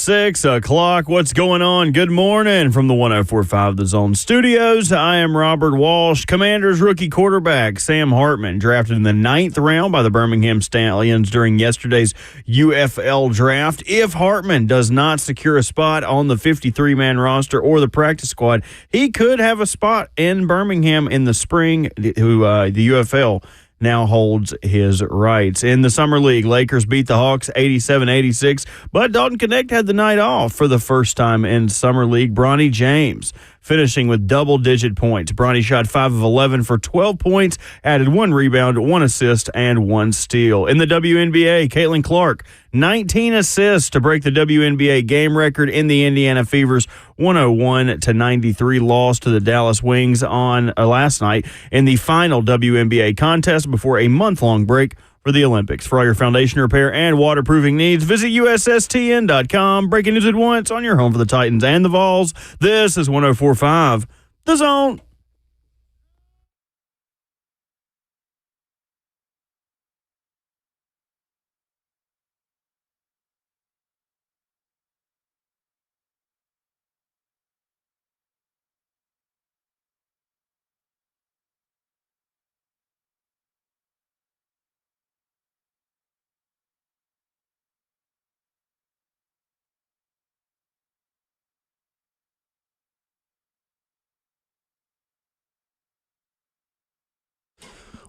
6 o'clock. What's going on? Good morning from the 104.5 The Zone Studios. I am Robert Walsh. Commanders rookie quarterback Sam Hartman, drafted in the 9th round by the Birmingham Stallions during yesterday's UFL draft. If Hartman does not secure a spot on the 53-man roster or the practice squad, he could have a spot in Birmingham in the spring. The UFL now holds his rights. In the Summer League, Lakers beat the Hawks 87-86, but Dalton Connect had the night off for the first time in Summer League. Bronny James finishing with double-digit points. Bronny shot 5 of 11 for 12 points, added 1 rebound, 1 assist, and 1 steal. In the WNBA, Caitlin Clark, 19 assists to break the WNBA game record in the Indiana Fever's 101-93 loss to the Dallas Wings on last night in the final WNBA contest before a month-long break for the Olympics. For all your foundation repair and waterproofing needs, visit USSTN.com. Breaking news at once on your home for the Titans and the Vols. This is 104.5 The Zone.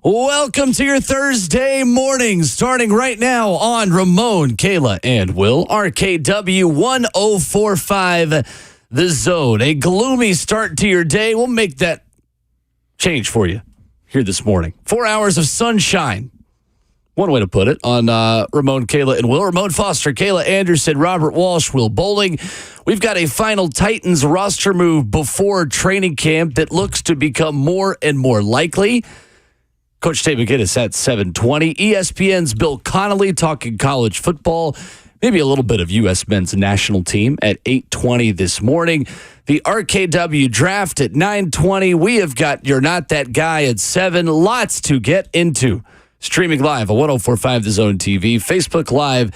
Welcome to your Thursday morning, starting right now on Ramon, Kayla, and Will. RKW 104.5 The Zone. A gloomy start to your day. We'll make that change for you here this morning. 4 hours of sunshine. One way to put it on Ramon, Kayla, and Will. Ramon Foster, Kayla Anderson, Robert Walsh, Will Bowling. We've got a final Titans roster move before training camp that looks to become more and more likely. Coach Dave McGinness at 7:20. ESPN's Bill Connelly talking college football. Maybe a little bit of U.S. men's national team at 8:20 this morning. The RKW Draft at 9:20. We have got You're Not That Guy at 7. Lots to get into. Streaming live on 104.5 The Zone TV, Facebook Live,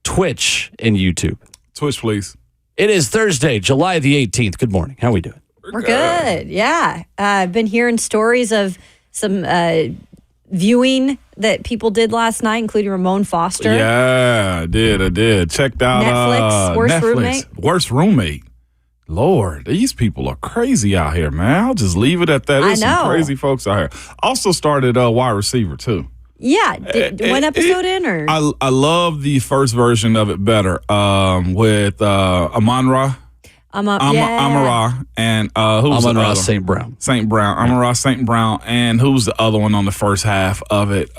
Twitch, and YouTube. Twitch, please. It is Thursday, July the 18th. Good morning. How are we doing? We're good. Yeah. I've been hearing stories of some viewing that people did last night, including Ramon Foster. Yeah, I did. Checked out Netflix, Worst Roommate. Worst Roommate. Lord, these people are crazy out here, man. I'll just leave it at that. There's some crazy folks out here. Also started wide receiver, too. Yeah. One episode in? Or I love the first version of it better with Amon-Ra. Amon-Ra and who's Amon-Ra St. Brown. St. Brown. Amon-Ra St. Brown. And who's the other one on the first half of it?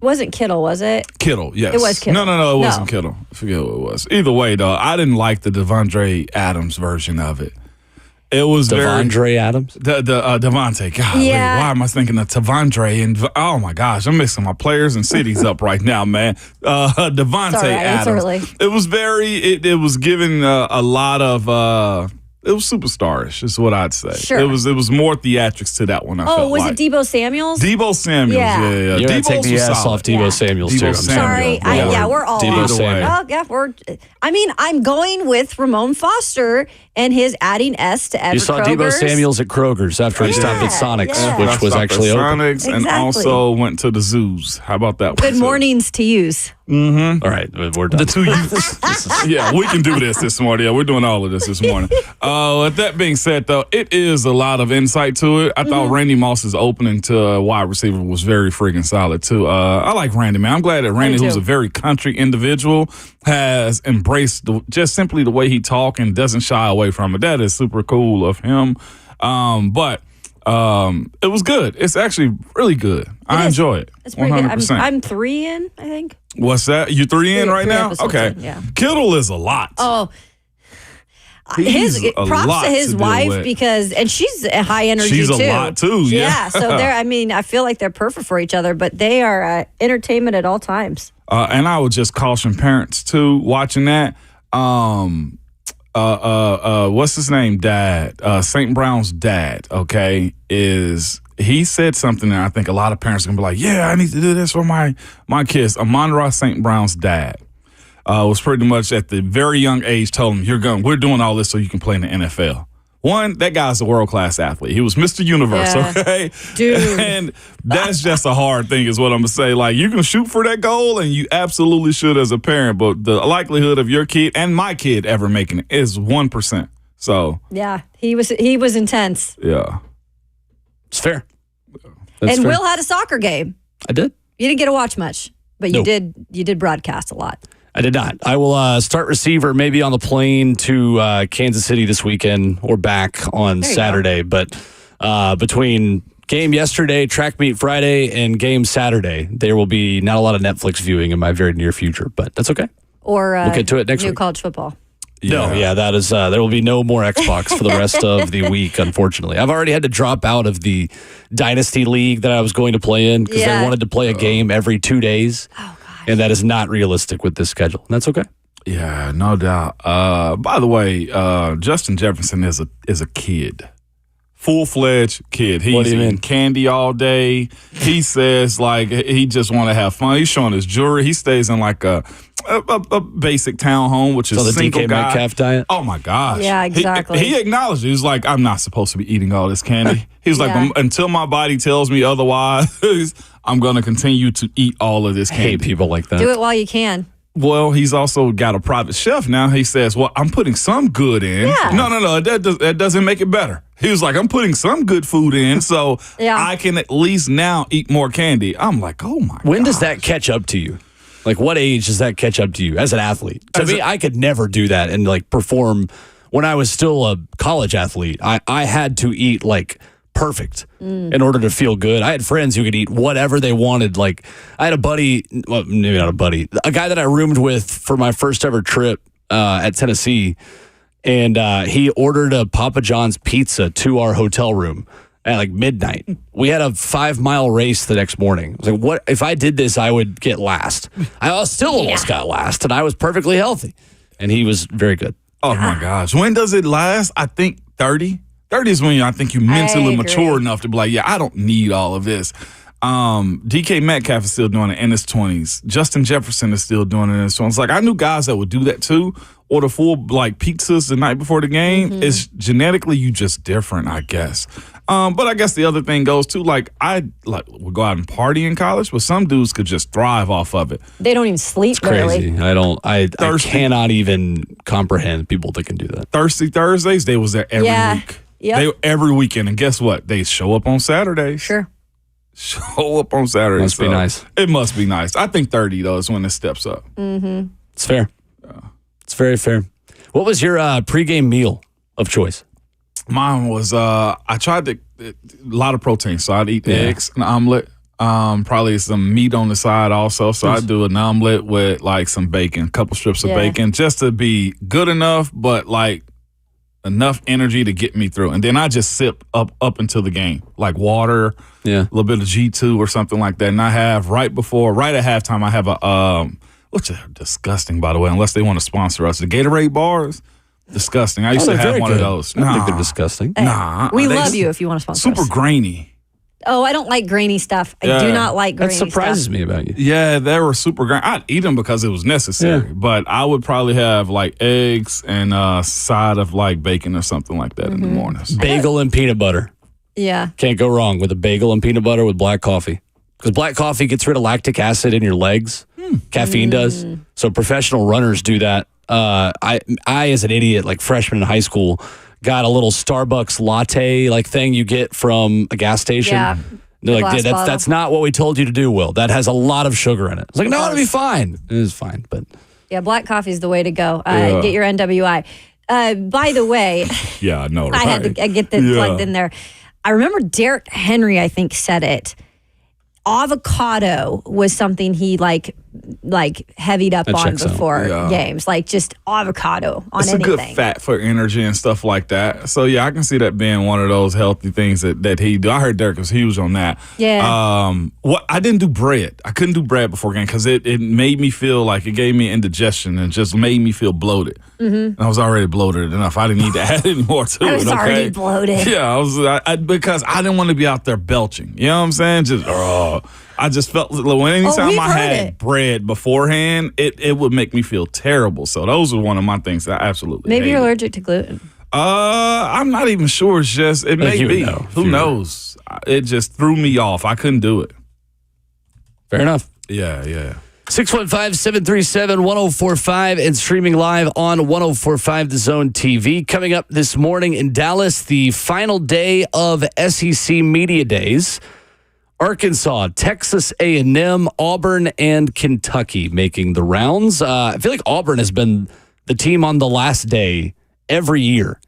Wasn't Kittle, was it? Kittle, yes. It was Kittle. No, it wasn't Kittle. I forget who it was. Either way, though, I didn't like the Devondre Adams version of it. It was Devondre Adams? Devontae. God, yeah. Why am I thinking of Devondre? And oh my gosh, I'm mixing my players and cities up right now, man. Devontae Adams. It's early. It was it was giving a lot of. It was superstarish, is what I'd say. Sure. It was more theatrics to that one. I felt was like. it Debo Samuels? Debo Samuels, yeah. You're going to take the ass off Debo Samuels, too. Debo I'm Samuel. Sorry. We're all Debo off. Samuel. I'm going with Ramon Foster and his adding S to Edward You saw Kroger's. Debo Samuels at Kroger's after he stopped at Sonics, which was actually open. Sonics and Exactly. also went to the zoos. How about that one? Good mornings to use. Mm-hmm. All right, we're done. The two youths. Yeah, we can do this morning. Yeah, we're doing all of this morning. With that being said, though, it is a lot of insight to it. I thought Randy Moss's opening to wide receiver was very freaking solid, too. I like Randy, man. I'm glad that Randy, who's a very country individual, has embraced just simply the way he talks and doesn't shy away from it. That is super cool of him. But it was good. It's actually really good. I enjoy it. It's pretty 100%. good. I'm 3 in, I think. What's that? You 3 in right three now? episodes Okay. in, yeah. Kittle is a lot. Oh, He's a props lot to his to deal wife with. because she's a high energy She's too. a lot too. Yeah. So I feel like they're perfect for each other, but they are entertainment at all times. And I would just caution parents too watching that. What's his name? Dad. St. Brown's dad. Okay, he said something that I think a lot of parents are gonna be like, yeah, I need to do this for my kids. Amon-Ra St. Brown's dad. was pretty much at the very young age told him, we're doing all this so you can play in the NFL. One, that guy's a world-class athlete. He was Mr. Universe, okay? Dude. And that's just a hard thing is what I'm going to say. Like, you can shoot for that goal, and you absolutely should as a parent, but the likelihood of your kid and my kid ever making it is 1%. So. Yeah, he was intense. Yeah. It's fair. And fair. Will had a soccer game. I did. You didn't get to watch much, but you did broadcast a lot. I did not. I will start receiver maybe on the plane to Kansas City this weekend or back on Saturday. But between game yesterday, track meet Friday, and game Saturday, there will be not a lot of Netflix viewing in my very near future. But that's okay. Or we'll get to it next new week. College football. No, that is. There will be no more Xbox for the rest of the week, unfortunately. I've already had to drop out of the Dynasty League that I was going to play in because they wanted to play a game every 2 days. Oh, gosh. And that is not realistic with this schedule. And that's okay. Yeah, no doubt. By the way, Justin Jefferson is a kid. Full-fledged kid. He's eating candy all day. He says, like, he just want to have fun. He's showing his jewelry. He stays in, like, a basic townhome, which is the single DK guy. Metcalf diet? Oh, my gosh. Yeah, exactly. He acknowledged it. He's like, I'm not supposed to be eating all this candy. He's like, until my body tells me otherwise, I'm going to continue to eat all of this candy. I hate people like that. Do it while you can. Well, he's also got a private chef now. He says, well, I'm putting some good in. Yeah. No, that doesn't make it better. He was like, I'm putting some good food in, so I can at least now eat more candy. I'm like, oh, my God. When does that catch up to you? Like, what age does that catch up to you as an athlete? To me, I could never do that and, like, perform. When I was still a college athlete, I had to eat, like, perfect in order to feel good. I had friends who could eat whatever they wanted. Like, I had a buddy, well, maybe not a buddy, a guy that I roomed with for my first ever trip at Tennessee, and he ordered a Papa John's pizza to our hotel room at like midnight. We had a 5-mile race the next morning. I was like, what if I did this, I would get last. I still almost got last, and I was perfectly healthy. And he was very good. Oh, my gosh. When does it last? I think 30. 30 is when I think you're mentally mature enough to be like, I don't need all of this. DK Metcalf is still doing it in his 20s. Justin Jefferson is still doing it in his 20s. Like, I knew guys that would do that too. Order full, like, pizzas the night before the game. Mm-hmm. It's genetically, you just different, I guess. But I guess the other thing goes too, like, I would go out and party in college, but some dudes could just thrive off of it. They don't even sleep. It's crazy. I cannot even comprehend people that can do that. Thirsty Thursdays, they was there every week. Yep. They every weekend, and guess what? They show up on Saturdays. Sure. Show up on Saturdays. Must be nice. It must be nice. I think 30 though is when it steps up. Mm-hmm. It's fair. It's very fair. What was your pregame meal of choice? Mine was I tried a lot of protein, so I'd eat eggs, an omelet, probably some meat on the side also. So I'd do an omelet with like some bacon, a couple strips of bacon, just to be good enough, but like enough energy to get me through. And then I just sip up until the game, like water, a little bit of G2 or something like that. And I have right at halftime, I have a which are disgusting, by the way, unless they want to sponsor us. The Gatorade bars, disgusting. I used to have one of those. I don't think they're disgusting. We love you if you want to sponsor us. Super grainy. Oh, I don't like grainy stuff. I do not like grainy stuff. That surprises me about you. Yeah, they were super grainy. I'd eat them because it was necessary, but I would probably have like eggs and a side of like bacon or something like that in the mornings. Bagel and peanut butter. Yeah. Can't go wrong with a bagel and peanut butter with black coffee. Because black coffee gets rid of lactic acid in your legs. Caffeine does. So professional runners do that. I, as an idiot, like freshman in high school, got a little Starbucks latte like thing you get from a gas station. Yeah. They're like, that's not what we told you to do, Will. That has a lot of sugar in it. It's like, no, it'll be fine. It is fine, but yeah, black coffee is the way to go. Get your NWI. By the way, yeah, I know. Right? I had to get this plugged in there. I remember Derrick Henry, I think, said it. Avocado was something he like heavied up on before games, like just avocado on anything. It's a good fat for energy and stuff like that. So yeah, I can see that being one of those healthy things that he do. I heard Derek was huge on that. Yeah. I didn't do bread. I couldn't do bread before game because it made me feel like it gave me indigestion and just made me feel bloated. Mm-hmm. And I was already bloated enough. I didn't need to add any more to it. I was already bloated. Yeah, because I didn't want to be out there belching. You know what I'm saying? Just I just felt anytime we've I heard had it. bread beforehand, it would make me feel terrible. So those are one of my things that I absolutely Maybe you're hated. allergic to gluten. I'm not even sure. It's just it may you would be. know if Who you were- knows? It just threw me off. I couldn't do it. Fair enough. Yeah. 615-737-1045 and streaming live on 1045 The Zone TV. Coming up this morning in Dallas, the final day of SEC Media Days. Arkansas, Texas A&M, Auburn, and Kentucky making the rounds. I feel like Auburn has been the team on the last day every year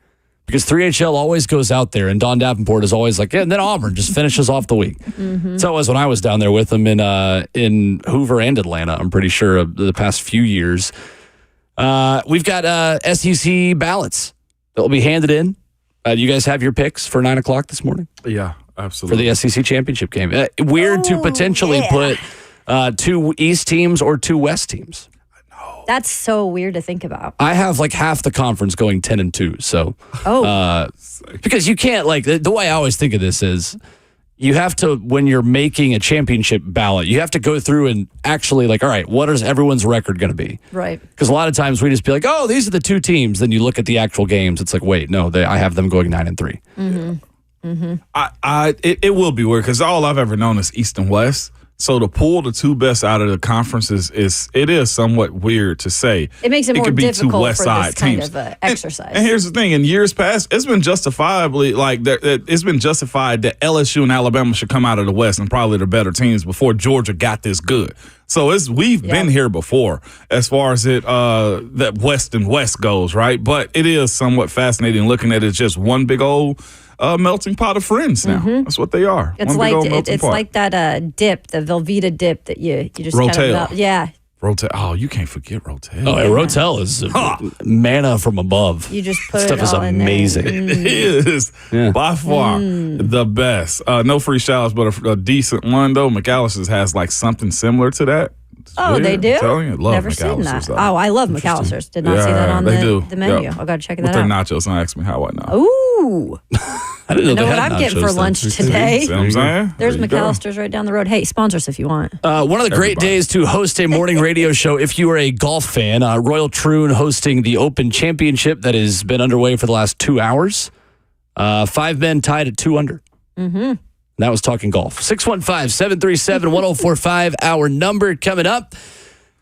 because 3HL always goes out there, and Don Davenport is always like, yeah, and then Auburn just finishes off the week. So it was when I was down there with them in Hoover and Atlanta, I'm pretty sure, of the past few years. We've got SEC ballots that will be handed in. Do you guys have your picks for 9 o'clock this morning? Yeah, For absolutely. the SEC championship game. Weird to potentially put 2 East teams or 2 West teams. That's so weird to think about. I have like half the conference going 10-2. So, because you can't the way I always think of this is you have to, when you're making a championship ballot, you have to go through and actually all right, what is everyone's record going to be? Right. Because a lot of times we just be like, oh, these are the 2 teams. Then you look at the actual games. It's like, wait, no, I have them going 9-3. It will be weird because all I've ever known is East and West. So to pull the 2 best out of the conference is somewhat weird to say. It makes it more could be 2 difficult West for Side this kind teams. of exercise. And here's the thing: in years past, it's been justifiably it's been justified that LSU and Alabama should come out of the West and probably the better teams before Georgia got this good. So we've been here before as far as that West and West goes, right? But it is somewhat fascinating looking at it as just one big old melting pot of friends now. That's what they are. It's One big old melting pot. like that dip, the Velveeta dip that you just Rotel. kind of Rotel. Oh, you can't forget Rotel. Oh, yeah, Rotel is manna from above. you just put Stuff it is all in there. amazing. It is by far the best. No free showers, but a decent one though. McAllister's has something similar to that. It's Oh, weird. they do? I'm telling you, love Never seen McAllister's, that. though. Oh, I love McAllister's. Did not see that on they do. the menu. Yep. I got to check With that their out. nachos, and ask me how I know. Ooh. I didn't know they what had I'm getting nachos for then. lunch today. See what I'm saying? There's There you go. McAllister's right down the road. Hey, sponsor us if you want. One of the great Everybody. days to host a morning radio show if you are a golf fan. Royal Troon hosting the Open Championship that has been underway for the last 2 hours. 5 men tied at 2 under. Mm-hmm. That was talking golf. 615-737-1045, our number coming up.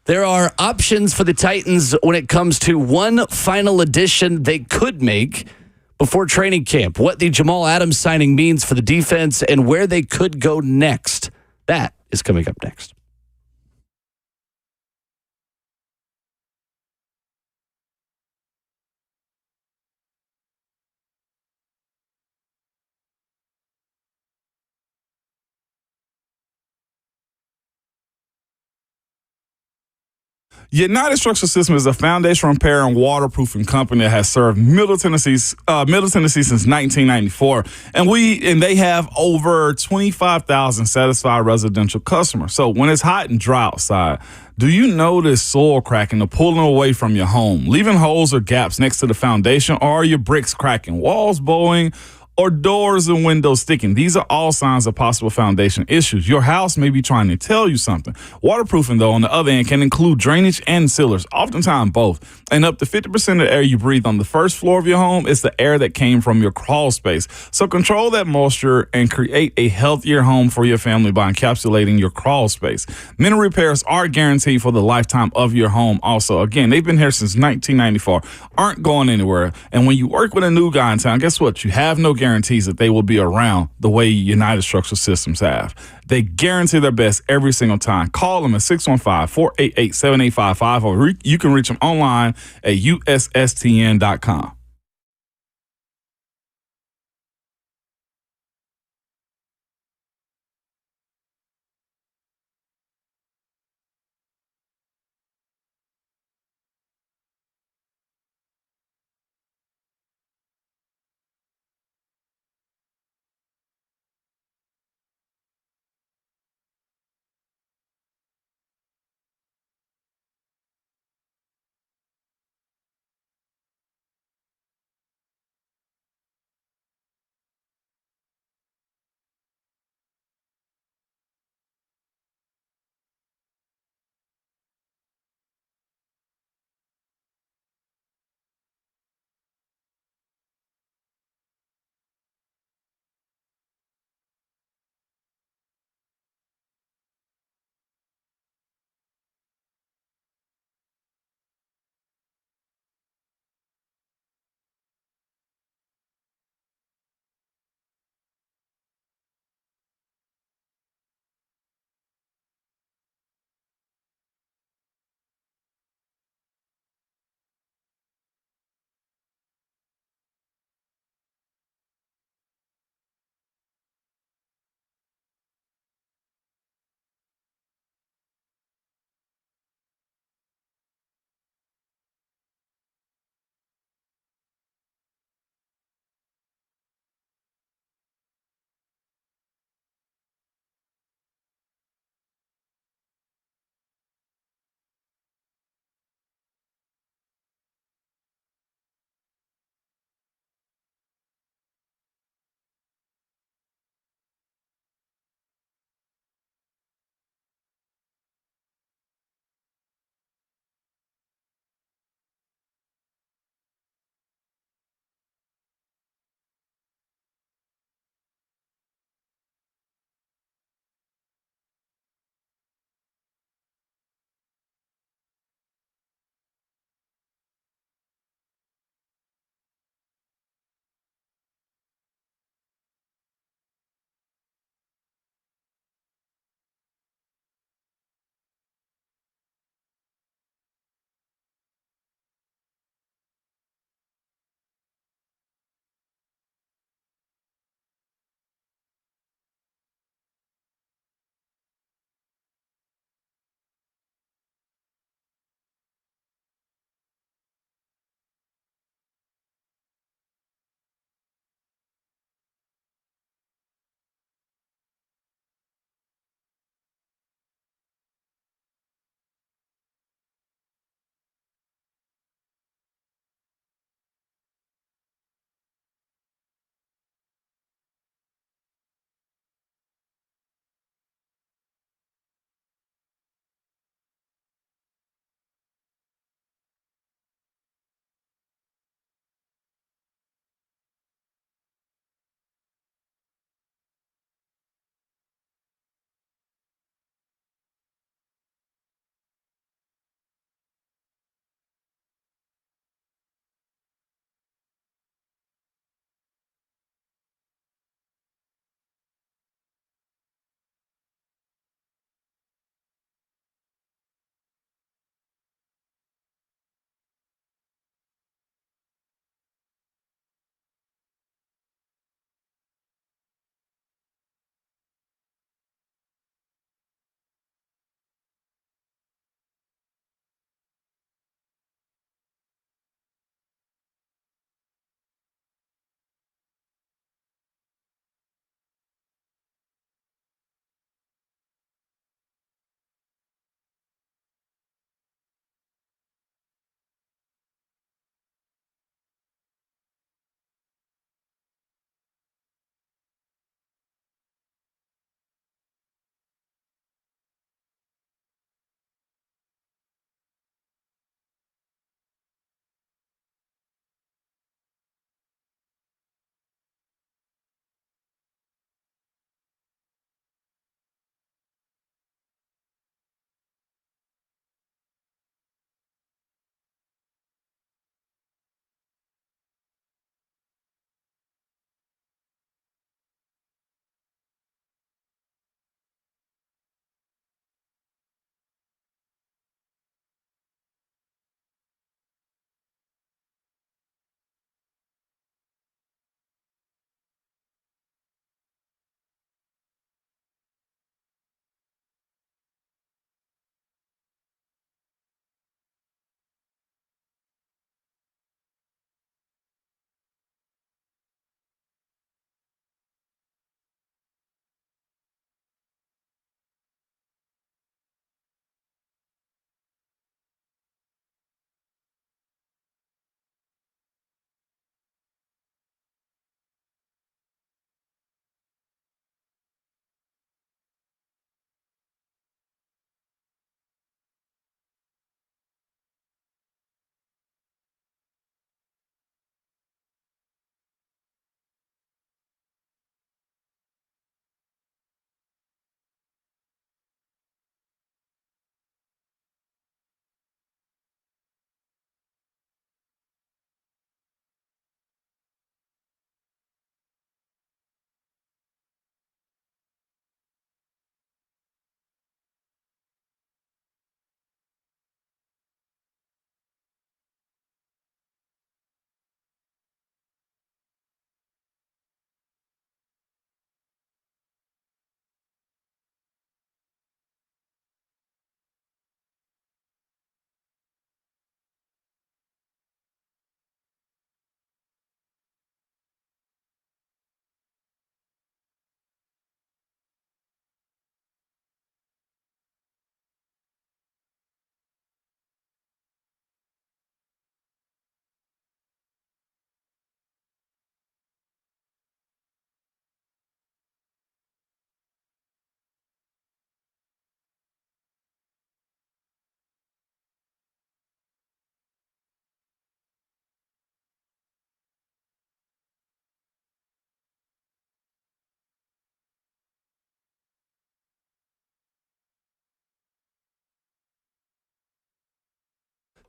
There are options for the Titans when it comes to one final addition they could make before training camp. What the Jamal Adams signing means for the defense and where they could go next. That is coming up next. United Structural System is a foundation repair and waterproofing company that has served Middle Tennessee since 1994, and they have over 25,000 satisfied residential customers. So when it's hot and dry outside, do you notice soil cracking or pulling away from your home, leaving holes or gaps next to the foundation, or are your bricks cracking, walls bowing, or doors and windows sticking? These are all signs of possible foundation issues. Your house may be trying to tell you something. Waterproofing, though, on the other end, can include drainage and sealers, oftentimes both. And up to 50% of the air you breathe on the first floor of your home is the air that came from your crawl space. So control that moisture and create a healthier home for your family by encapsulating your crawl space. Mineral repairs are guaranteed for the lifetime of your home also. Again, they've been here since 1994, aren't going anywhere. And when you work with a new guy in town, guess what? You have no guarantees that they will be around the way United Structural Systems have. They guarantee their best every single time. Call them at 615-488-7855 or you can reach them online at ussTN.com.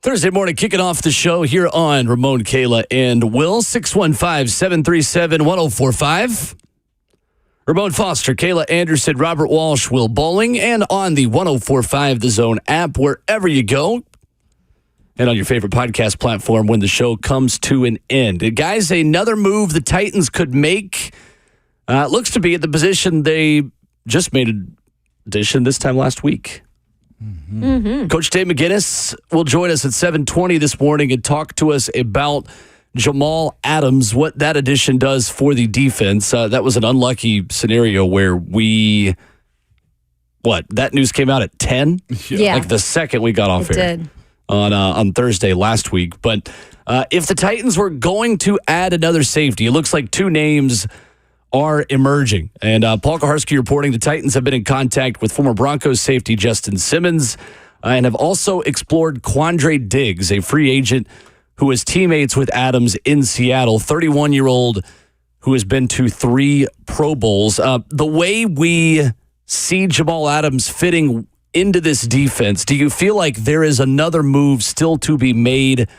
Thursday morning, kicking off the show here on Ramon, Kayla, and Will. 615-737-1045. Ramon Foster, Kayla Anderson, Robert Walsh, Will Bowling, and on the 1045 The Zone app, wherever you go, and on your favorite podcast platform when the show comes to an end. Guys, another move the Titans could make looks to be at the position they just made an addition this time last week. Coach Dave McGinness will join us at 7:20 this morning and talk to us about Jamal Adams, what that addition does for the defense. That was an unlucky scenario where that news came out at 10? Yeah. Like the second we got off air. Did. On Thursday last week. But if the Titans were going to add another safety, it looks like two names are emerging. And Paul Kaharski reporting the Titans have been in contact with former Broncos safety Justin Simmons and have also explored Quandre Diggs, a free agent who is teammates with Adams in Seattle, 31-year-old who has been to 3 Pro Bowls. The way we see Jamal Adams fitting into this defense, do you feel like there is another move still to be made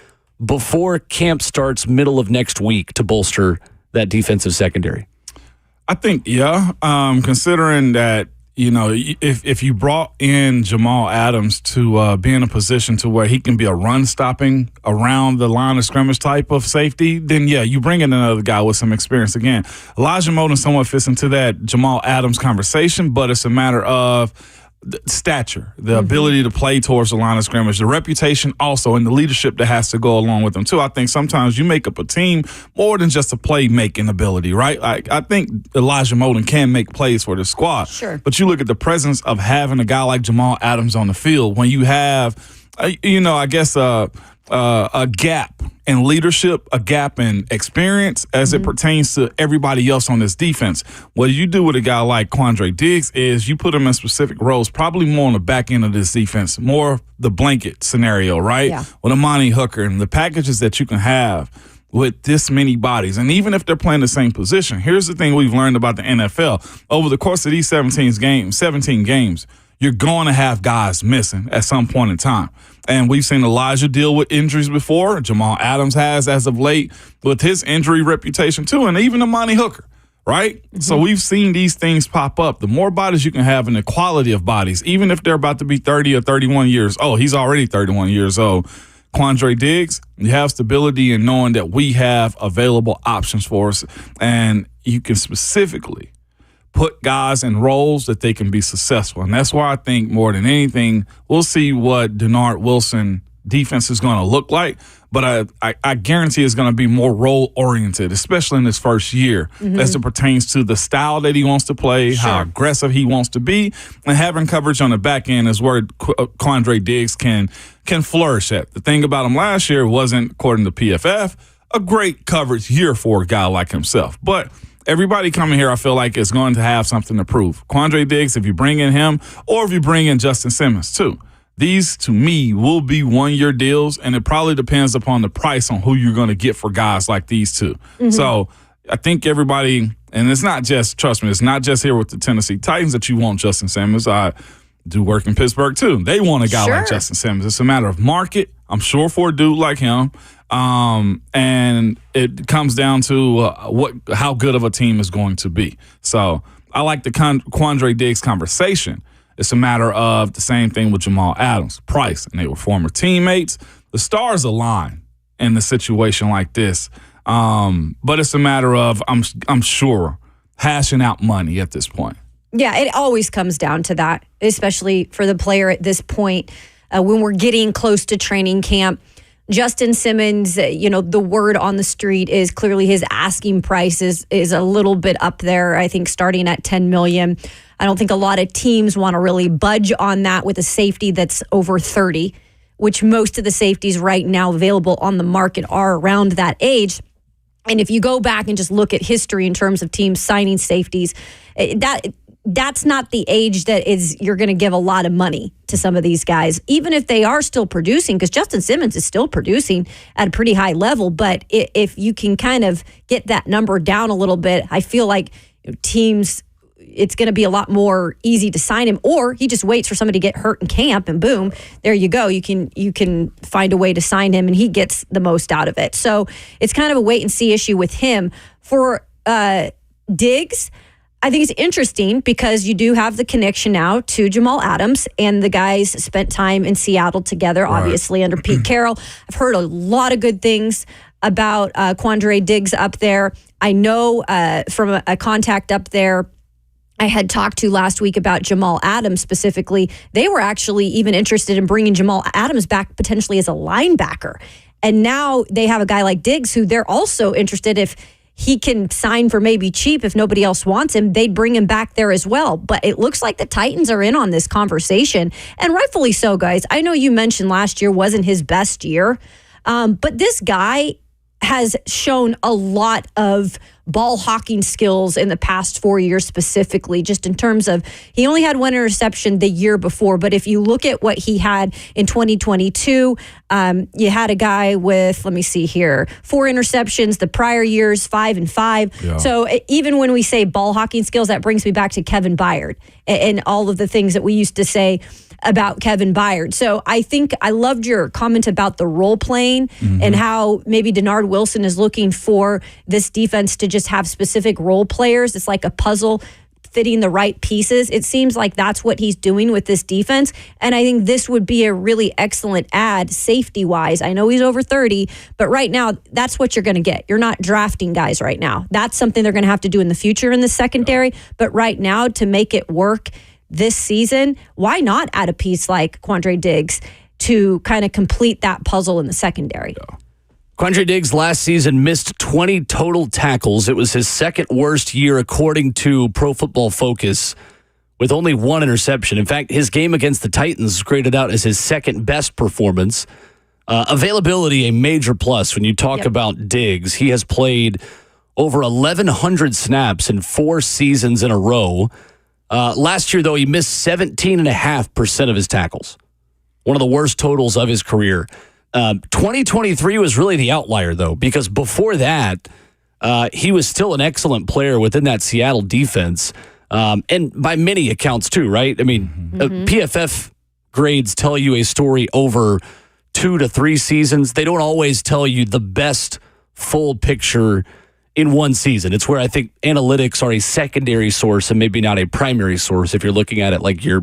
before camp starts middle of next week to bolster that defensive secondary? I think, considering that, if you brought in Jamal Adams to be in a position to where he can be a run stopping around the line of scrimmage type of safety, then you bring in another guy with some experience. Again, Elijah Molden somewhat fits into that Jamal Adams conversation, but it's a matter of stature, the ability to play towards the line of scrimmage, the reputation also, and the leadership that has to go along with them too. I think sometimes you make up a team more than just a play-making ability, right? I think Elijah Molden can make plays for the squad. Sure. But you look at the presence of having a guy like Jamal Adams on the field when you have, a gap in leadership, a gap in experience as it pertains to everybody else on this defense. What you do with a guy like Quandre Diggs is you put him in specific roles, probably more on the back end of this defense, more the blanket scenario, right? Yeah. With Amani Hooker and the packages that you can have with this many bodies. And even if they're playing the same position, here's the thing we've learned about the NFL. Over the course of these 17 games, you're going to have guys missing at some point in time. And we've seen Elijah deal with injuries before. Jamal Adams has as of late with his injury reputation too, and even Amani Hooker, right? So we've seen these things pop up. The more bodies you can have and the quality of bodies, even if they're about to be 30 or 31 years old. He's already 31 years old. Quandre Diggs, you have stability in knowing that we have available options for us, and you can specifically put guys in roles that they can be successful. And that's why I think more than anything, we'll see what Denard Wilson defense is going to look like. But I guarantee it's going to be more role-oriented, especially in his first year, as it pertains to the style that he wants to play, how aggressive he wants to be, and having coverage on the back end is where Quandre Diggs can flourish at. The thing about him last year wasn't, according to PFF, a great coverage year for a guy like himself. But everybody coming here, I feel like, is going to have something to prove. Quandre Diggs, if you bring in him, or if you bring in Justin Simmons, too. These, to me, will be one-year deals, and it probably depends upon the price on who you're going to get for guys like these two. So I think everybody, and it's not just, trust me, it's not just here with the Tennessee Titans that you want Justin Simmons. I do work in Pittsburgh, too. They want a guy like Justin Simmons. It's a matter of market, I'm sure, for a dude like him. And it comes down to how good of a team is going to be. So I like the Quandre Diggs conversation. It's a matter of the same thing with Jamal Adams, Price, and they were former teammates. The stars align in a situation like this, but it's a matter of I'm sure hashing out money at this point. Yeah, it always comes down to that, especially for the player at this point when we're getting close to training camp. Justin Simmons, the word on the street is clearly his asking price is a little bit up there, I think, starting at $10 million. I don't think a lot of teams want to really budge on that with a safety that's over 30, which most of the safeties right now available on the market are around that age. And if you go back and just look at history in terms of teams signing safeties, that's not the age that you're going to give a lot of money to some of these guys, even if they are still producing, because Justin Simmons is still producing at a pretty high level. But if you can kind of get that number down a little bit, I feel like teams it's going to be a lot more easy to sign him, or he just waits for somebody to get hurt in camp and boom, there you go. You can find a way to sign him and he gets the most out of it. So it's kind of a wait and see issue with him. For Diggs, I think it's interesting because you do have the connection now to Jamal Adams, and the guys spent time in Seattle together, obviously under Pete Carroll. I've heard a lot of good things about Quandre Diggs up there. I know from a contact up there I had talked to last week about Jamal Adams specifically, they were actually even interested in bringing Jamal Adams back potentially as a linebacker. And now they have a guy like Diggs who they're also interested if he can sign for maybe cheap if nobody else wants him, they'd bring him back there as well. But it looks like the Titans are in on this conversation, and rightfully so, guys. I know you mentioned last year wasn't his best year, but this guy has shown a lot of ball hawking skills in the past 4 years specifically, just in terms of he only had one interception the year before. But if you look at what he had in 2022, you had a guy with, let me see here, 4 interceptions. The prior years, 5 and 5. Yeah. So even when we say ball hawking skills, that brings me back to Kevin Byard and all of the things that we used to say about Kevin Byard. So I think I loved your comment about the role playing and how maybe Denard Wilson is looking for this defense to just have specific role players. It's like a puzzle fitting the right pieces. It seems like that's what he's doing with this defense. And I think this would be a really excellent add safety-wise. I know he's over 30, but right now, that's what you're going to get. You're not drafting guys right now. That's something they're going to have to do in the future in the secondary. But right now, to make it work this season, why not add a piece like Quandre Diggs to kind of complete that puzzle in the secondary? Yeah. Quandre Diggs last season missed 20 total tackles. It was his second worst year according to Pro Football Focus, with only 1 interception. In fact, his game against the Titans was graded out as his second best performance. Availability, a major plus when you talk about Diggs. He has played over 1,100 snaps in 4 seasons in a row. Last year, though, he missed 17.5% of his tackles. One of the worst totals of his career. 2023 was really the outlier, though, because before that, he was still an excellent player within that Seattle defense. And by many accounts, too, right? I mean, PFF grades tell you a story over 2 to 3 seasons. They don't always tell you the best full picture in one season. It's where I think analytics are a secondary source and maybe not a primary source if you're looking at it like you're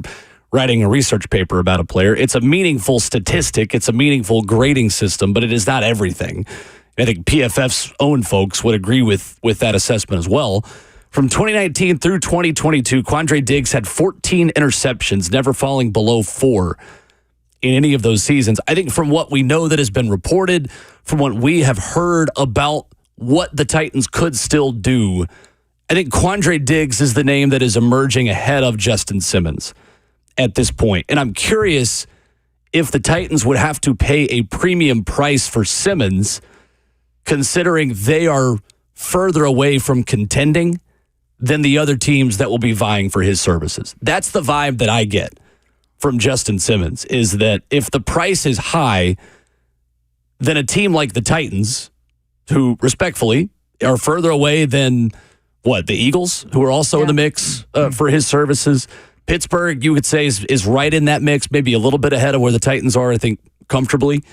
writing a research paper about a player. It's a meaningful statistic. It's a meaningful grading system, but it is not everything. I think PFF's own folks would agree with that assessment as well. From 2019 through 2022, Quandre Diggs had 14 interceptions, never falling below 4 in any of those seasons. I think from what we know that has been reported, from what we have heard about what the Titans could still do, I think Quandre Diggs is the name that is emerging ahead of Justin Simmons at this point. And I'm curious if the Titans would have to pay a premium price for Simmons, considering they are further away from contending than the other teams that will be vying for his services. That's the vibe that I get from Justin Simmons, is that if the price is high, then a team like the Titans, who respectfully are further away than the Eagles, who are also in the mix for his services. Pittsburgh, you could say, is right in that mix, maybe a little bit ahead of where the Titans are, I think, comfortably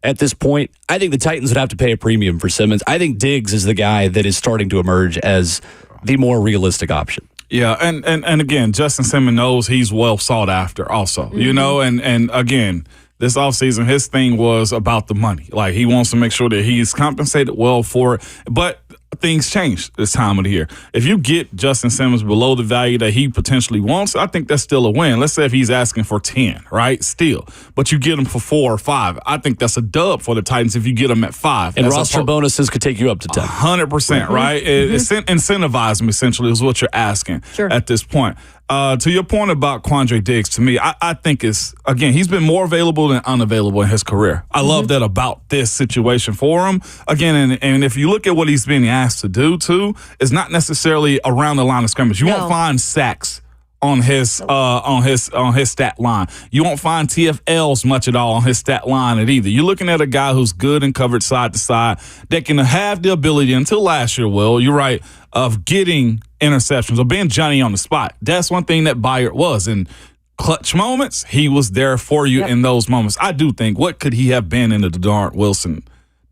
at this point. I think the Titans would have to pay a premium for Simmons. I think Diggs is the guy that is starting to emerge as the more realistic option. Yeah, and again, Justin Simmons knows he's well sought after also, you know, and again, this offseason, his thing was about the money. Like, he wants to make sure that he's compensated well for it. But things change this time of the year. If you get Justin Simmons below the value that he potentially wants, I think that's still a win. Let's say if he's asking for 10, right? Still. But you get him for 4 or 5. I think that's a dub for the Titans if you get him at 5. And roster bonuses could take you up to 10. 100%, right? Incentivize him, essentially, is what you're asking at this point. To your point about Quandre Diggs, to me, I think it's, again, he's been more available than unavailable in his career. I love that about this situation for him. Again, and if you look at what he's being asked to do, too, it's not necessarily around the line of scrimmage. You won't find sacks on his stat line. You won't find TFLs much at all on his stat line at either. You're looking at a guy who's good and covered side to side, that can have the ability, until last year, Will, you're right, of getting interceptions or being Johnny on the spot. That's one thing that Byard was. In clutch moments, he was there for you in those moments. I do think, what could he have been in the Darnell Wilson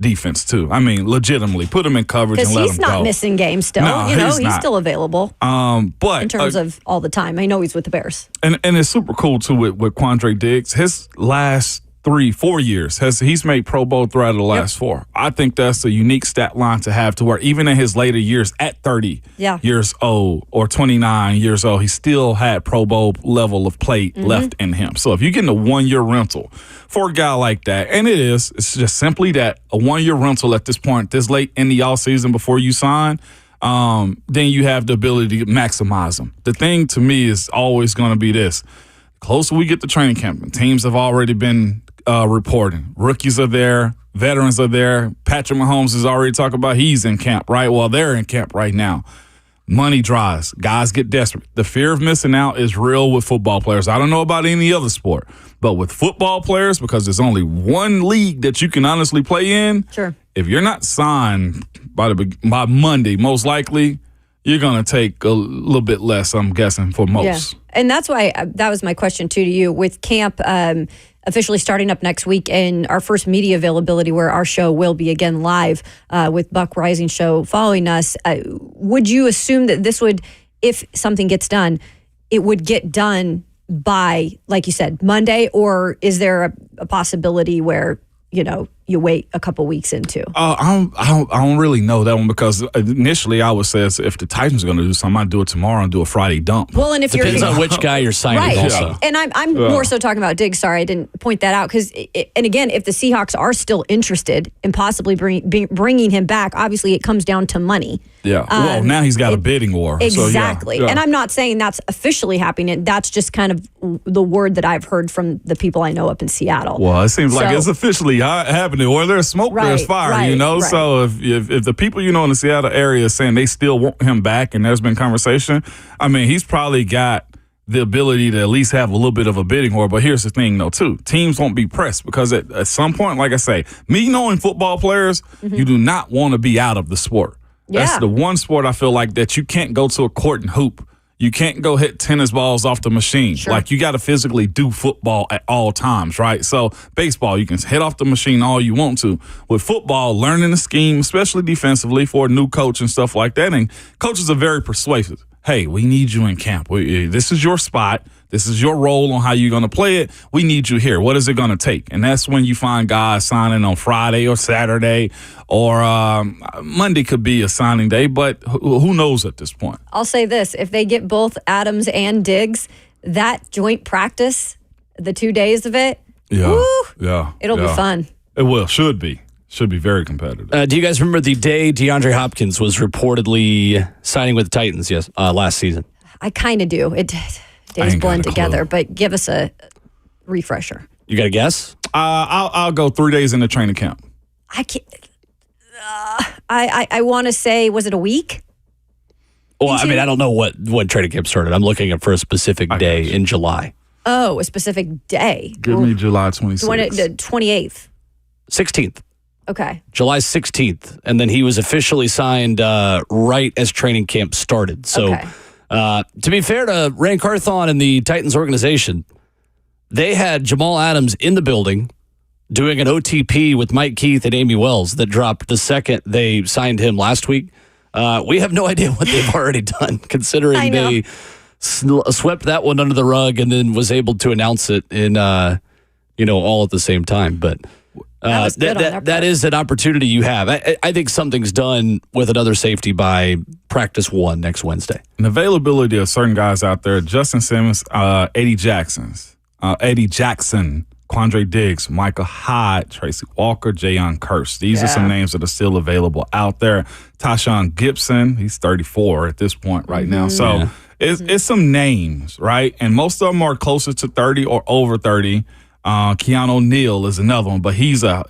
defense too? I mean, legitimately, put him in coverage and let him go. Because he's not missing games still. No, he's still available. But in terms of all the time. I know he's with the Bears. And it's super cool too with Quandre Diggs. His last 3-4 years he's made Pro Bowl 3 out of the last 4. I think that's a unique stat line to have, to where even in his later years at 30 years old or 29 years old, he still had Pro Bowl level of play left in him. So if you're getting a 1-year rental for a guy like that, and it's just simply that, a 1-year rental at this point, this late in the offseason before you sign, then you have the ability to maximize them. The thing to me is always going to be this. The closer we get to training camp, and teams have already been reporting. Rookies are there. Veterans are there. Patrick Mahomes is already talking about he's in camp, right? Well, they're in camp right now. Money dries. Guys get desperate. The fear of missing out is real with football players. I don't know about any other sport, but with football players, because there's only one league that you can honestly play in, if you're not signed by Monday, most likely you're going to take a little bit less, I'm guessing, for most. Yeah. And that's why that was my question, too, to you. With camp officially starting up next week and our first media availability, where our show will be again live with Buck Rising Show following us, would you assume that this would, if something gets done, it would get done by, like you said, Monday? Or is there a possibility where, you wait a couple weeks into? I don't really know that one, because initially I would say if the Titans are going to do something, I'd do it tomorrow and do a Friday dump. Well, and if depends on which guy you're signing also. Yeah. And I'm more so talking about Diggs. Sorry, I didn't point that out. And again, if the Seahawks are still interested in possibly bringing him back, obviously it comes down to money. Yeah. Well, now he's got a bidding war. Exactly. So yeah. And I'm not saying that's officially happening. That's just kind of the word that I've heard from the people I know up in Seattle. Well, it seems like it's officially happening. Or there's smoke, there's fire, Right. So if the people in the Seattle area are saying they still want him back, and there's been conversation, I mean, he's probably got the ability to at least have a little bit of a bidding war. But here's the thing, though, too. Teams won't be pressed, because at some point, like I say, me knowing football players, you do not want to be out of the sport. Yeah. That's the one sport I feel like that you can't go to a court and hoop. You can't go hit tennis balls off the machine. Sure. Like, you got to physically do football at all times, right? So baseball, you can hit off the machine all you want to. With football, learning the scheme, especially defensively for a new coach and stuff like that. And coaches are very persuasive. Hey, we need you in camp. This is your spot. This is your role on how you're going to play it. We need you here. What is it going to take? And that's when you find guys signing on Friday or Saturday, or Monday could be a signing day, but who knows at this point? I'll say this. If they get both Adams and Diggs, that joint practice, the 2 days of it, it'll be fun. It will. Should be. Should be very competitive. Do you guys remember the day DeAndre Hopkins was reportedly signing with the Titans? Yes, last season. I kind of do. Days blend together, but give us a refresher. You got a guess? I'll go 3 days into training camp. I can't. I want to say, was it a week? Well, I mean, I don't know when training camp started. I'm looking up for a specific day in July. Oh, a specific day. Give me July 26th. The 28th. 16th. Okay. July 16th. And then he was officially signed right as training camp started. So, to be fair to Ran Carthon and the Titans organization, they had Jamal Adams in the building doing an OTP with Mike Keith and Amy Wells that dropped the second they signed him last week. We have no idea what they've already done, considering they swept that one under the rug and then was able to announce it in, all at the same time. But that is an opportunity you have. I think something's done with another safety by practice 1 next Wednesday. And availability of certain guys out there: Justin Simmons, Eddie Jackson, Quandre Diggs, Micah Hyde, Tracy Walker, Jayon Kearse. These are some names that are still available out there. Tashawn Gibson, he's 34 at this point right now. So it's some names, right? And most of them are closer to 30 or over 30. Keanu O'Neal is another one, but he's a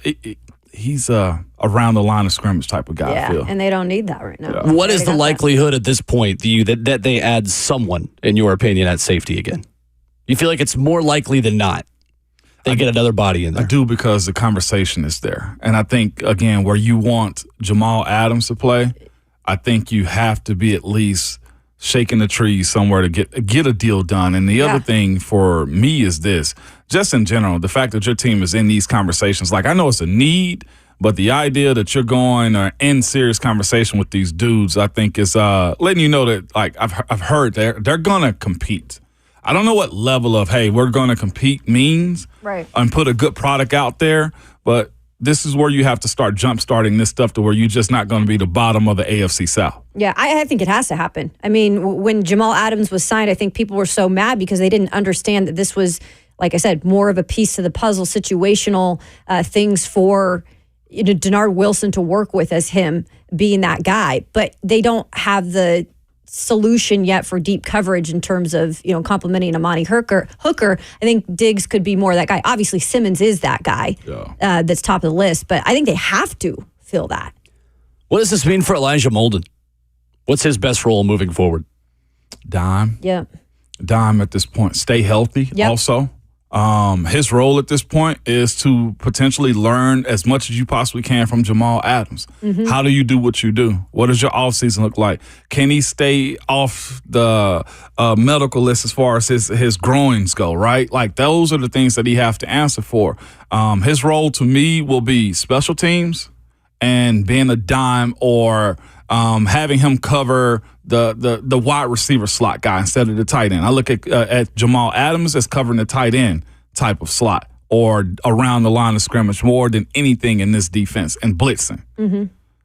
around the line of scrimmage type of guy. I feel. And they don't need that right now. Yeah. What is the likelihood at this point that they add someone, in your opinion, at safety again? You feel like it's more likely than not they get another body in there? I do, because the conversation is there. And I think, again, where you want Jamal Adams to play, I think you have to be at least 50-50 shaking the trees somewhere to get a deal done. And the other thing for me is this, just in general, the fact that your team is in these conversations. Like, I know it's a need, but the idea that you're going or in serious conversation with these dudes, I think is letting you know that, like, I've heard they're gonna compete. I don't know what level of, hey, we're gonna compete means, right, and put a good product out there, but this is where you have to start jump-starting this stuff to where you're just not going to be the bottom of the AFC South. Yeah, I think it has to happen. I mean, when Jamal Adams was signed, I think people were so mad because they didn't understand that this was, like I said, more of a piece of the puzzle, situational things for Denard Wilson to work with as him being that guy. But they don't have the solution yet for deep coverage in terms of complementing Amani Hooker. I think Diggs could be more that guy. Obviously, Simmons is that guy that's top of the list, but I think they have to fill that. What does this mean for Elijah Molden? What's his best role moving forward? Dime. Yeah. Dime at this point. Stay healthy. Yep. Also. His role at this point is to potentially learn as much as you possibly can from Jamal Adams. Mm-hmm. How do you do what you do? What does your offseason look like? Can he stay off the medical list as far as his groins go, right? Like, those are the things that he have to answer for. His role to me will be special teams and being a dime, or having him cover the wide receiver slot guy instead of the tight end. I look at Jamal Adams as covering the tight end type of slot, or around the line of scrimmage more than anything in this defense, and blitzing. Mm-hmm.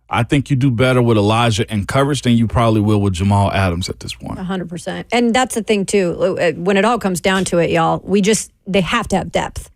I think you do better with Elijah in coverage than you probably will with Jamal Adams at this point. 100%. And that's the thing, too. When it all comes down to it, y'all, they have to have depth.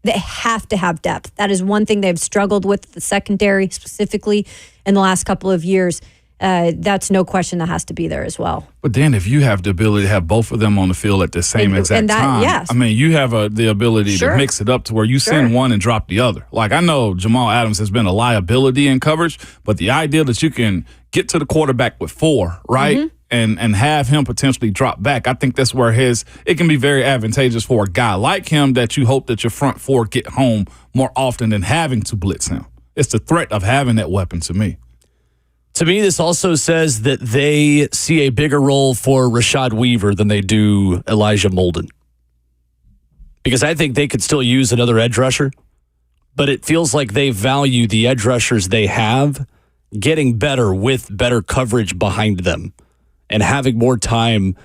They have to have depth. That is one thing they've struggled with, the secondary specifically, in the last couple of years. That's no question that has to be there as well. But then if you have the ability to have both of them on the field at the same exact time, yes. I mean, you have the ability to mix it up to where you send one and drop the other. Like, I know Jamal Adams has been a liability in coverage, but the idea that you can get to the quarterback with 4, right? Mm-hmm. And have him potentially drop back. I think that's where it can be very advantageous for a guy like him, that you hope that your front 4 get home more often than having to blitz him. It's the threat of having that weapon to me. To me, this also says that they see a bigger role for Rashad Weaver than they do Elijah Molden. Because I think they could still use another edge rusher, but it feels like they value the edge rushers they have getting better with better coverage behind them and having more time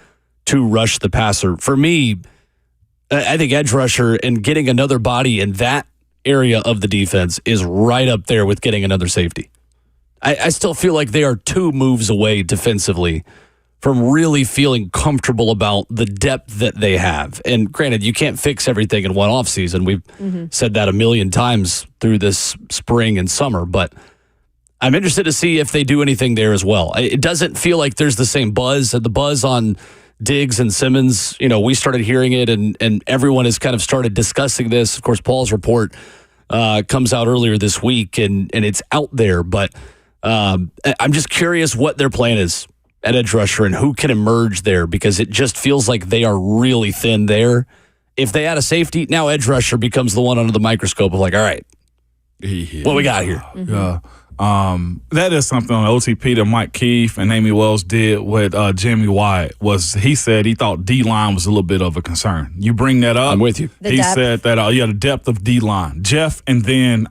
to rush the passer. For me, I think edge rusher and getting another body in that area of the defense is right up there with getting another safety. I still feel like they are 2 moves away defensively from really feeling comfortable about the depth that they have. And granted, you can't fix everything in one offseason. We've said that a million times through this spring and summer, but I'm interested to see if they do anything there as well. It doesn't feel like there's the same buzz. The buzz on Diggs and Simmons, we started hearing it, and everyone has kind of started discussing this. Of course, Paul's report comes out earlier this week, and it's out there. But I'm just curious what their plan is at edge rusher and who can emerge there, because it just feels like they are really thin there. If they add a safety, now edge rusher becomes the one under the microscope of like, all right, what we got here? Mm-hmm. Yeah. That is something on OTP that Mike Keefe and Amy Wells did with Jimmy Wyatt. He said he thought D-line was a little bit of a concern. You bring that up. I'm with you. He said that, the depth of D-line. Jeff, and then,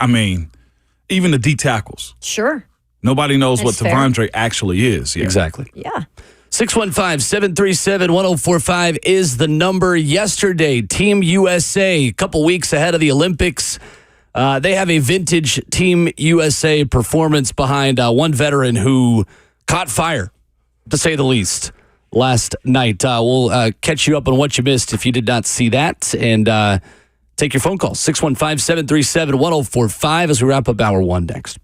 even the D tackles. Sure. Nobody knows what Tavondre actually is. Yeah. Exactly. Yeah. 615-737-1045 is the number. Yesterday, Team USA, a couple weeks ahead of the Olympics, they have a vintage Team USA performance behind one veteran who caught fire, to say the least, last night. We'll catch you up on what you missed if you did not see that, and take your phone call, 615-737-1045, as we wrap up Hour 1 next.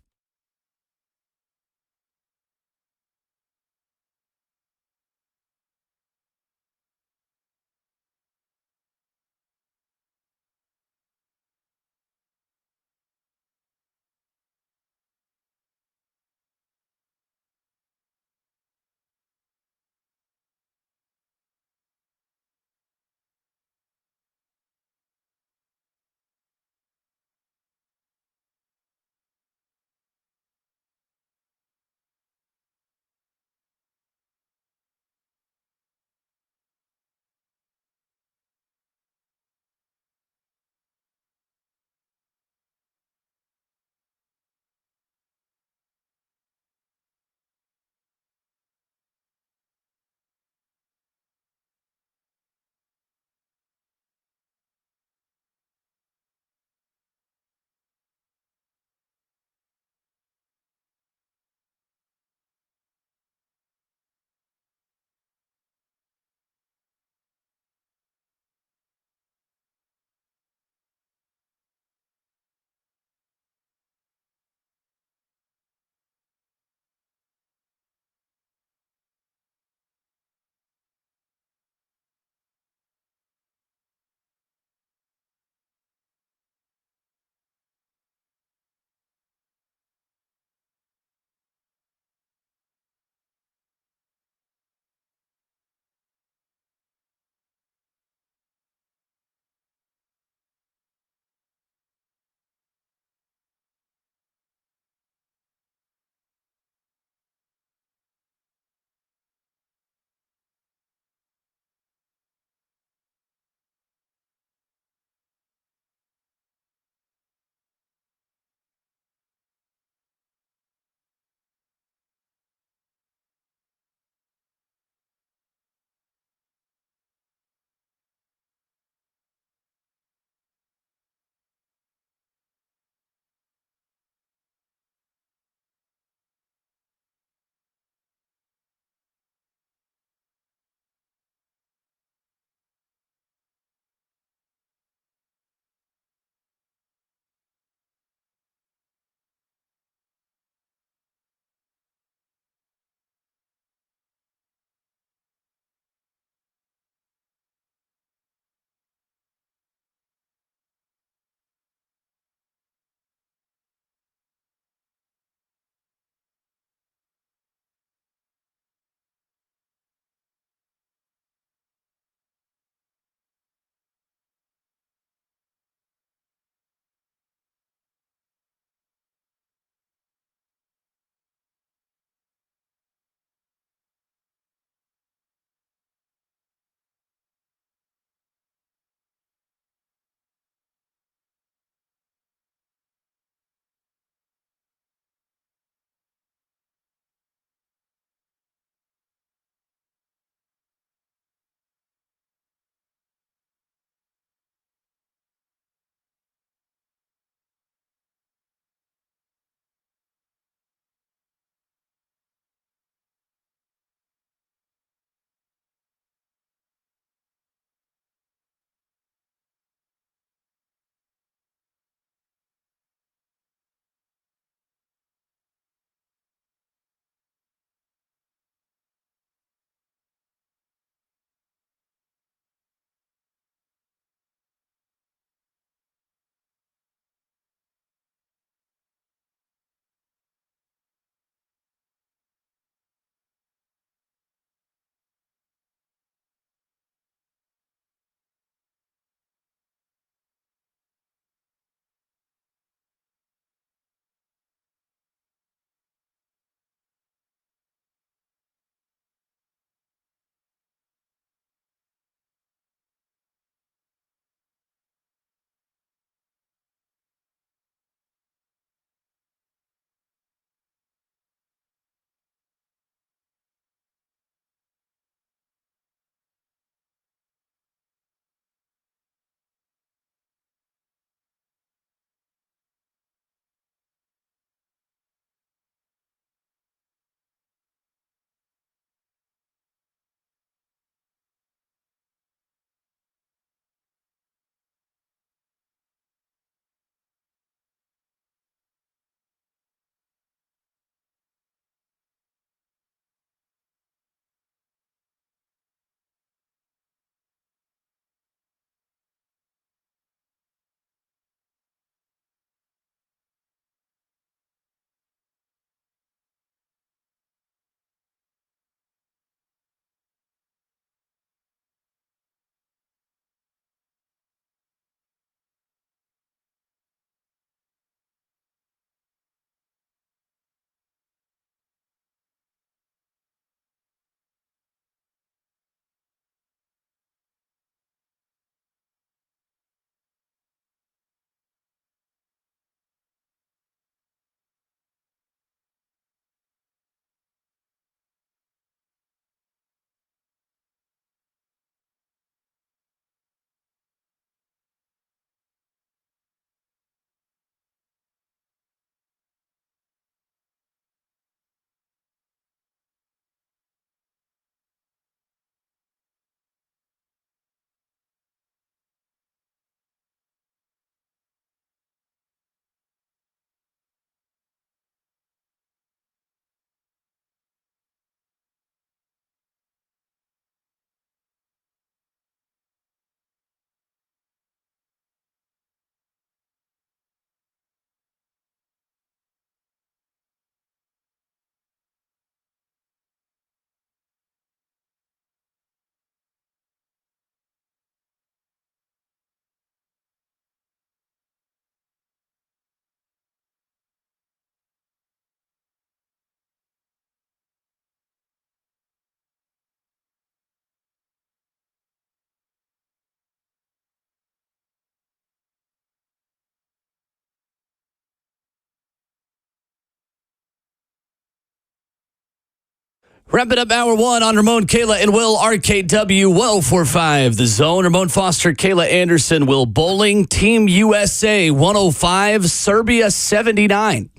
Wrapping up hour one on Ramon, Kayla, and Will, RKW 1045 The Zone. Ramon Foster, Kayla Anderson, Will Bowling, Team USA 105, Serbia 79.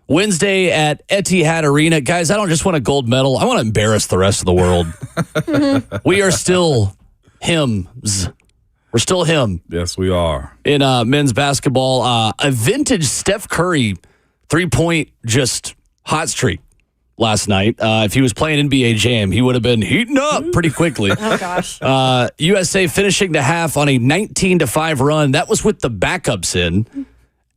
Wednesday at Etihad Arena. Guys, I don't just want a gold medal. I want to embarrass the rest of the world. We are still hims. We're still him. Yes, we are. In men's basketball, a vintage Steph Curry three-point just hot streak last night. If he was playing NBA Jam, he would have been heating up pretty quickly. Oh, gosh. USA finishing the half on a 19-5 run. That was with the backups in.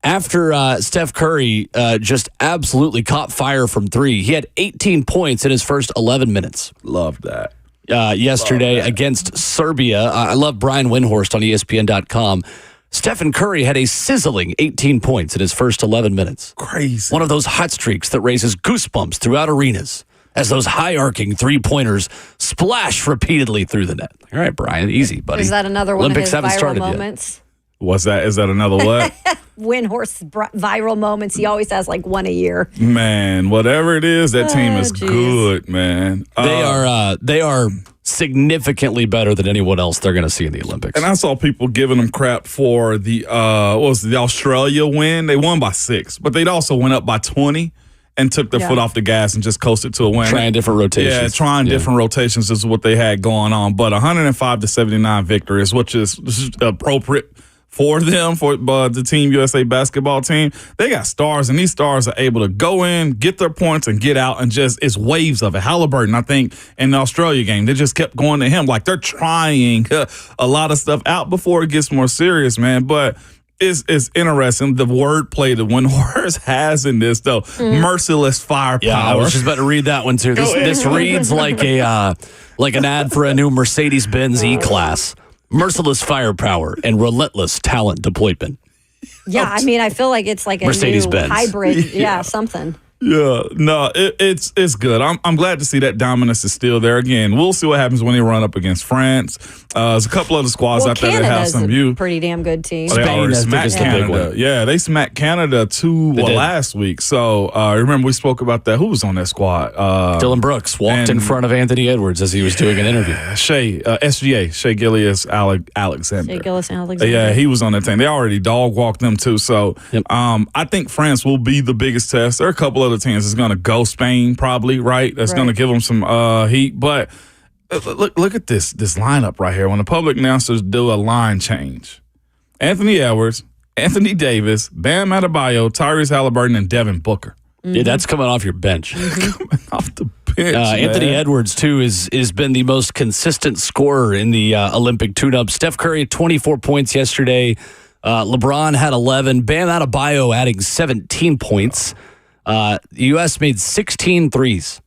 After Steph Curry just absolutely caught fire from three. He had 18 points in his first 11 minutes. Love that. Yesterday against Serbia. I love Brian Windhorst on ESPN.com. Stephen Curry had a sizzling 18 points in his first 11 minutes. Crazy. One of those hot streaks that raises goosebumps throughout arenas as those high-arcing three-pointers splash repeatedly through the net. All right, Brian, easy, buddy. Is that another one Olympics of his haven't viral started yet. moments? Is that another what? Windhorse viral moments. He always has like one a year. Man, whatever it is, that team is geez. good, man. They are significantly better than anyone else they're going to see in the Olympics. And I saw people giving them crap for the Australia win. They won by 6, but they'd also went up by 20 and took their foot off the gas and just coasted to a win. Trying different rotations. Yeah, trying different rotations is what they had going on. But 105-79 victory is which is appropriate for them, for the Team USA basketball team. They got stars, and these stars are able to go in, get their points, and get out, and just, it's waves of it. Halliburton, I think, in the Australia game, they just kept going to him. Like, they're trying a lot of stuff out before it gets more serious, man. But it's interesting, the wordplay that Windhorst has in this, though. Merciless firepower. Yeah, I was just about to read that one, too. This reads like an ad for a new Mercedes-Benz E-Class. Merciless firepower and relentless talent deployment. Yeah, I mean, I feel like it's like a Mercedes-Benz. new hybrid. Yeah, something. Yeah, no, it's good. I'm glad to see that dominance is still there. Again, we'll see what happens when they run up against France. There's a couple other squads out there that have some youth. Pretty damn good team. They already smacked the big Canada. one. Yeah, they smacked Canada last week. So remember we spoke about that. Who was on that squad? Dylan Brooks walked in front of Anthony Edwards as he was doing an interview. Shea Gillius Alexander. Shea Gillis Alexander. Yeah, he was on that team. They already dog walked them too. So I think France will be the biggest test. There are a couple other teams that's going to go. Spain probably, right? That's going to give them some heat. But look at this lineup right here. When the public announcers do a line change, Anthony Edwards, Anthony Davis, Bam Adebayo, Tyrese Halliburton, and Devin Booker. Yeah, that's coming off your bench. Coming off the bench, Anthony man. Edwards, too, has been the most consistent scorer in the Olympic tune-up. Steph Curry had 24 points yesterday. LeBron had 11. Bam Adebayo adding 17 points. The U.S. made 16 threes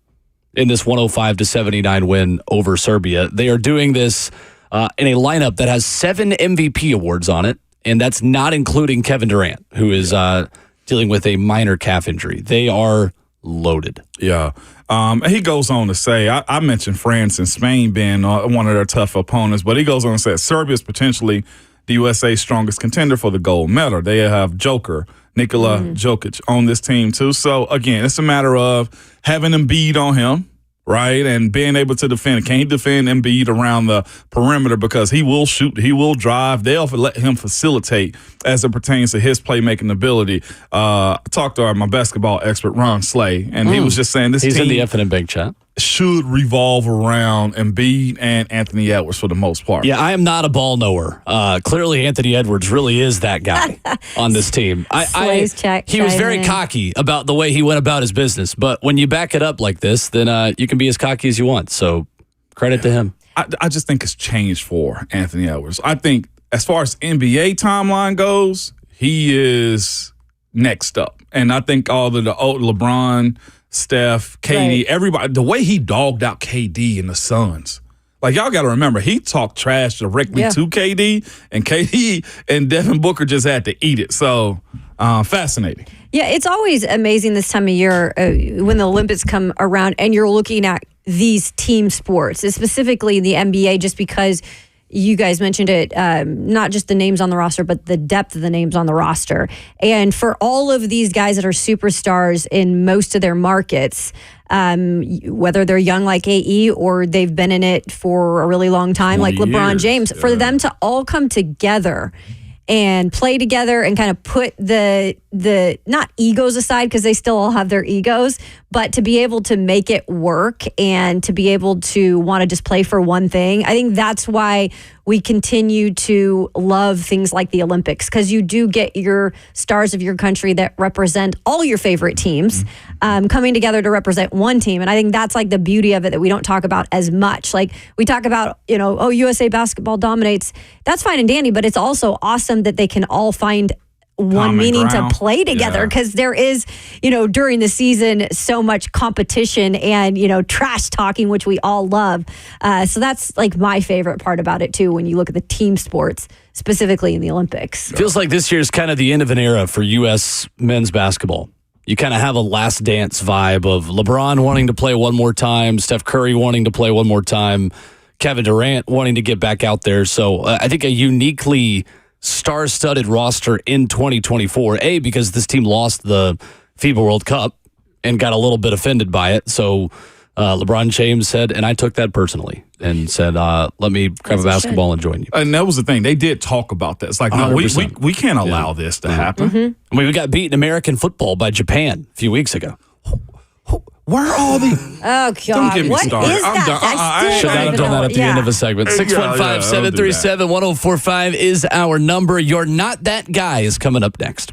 in this 105-79 win over Serbia. They are doing this in a lineup that has 7 MVP awards on it, and that's not including Kevin Durant, who is dealing with a minor calf injury. They are loaded. Yeah. He goes on to say, I mentioned France and Spain being one of their tough opponents, but he goes on to say Serbia is potentially the USA's strongest contender for the gold medal. They have Nikola Jokic on this team too. So again, it's a matter of having Embiid on him, right? And being able to defend. Can he defend Embiid around the perimeter? Because he will shoot, he will drive. They'll let him facilitate as it pertains to his playmaking ability. I talked to my basketball expert, Ron Slay, and he was just saying this He's team in the F&M Bank chat. should revolve around Embiid and Anthony Edwards for the most part. Yeah, I am not a ball knower. Clearly, Anthony Edwards really is that guy on this team. He was very cocky about the way he went about his business, but when you back it up like this, then you can be as cocky as you want. So credit to him. I just think it's changed for Anthony Edwards. I think as far as NBA timeline goes, he is next up. And I think all the old LeBron, Steph, KD, everybody, the way he dogged out KD and the Suns. Like, y'all got to remember, he talked trash directly to KD, and KD and Devin Booker just had to eat it. So, fascinating. Yeah, it's always amazing this time of year when the Olympics come around and you're looking at these team sports, specifically the NBA, just because you guys mentioned it, not just the names on the roster, but the depth of the names on the roster. And for all of these guys that are superstars in most of their markets, whether they're young like AE or they've been in it for a really long time, like LeBron James, for them to all come together and play together and kind of put the not egos aside, because they still all have their egos, but to be able to make it work and to be able to want to just play for one thing. I think that's why we continue to love things like the Olympics, because you do get your stars of your country that represent all your favorite teams coming together to represent one team. And I think that's like the beauty of it that we don't talk about as much. Like we talk about, USA basketball dominates. That's fine and dandy, but it's also awesome that they can all find one Common meaning ground. to play together, because there is, during the season, so much competition and, trash talking, which we all love. So that's like my favorite part about it too, when you look at the team sports, specifically in the Olympics. Feels like this year's kind of the end of an era for U.S. men's basketball. You kind of have a last dance vibe of LeBron wanting to play one more time, Steph Curry wanting to play one more time, Kevin Durant wanting to get back out there. So I think a uniquely star-studded roster in 2024, because this team lost the FIBA World Cup and got a little bit offended by it. So LeBron James said, and I took that personally, and said, let me grab a basketball and join you. And that was the thing. They did talk about that. It's like, no, we 100%. can't allow this to happen. Mm-hmm. I mean, we got beat in American football by Japan a few weeks ago. Where are all the... Oh, God. Don't get me What started. is I'm that? done. I Should still not don't have even done that know. at the end of a segment. Yeah, 615-737-1045 is our number. You're Not That Guy is coming up next.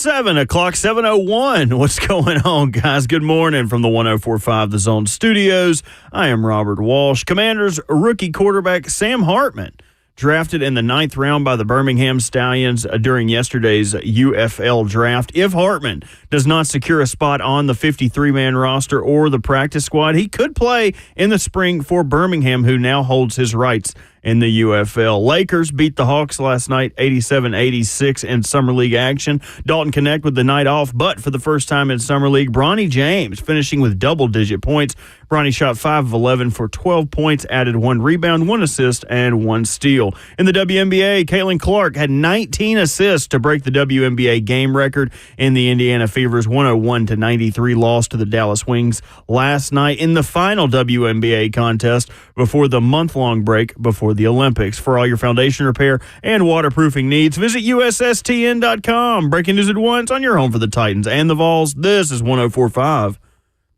7 o'clock, 7:01. What's going on, guys? Good morning from the 104.5 The Zone Studios. I am Robert Walsh. Commanders rookie quarterback Sam Hartman, drafted in the 9th round by the Birmingham Stallions during yesterday's UFL draft. If Hartman does not secure a spot on the 53-man roster or the practice squad, he could play in the spring for Birmingham, who now holds his rights in the UFL. Lakers beat the Hawks last night 87-86 in Summer League action. Dalton Connect with the night off, but for the first time in Summer League, Bronny James finishing with double-digit points. Bronny shot 5 of 11 for 12 points, added 1 rebound, 1 assist, and 1 steal. In the WNBA, Caitlin Clark had 19 assists to break the WNBA game record in the Indiana Fever's 101-93 loss to the Dallas Wings last night in the final WNBA contest before the month-long break before the Olympics. For all your foundation repair and waterproofing needs, visit USSTN.com. Breaking news at once on your home for the Titans and the Vols. This is 104.5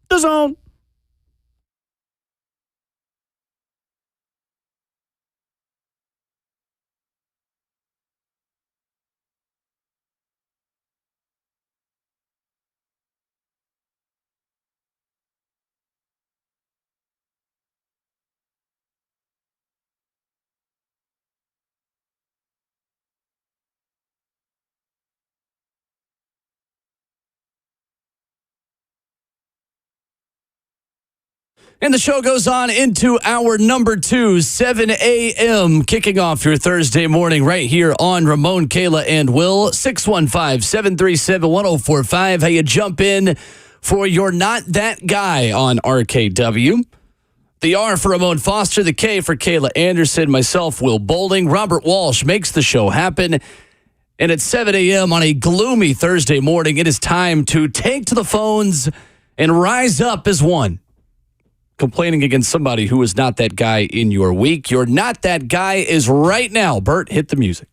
The Zone. And the show goes on into hour number 2, 7 a.m., kicking off your Thursday morning right here on Ramon, Kayla, and Will. 615-737-1045. How you jump in for You're Not That Guy on RKW. The R for Ramon Foster, the K for Kayla Anderson, myself, Will Boulding. Robert Walsh makes the show happen. And at 7 a.m. on a gloomy Thursday morning, it is time to take to the phones and rise up as one, complaining against somebody who is not that guy in your week. You're not that guy is right now. Bert, hit the music.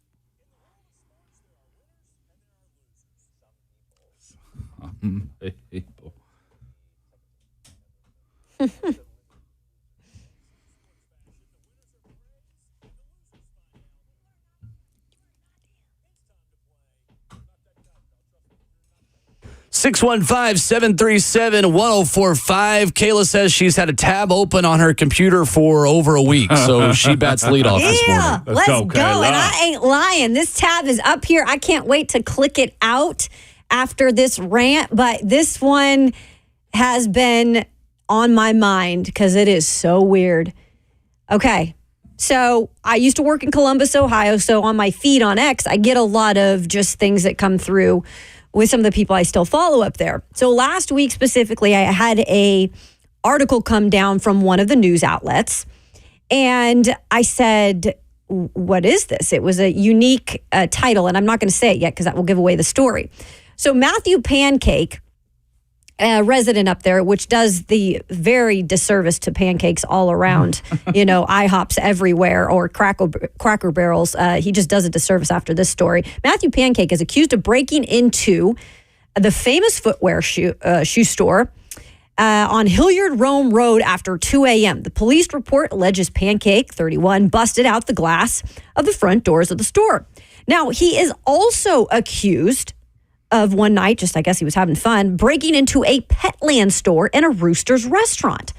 People. 615-737-1045. Kayla says she's had a tab open on her computer for over a week, so she bats leadoff this morning. Let's go. And I ain't lying. This tab is up here. I can't wait to click it out after this rant, but this one has been on my mind because it is so weird. Okay. So I used to work in Columbus, Ohio, so on my feed on X, I get a lot of just things that come through with some of the people I still follow up there. So last week specifically, I had a article come down from one of the news outlets, and I said, what is this? It was a unique title, and I'm not going to say it yet because that will give away the story. So Matthew Pancake, a resident up there, which does the very disservice to pancakes all around, IHOPs everywhere or Cracker Barrels. He just does a disservice after this story. Matthew Pancake is accused of breaking into the famous footwear shoe store on Hilliard Rome Road after 2 a.m. The police report alleges Pancake, 31, busted out the glass of the front doors of the store. Now, he is also accused of one night, I guess he was having fun, breaking into a Petland store and a Rooster's restaurant.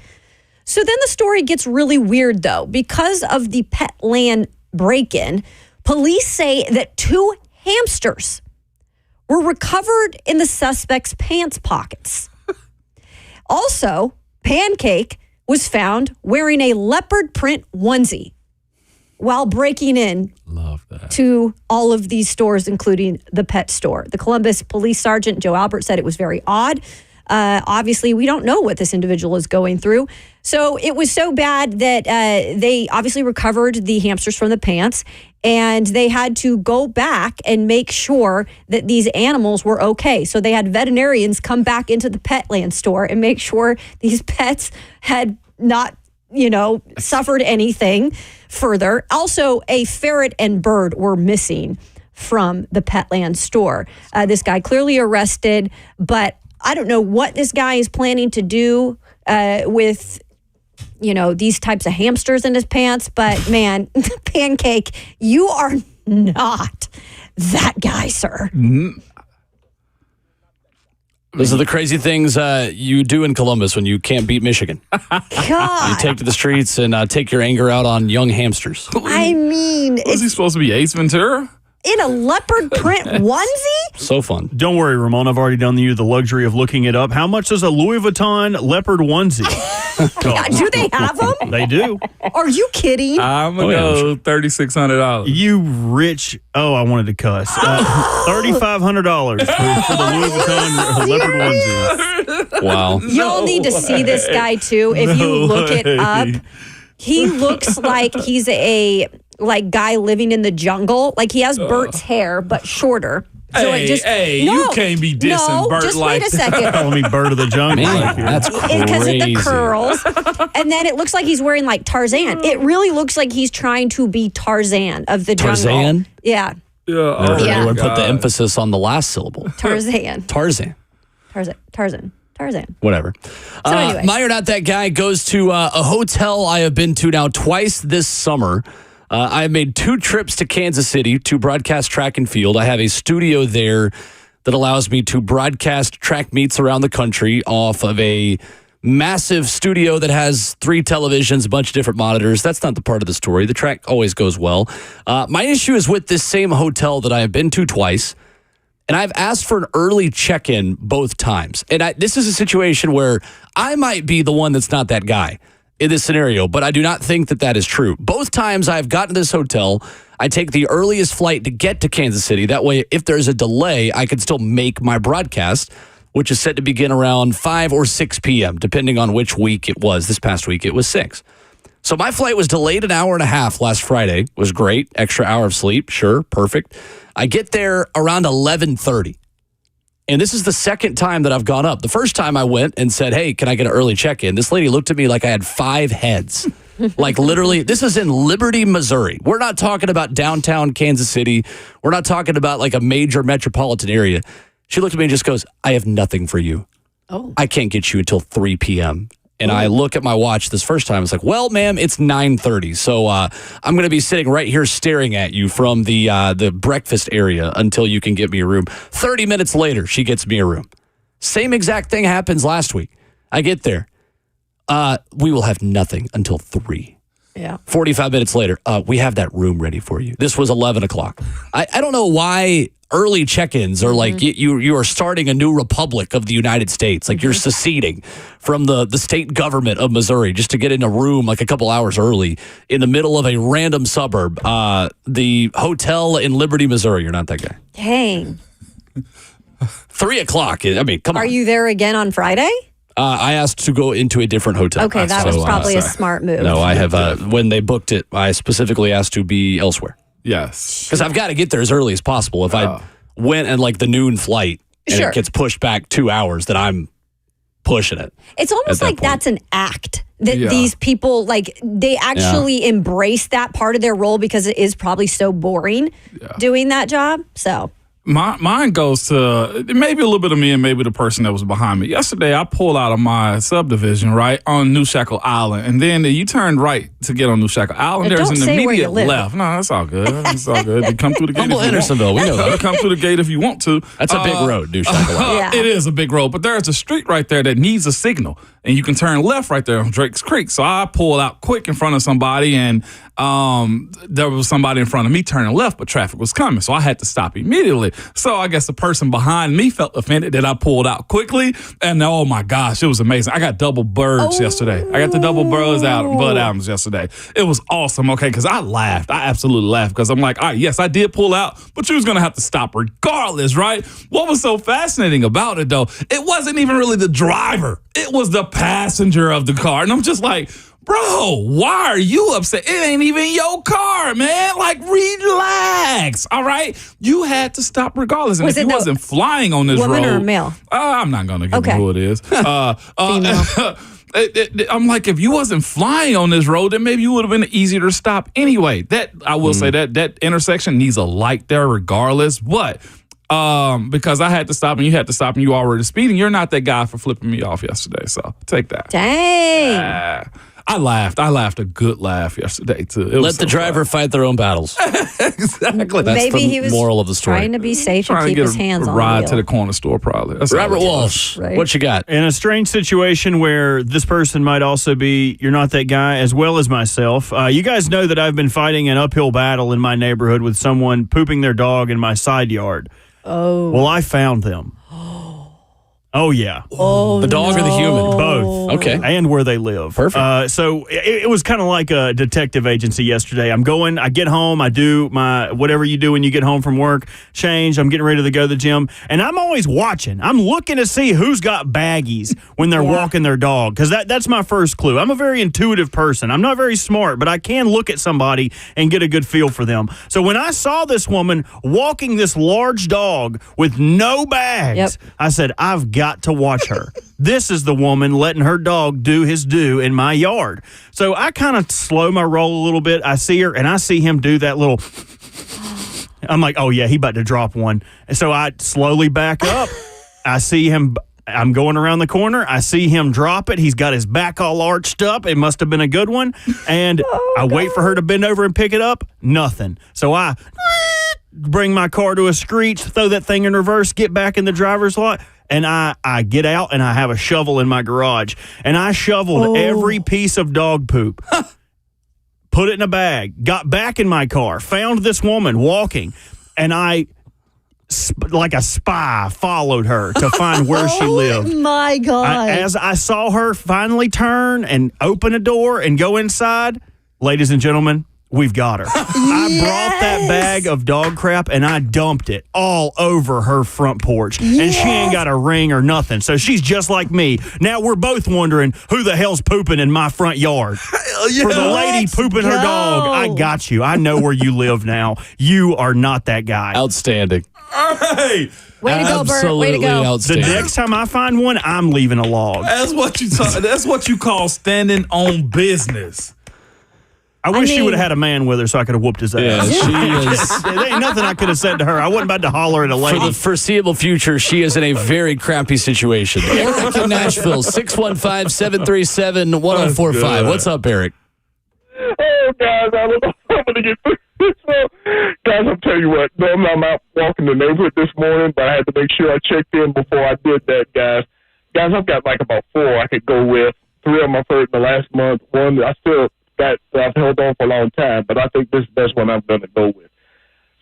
So then the story gets really weird, though. Because of the Petland break-in, police say that 2 hamsters were recovered in the suspect's pants pockets. Also, Pancake was found wearing a leopard print onesie while breaking in to all of these stores, including the pet store. The Columbus Police Sergeant Joe Albert said it was very odd. Obviously, we don't know what this individual is going through. So it was so bad that they obviously recovered the hamsters from the pants, and they had to go back and make sure that these animals were okay. So they had veterinarians come back into the Petland store and make sure these pets had not suffered anything further. Also, a ferret and bird were missing from the Petland store. This guy clearly arrested, but I don't know what this guy is planning to do with, these types of hamsters in his pants. But man, Pancake, you are not that guy, sir. Those are the crazy things you do in Columbus when you can't beat Michigan. God. You take to the streets and take your anger out on young hamsters. I mean, Was he supposed to be Ace Ventura? in a leopard print onesie? So fun. Don't worry, Ramon. I've already done you the luxury of looking it up. How much is a Louis Vuitton leopard onesie? Do they have them? They do. Are you kidding? I'm going to go $3,600. You rich. Oh, I wanted to cuss. $3,500 for the Louis Vuitton leopard onesie. Wow. Y'all need to see this guy too. If you look it up, he looks like he's a guy living in the jungle. Like he has Bert's hair, but shorter. So You can't be dissing Bert just like wait a second. Calling me bird of the jungle. Man, that's crazy. Because of the curls. And then it looks like he's wearing like Tarzan. It really looks like he's trying to be Tarzan of the jungle. Tarzan? Yeah. Yeah. Yeah. Would put the emphasis on the last syllable. Tarzan. Tarzan. Whatever. anyway. My You're Not That Guy goes to a hotel I have been to now twice this summer. I have made 2 trips to Kansas City to broadcast track and field. I have a studio there that allows me to broadcast track meets around the country off of a massive studio that has 3 televisions, a bunch of different monitors. That's not the part of the story. The track always goes well. My issue is with this same hotel that I have been to twice. And I've asked for an early check-in both times. And this is a situation where I might be the one that's not that guy in this scenario, but I do not think that that is true. Both times I've gotten to this hotel, I take the earliest flight to get to Kansas City. That way, if there's a delay, I can still make my broadcast, which is set to begin around 5 or 6 p.m., depending on which week it was. This past week, it was 6. So my flight was delayed an hour and a half last Friday. It was great. Extra hour of sleep. Sure. Perfect. I get there around 11:30. And this is the second time that I've gone up. The first time I went and said, hey, can I get an early check-in? This lady looked at me like I had 5 heads. Like literally, this is in Liberty, Missouri. We're not talking about downtown Kansas City. We're not talking about like a major metropolitan area. She looked at me and just goes, I have nothing for you. Oh. I can't get you until 3 p.m. And I look at my watch this first time. It's like, well, ma'am, it's 9:30. So I'm going to be sitting right here staring at you from the breakfast area until you can get me a room. 30 minutes later, she gets me a room. Same exact thing happens last week. I get there. We will have nothing until 3. Yeah. 45 minutes later, we have that room ready for you. This was 11 o'clock. I don't know why early check-ins are like you are starting a new republic of the United States. Like you're seceding from the state government of Missouri just to get in a room like a couple hours early in the middle of a random suburb. The hotel in Liberty, Missouri. You're not that guy. Dang. 3 o'clock. I mean, come on. Are you there again on Friday? I asked to go into a different hotel. Okay, that was probably a smart move. No, I have. When they booked it, I specifically asked to be elsewhere. Yes. Because I've got to get there as early as possible. If I went and like the noon flight and Sure. it gets pushed back 2 hours, then I'm pushing it. It's almost that like point. that's an act that Yeah. these people, like, they actually embrace that part of their role because it is probably so boring doing that job. So, Mine goes to maybe a little bit of me and maybe the person that was behind me. Yesterday, I pulled out of my subdivision, right, on New Shackle Island. And then you turned right to get on New Shackle Island. Now, There's don't an say where you immediate live. left. No, that's all good. It's all good. You come through the gate Humble if you want. Hendersonville, we know that. Come through the gate if you want to. That's a big road, New Shackle Island. Yeah. It is a big road, but there's a street right there that needs a signal, and you can turn left right there on Drake's Creek. So I pulled out quick in front of somebody, and there was somebody in front of me turning left, but traffic was coming, so I had to stop immediately. So I guess the person behind me felt offended that I pulled out quickly, and oh my gosh, it was amazing. I got double birds yesterday. I got the double birds out, Bud Adams yesterday. It was awesome, okay, because I laughed. I absolutely laughed because I'm like, all right, yes, I did pull out, but you was going to have to stop regardless, right? What was so fascinating about it, though, it wasn't even really the driver. It was the passenger of the car, and I'm just like, bro, why are you upset? It ain't even your car, man. Like, relax, all right? You had to stop regardless. And Was if it you the wasn't flying on this woman road. or male? I'm not going to give Okay. you who it is. I'm like, if you wasn't flying on this road, then maybe you would have been easier to stop anyway. That I will say that intersection needs a light there regardless. But because I had to stop and you had to stop and you already speeding, you're not that guy for flipping me off yesterday. So take that. dang. I laughed. I laughed a good laugh yesterday too. Let the driver fight their own battles. Exactly. That's Maybe the he was moral of the story. trying to be safe and Trying to keep get his hands a on the ride wheel. to the corner store, probably. That's Robert all it was. Walsh, Right. what you got? In a strange situation where this person might also be, you're not that guy, as well as myself. You guys know that I've been fighting an uphill battle in my neighborhood with someone pooping their dog in my side yard. Oh. Well, I found them. Oh, yeah. Oh, The dog or the human? Both. Okay. And where they live. Perfect. So it was kind of like a detective agency yesterday. I get home, I do my whatever you do when you get home from work, change, I'm getting ready to go to the gym, and I'm always watching. I'm looking to see who's got baggies when they're walking their dog, because that's my first clue. I'm a very intuitive person. I'm not very smart, but I can look at somebody and get a good feel for them. So when I saw this woman walking this large dog with no bags, I said, I've got to watch her. This is the woman letting her dog do his due in my yard. So I kind of slow my roll a little bit. I see her, and I see him do that little... I'm like, oh, yeah, he about to drop one. And so I slowly back up. I see him... I'm going around the corner. I see him drop it. He's got his back all arched up. It must have been a good one. And I wait for her to bend over and pick it up. Nothing. So I bring my car to a screech, throw that thing in reverse, get back in the driver's lot. And I get out, and I have a shovel in my garage. And I shoveled every piece of dog poop, put it in a bag, got back in my car, found this woman walking, and I, like a spy, followed her to find where she lived. Oh, my God. As I saw her finally turn and open a door and go inside, ladies and gentlemen, we've got her. I brought that bag of dog crap and I dumped it all over her front porch. And she ain't got a ring or nothing. So she's just like me. Now we're both wondering who the hell's pooping in my front yard. For the lady pooping her dog, I got you. I know where you live now. You are not that guy. Outstanding. Hey, Way to go, Bert. Way Absolutely to go. The outstanding. next time I find one, I'm leaving a log. that's what you call standing on business. I wish she mean- would have had a man with her so I could have whooped his Yeah, ass. she is. There ain't nothing I could have said to her. I wasn't about to holler at a For lady. the foreseeable future, she is in a very crappy situation. Eric in Nashville, 615-737-1045. What's up, Eric? Oh, guys, I don't know if I'm going to get through this. So, guys, I'll tell you what. Normally, I'm out walking the neighborhood this morning, but I had to make sure I checked in before I did that, guys. Guys, I've got like about 4 I could go with. 3 of them I've heard in the last month. One I still got, I've held on for a long time, but I think this is the best one I'm going to go with.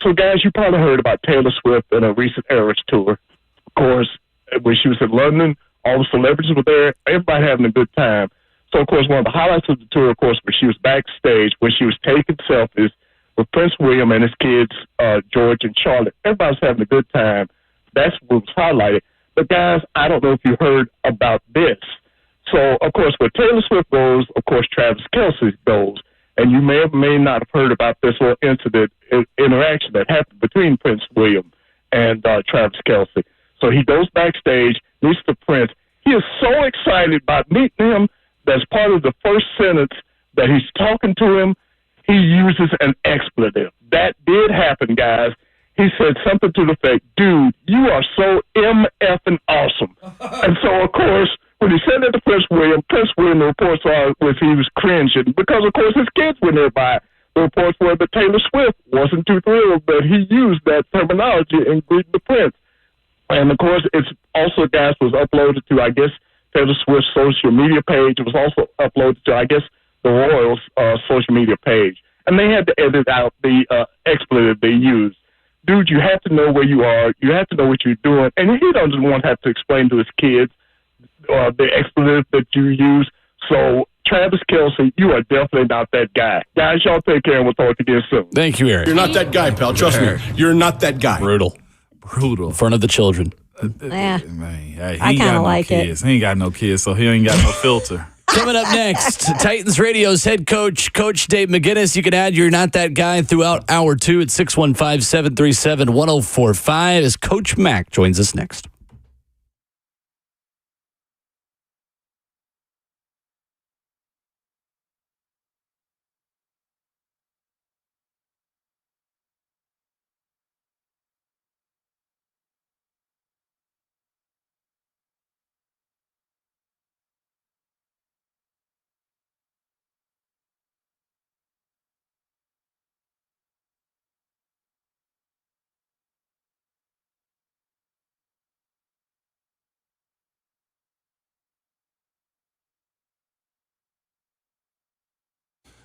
So, guys, you probably heard about Taylor Swift and a recent Eras tour. Of course, when she was in London, all the celebrities were there. Everybody having a good time. So, of course, one of the highlights of the tour, of course, was she was backstage when she was taking selfies with Prince William and his kids, George and Charlotte. Everybody was having a good time. That's what was highlighted. But, guys, I don't know if you heard about this. So, of course, where Taylor Swift goes, of course, Travis Kelce goes. And you may or may not have heard about this little incident, interaction that happened between Prince William and Travis Kelce. So he goes backstage, meets the Prince. He is so excited about meeting him. That's part of the first sentence that he's talking to him. He uses an expletive. That did happen, guys. He said something to the effect, dude, you are so MFing awesome. And so, of course, when he said that to Prince William, the reports are was he was cringing because, of course, his kids were nearby. The reports were that Taylor Swift wasn't too thrilled that he used that terminology in greeting the Prince. And, of course, it's also, guys, was uploaded to, I guess, Taylor Swift's social media page. It was also uploaded to, I guess, the Royals' social media page. And they had to edit out the expletive they used. Dude, you have to know where you are. You have to know what you're doing. And he doesn't want to have to explain to his kids the expletive that you use. So, Travis Kelce, you are definitely not that guy. Guys, y'all take care and we'll talk again soon. Thank you, Eric. You're not that guy, pal. Trust me. You're not that guy. Brutal. In front of the children. Yeah. Man, hey, he I ain't got kinda no like it. kids. He ain't got no kids, so he ain't got no filter. Coming up next, Titans Radio's head coach, Coach Dave McGinness. You can add You're Not That Guy throughout hour 2 at 615-737-1045 as Coach Mack joins us next.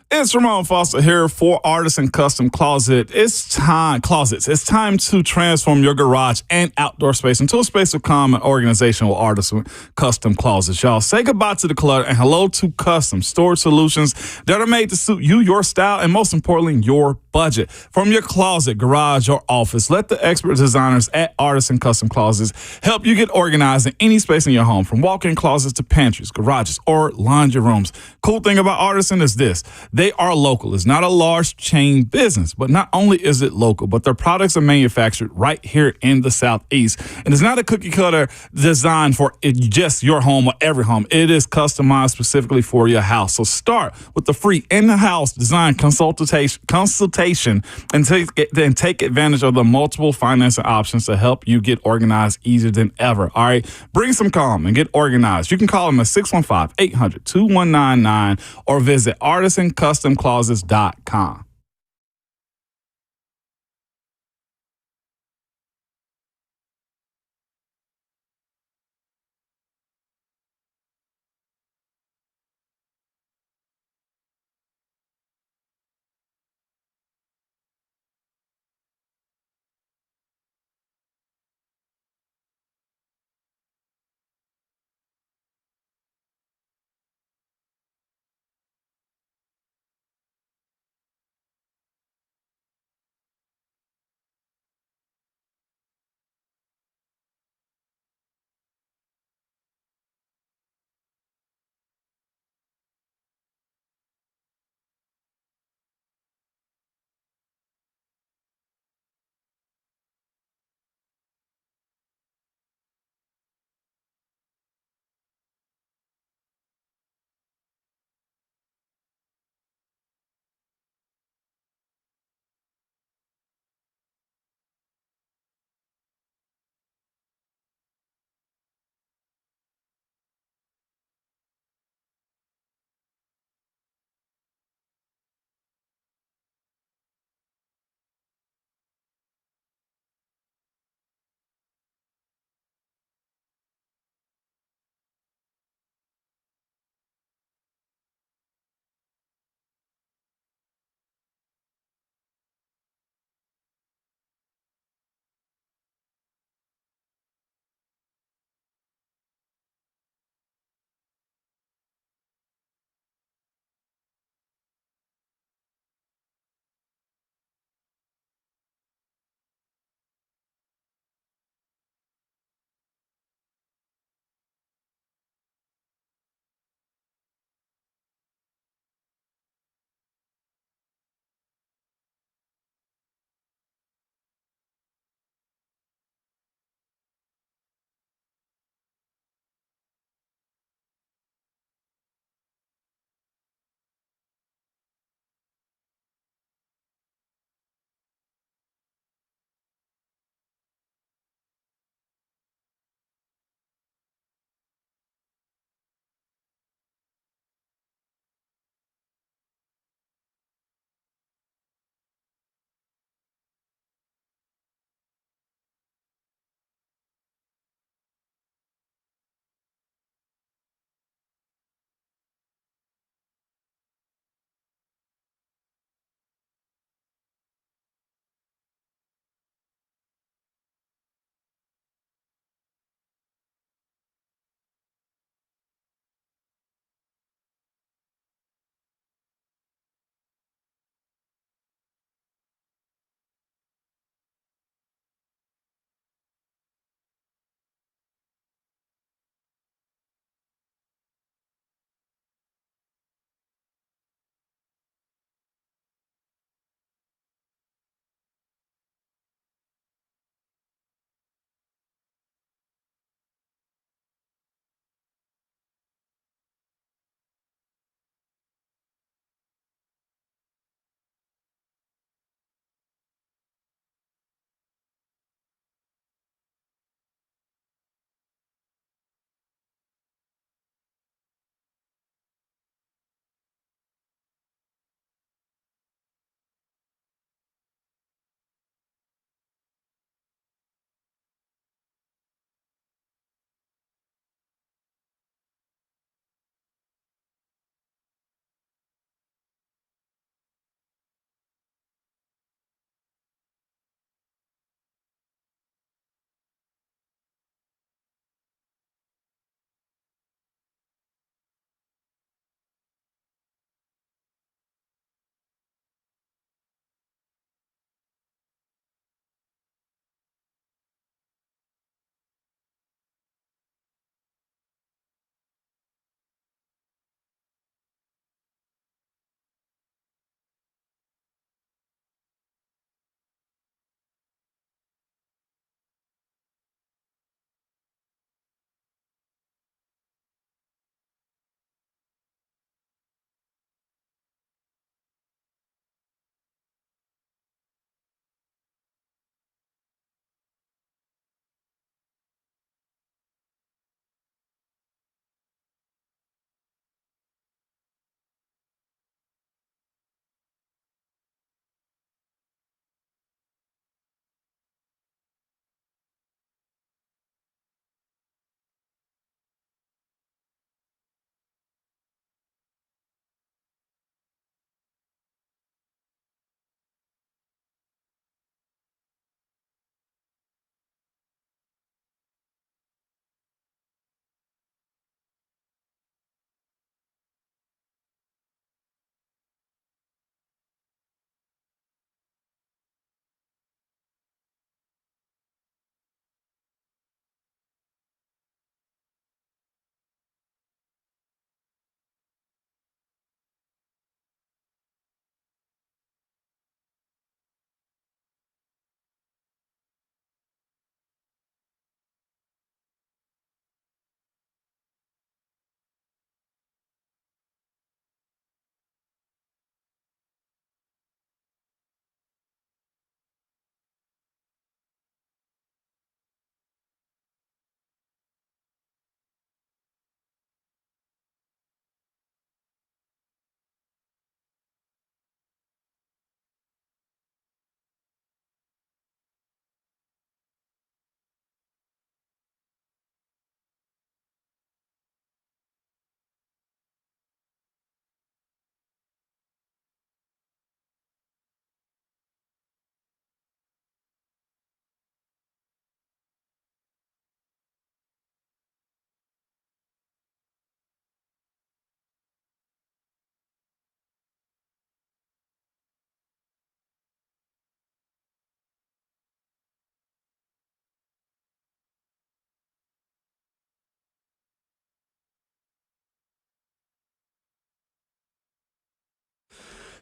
It's Ramon Foster here for Artisan Custom Closet. It's time to transform your garage and outdoor space into a space of calm and organization with Artisan Custom Closets. Y'all, say goodbye to the clutter and hello to custom storage solutions that are made to suit you, your style, and most importantly, your budget. From your closet, garage, or office, let the expert designers at Artisan Custom Closets help you get organized in any space in your home, from walk-in closets to pantries, garages, or laundry rooms. Cool thing about Artisan is this: they are local. It's not a large chain business, but not only is it local, but their products are manufactured right here in the Southeast. And it's not a cookie cutter design for just your home or every home. It is customized specifically for your house. So start with the free in-house design consultation and take advantage of the multiple financing options to help you get organized easier than ever. All right, bring some calm and get organized. You can call them at 615-800-2199 or visit artisancustomclosets.com.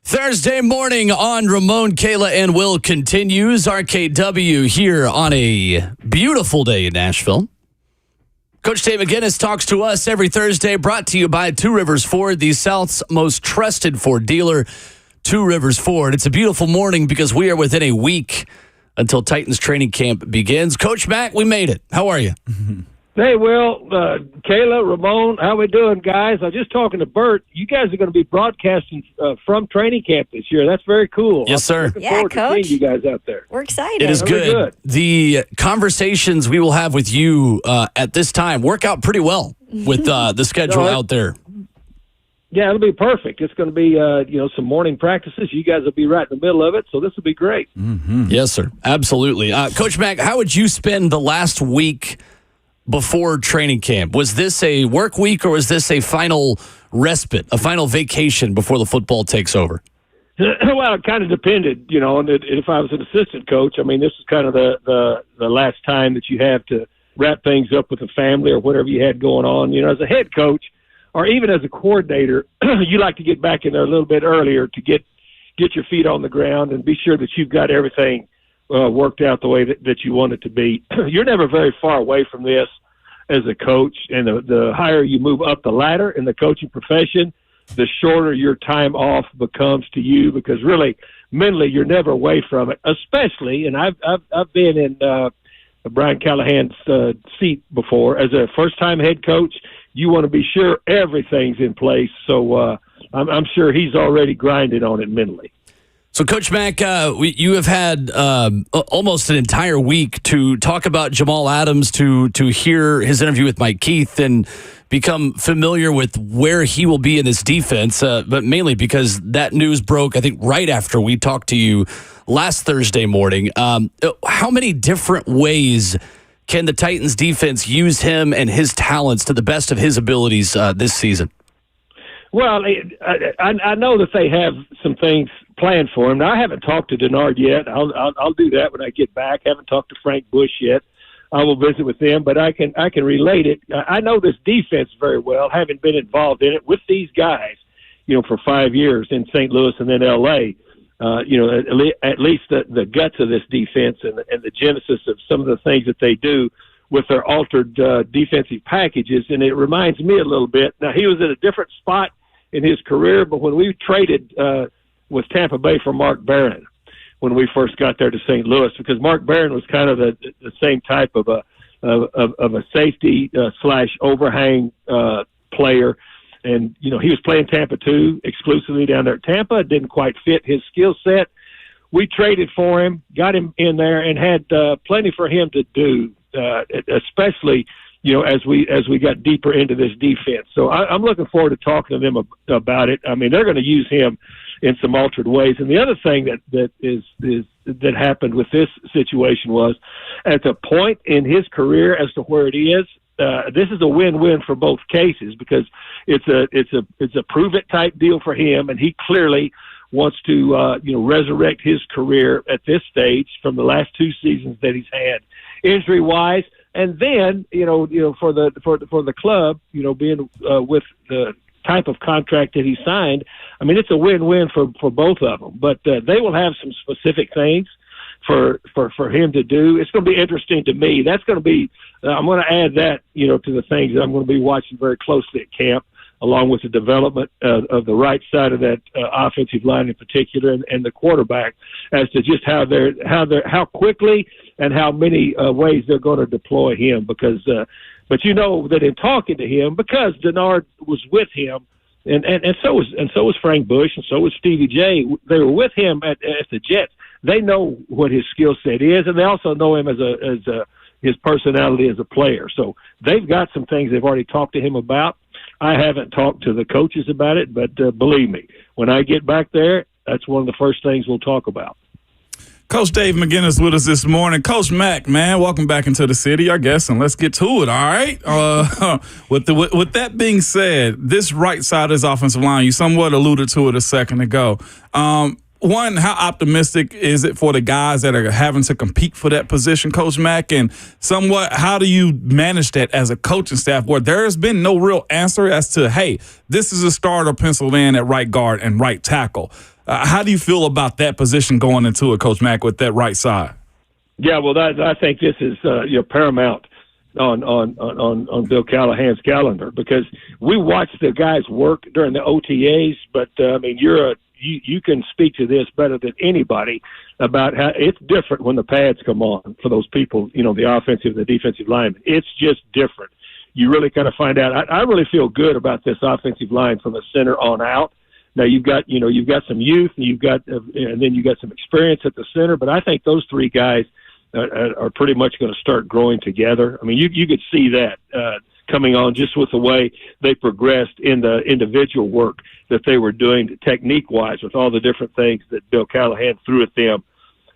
Thursday morning on Ramon, Kayla, and Will continues. RKW here on a beautiful day in Nashville. Coach Dave McGinness talks to us every Thursday, brought to you by Two Rivers Ford, the South's most trusted Ford dealer, Two Rivers Ford. It's a beautiful morning because we are within a week until Titans training camp begins. Coach Mack, we made it. How are you? Hey, Will, Kayla, Ramon, how we doing, guys? I was just talking to Bert. You guys are going to be broadcasting from training camp this year. That's very cool. Yes, sir. Looking forward to seeing you guys out there. We're excited. It is Very good. The conversations we will have with you at this time work out pretty well with the schedule out there. Yeah, it'll be perfect. It's going to be, some morning practices. You guys will be right in the middle of it, so this will be great. Mm-hmm. Yes, sir. Absolutely. Coach Mack, how would you spend the last week before training camp? Was this a work week or was this a final respite, a final vacation before the football takes over? Well, it kind of depended, on if I was an assistant coach. I mean, this is kind of the last time that you have to wrap things up with the family or whatever you had going on. As a head coach or even as a coordinator, you like to get back in there a little bit earlier to get your feet on the ground and be sure that you've got everything worked out the way that you want it to be. You're never very far away from this as a coach, and the higher you move up the ladder in the coaching profession, the shorter your time off becomes to you, because really mentally you're never away from it. Especially, and I've been in Brian Callahan's seat before as a first-time head coach. You want to be sure everything's in place, so I'm sure he's already grinding on it mentally. So, Coach Mack, you have had almost an entire week to talk about Jamal Adams, to hear his interview with Mike Keith, and become familiar with where he will be in this defense, but mainly because that news broke, I think, right after we talked to you last Thursday morning. How many different ways can the Titans defense use him and his talents to the best of his abilities this season? Well, I know that they have some things planned for him. Now, I haven't talked to Denard yet. I'll do that when I get back. I haven't talked to Frank Bush yet. I will visit with them, but I can relate it. I know this defense very well, having been involved in it with these guys, for 5 years in St. Louis and then L.A. At least the guts of this defense and the genesis of some of the things that they do with their altered defensive packages. And it reminds me a little bit. Now, he was at a different spot in his career, but when we traded with Tampa Bay for Mark Barron, when we first got there to St. Louis, because Mark Barron was kind of the same type of a safety / overhang player. And, he was playing Tampa 2 exclusively down there at Tampa. It didn't quite fit his skill set. We traded for him, got him in there, and had plenty for him to do, especially, as we got deeper into this defense. So I'm looking forward to talking to them about it. I mean, they're going to use him in some altered ways. And the other thing that happened with this situation was, at the point in his career as to where it is, this is a win-win for both cases, because it's a prove it type deal for him, and he clearly wants to resurrect his career at this stage from the last 2 seasons that he's had injury wise, and then for the club, being with the type of contract that he signed, I mean, it's a win-win for both of them. But they will have some specific things for him to do. It's going to be interesting to me. That's going to be I'm going to add that to the things that I'm going to be watching very closely at camp, along with the development of the right side of that offensive line in particular, and the quarterback, as to just how quickly and how many ways they're going to deploy him. Because but that in talking to him, because Denard was with him, and so was Frank Bush, and so was Stevie J. They were with him at the Jets. They know what his skill set is, and they also know him as his personality as a player. So they've got some things they've already talked to him about. I haven't talked to the coaches about it, but believe me, when I get back there, that's one of the first things we'll talk about. Coach Dave McGinness with us this morning. Coach Mack, man, welcome back into the city, I guess, and let's get to it, all right? With that being said, this right side of his offensive line, you somewhat alluded to it a second ago. one, how optimistic is it for the guys that are having to compete for that position, Coach Mack? And somewhat, how do you manage that as a coaching staff where there has been no real answer as to, hey, this is a starter penciled in at right guard and right tackle? How do you feel about that position going into it, Coach Mack, with that right side? Yeah, well, I think this is paramount on Bill Callahan's calendar, because we watch the guys work during the OTAs. But I mean, you can speak to this better than anybody about how it's different when the pads come on for those people. The offensive, the defensive linemen. It's just different. You really kind of find out. I really feel good about this offensive line from the center on out. Now you've got some youth, and then you got some experience at the center. But I think those three guys are pretty much going to start growing together. I mean, you could see that coming on just with the way they progressed in the individual work that they were doing technique-wise with all the different things that Bill Callahan threw at them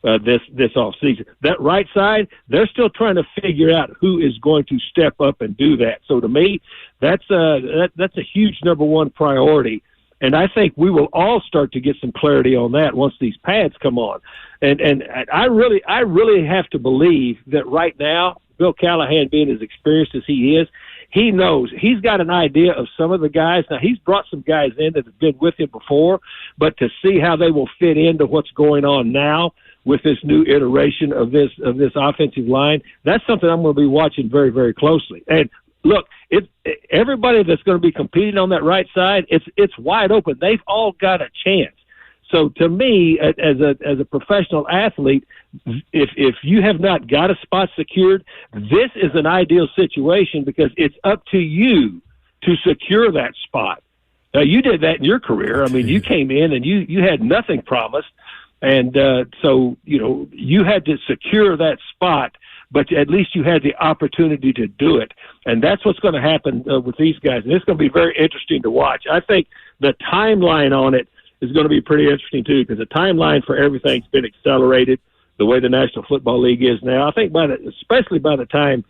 this offseason. That right side, they're still trying to figure out who is going to step up and do that. So to me, that's a huge number one priority. And I think we will all start to get some clarity on that once these pads come on. And I really have to believe that right now, Bill Callahan, being as experienced as he is, he knows he's got an idea of some of the guys. Now, he's brought some guys in that have been with him before, but to see how they will fit into what's going on now with this new iteration of this offensive line, that's something I'm going to be watching very, very closely. And look, everybody that's going to be competing on that right side, it's wide open. They've all got a chance. So to me, as a professional athlete, if you have not got a spot secured, this is an ideal situation because it's up to you to secure that spot. Now, you did that in your career. I mean, you came in and you had nothing promised. And so, you had to secure that spot, but at least you had the opportunity to do it. And that's what's going to happen with these guys. And it's going to be very interesting to watch. I think the timeline on it is going to be pretty interesting, too, because the timeline for everything's been accelerated the way the National Football League is now. I think especially by the time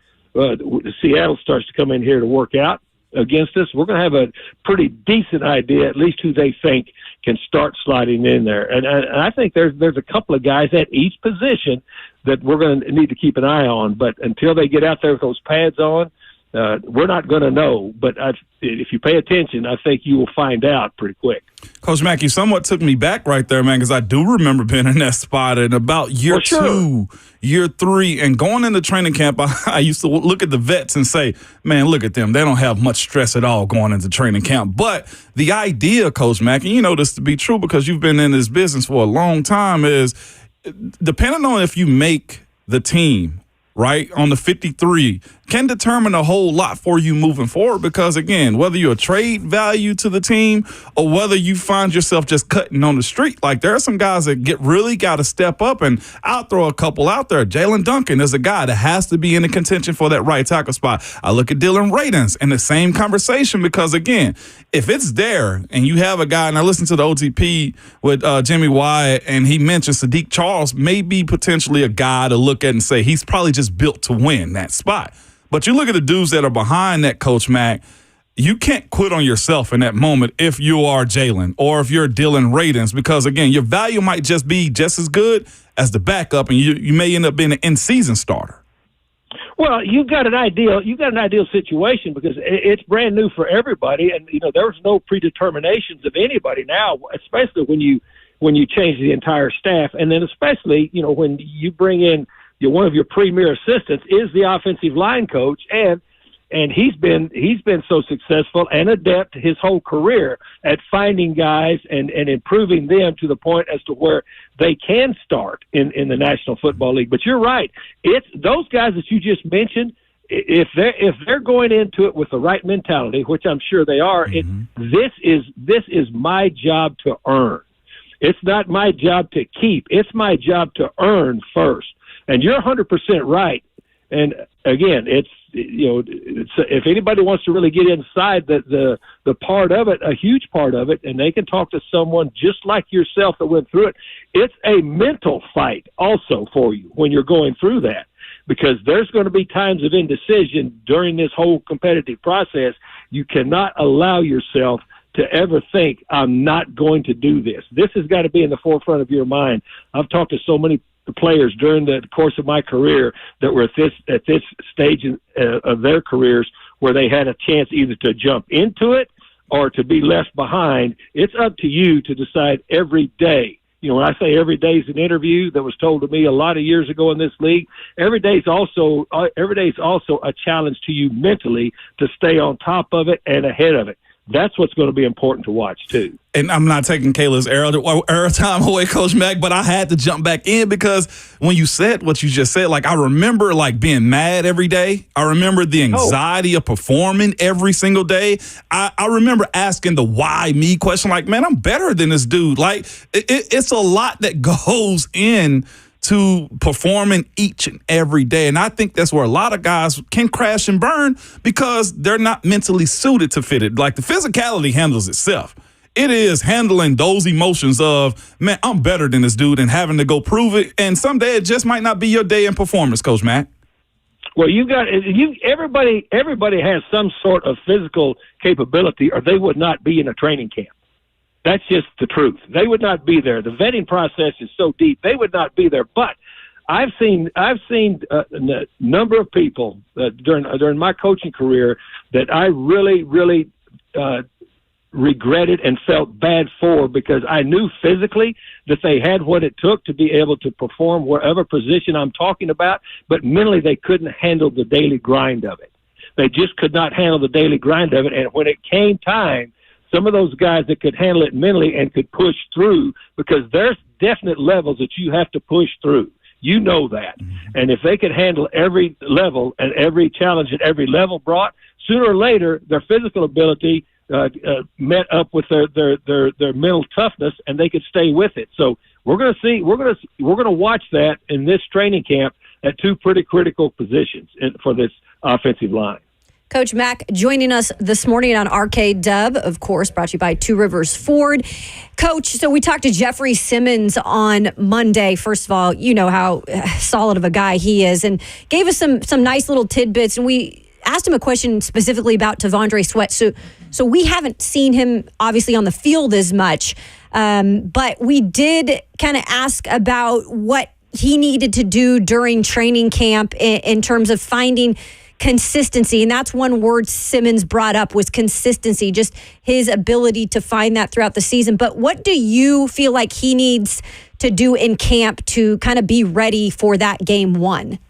Seattle starts to come in here to work out against us, we're going to have a pretty decent idea, at least who they think can start sliding in there. And I think there's a couple of guys at each position that we're going to need to keep an eye on. But until they get out there with those pads on, we're not going to know. But if you pay attention, I think you will find out pretty quick. Coach Mack, you somewhat took me back right there, man, because I do remember being in that spot in about year 2, year 3, and going into training camp, I used to look at the vets and say, man, look at them. They don't have much stress at all going into training camp. But the idea, Coach Mack, and you know this to be true because you've been in this business for a long time, is depending on if you make the team, right, on the 53, can determine a whole lot for you moving forward because, again, whether you're a trade value to the team or whether you find yourself just cutting on the street, like there are some guys that really got to step up, and I'll throw a couple out there. Jalen Duncan is a guy that has to be in the contention for that right tackle spot. I look at Dylan Radins in the same conversation because, again, if it's there and you have a guy, and I listened to the OTP with Jimmy Wyatt, and he mentioned Sadiq Charles may be potentially a guy to look at and say he's probably just built to win that spot. But you look at the dudes that are behind that, Coach Mack, you can't quit on yourself in that moment if you are Jalen or if you're Dylan Radins because, again, your value might just be just as good as the backup, and you may end up being an in-season starter. Well, you've got an ideal situation because it's brand new for everybody, and there's no predeterminations of anybody now, especially when you change the entire staff, and then especially when you bring in one of your premier assistants is the offensive line coach, and he's been so successful and adept his whole career at finding guys and improving them to the point as to where they can start in the National Football League. But you're right. It's those guys that you just mentioned, if they're going into it with the right mentality, which I'm sure they are, this is my job to earn. It's not my job to keep. It's my job to earn first. And you're 100% right. And again, it's if anybody wants to really get inside the part of it, a huge part of it, and they can talk to someone just like yourself that went through it, it's a mental fight also for you when you're going through that, because there's going to be times of indecision during this whole competitive process. You cannot allow yourself to ever think I'm not going to do this. This has got to be in the forefront of your mind. I've talked to so many players during the course of my career that were at this stage of their careers where they had a chance either to jump into it or to be left behind. It's up to you to decide every day. You know, when I say every day is an interview that was told to me a lot of years ago in this league, every day is also a challenge to you mentally to stay on top of it and ahead of it. That's what's going to be important to watch, too. And I'm not taking Kayla's air time away, Coach Mack, but I had to jump back in because when you said what you just said, like, I remember, like, being mad every day. I remember the anxiety of performing every single day. I remember asking the why me question, like, man, I'm better than this dude. Like, it's a lot that goes in to performing each and every day. And I think that's where a lot of guys can crash and burn because they're not mentally suited to fit it. Like, the physicality handles itself. It is handling those emotions of, man, I'm better than this dude and having to go prove it. And someday it just might not be your day in performance, Coach Mack. Well, everybody has some sort of physical capability or they would not be in a training camp. That's just the truth. They would not be there. The vetting process is so deep. They would not be there. But I've seen a number of people during my coaching career that I really, really regretted and felt bad for because I knew physically that they had what it took to be able to perform whatever position I'm talking about, but mentally they couldn't handle the daily grind of it. They just could not handle the daily grind of it. And when it came time, some of those guys that could handle it mentally and could push through, because there's definite levels that you have to push through. You know that. And if they could handle every level and every challenge at every level brought, sooner or later, their physical ability met up with their mental toughness, and they could stay with it. So we're going to watch that in this training camp at two pretty critical positions for this offensive line. Coach Mack joining us this morning on RKW, of course, brought to you by Two Rivers Ford. Coach, so we talked to Jeffrey Simmons on Monday. First of all, you know how solid of a guy he is, and gave us some nice little tidbits. And we asked him a question specifically about T'Vondre Sweat. So we haven't seen him, obviously, on the field as much, but we did kind of ask about what he needed to do during training camp in terms of finding consistency. And that's one word Simmons brought up was consistency, just his ability to find that throughout the season. But what do you feel like he needs to do in camp to kind of be ready for that game one?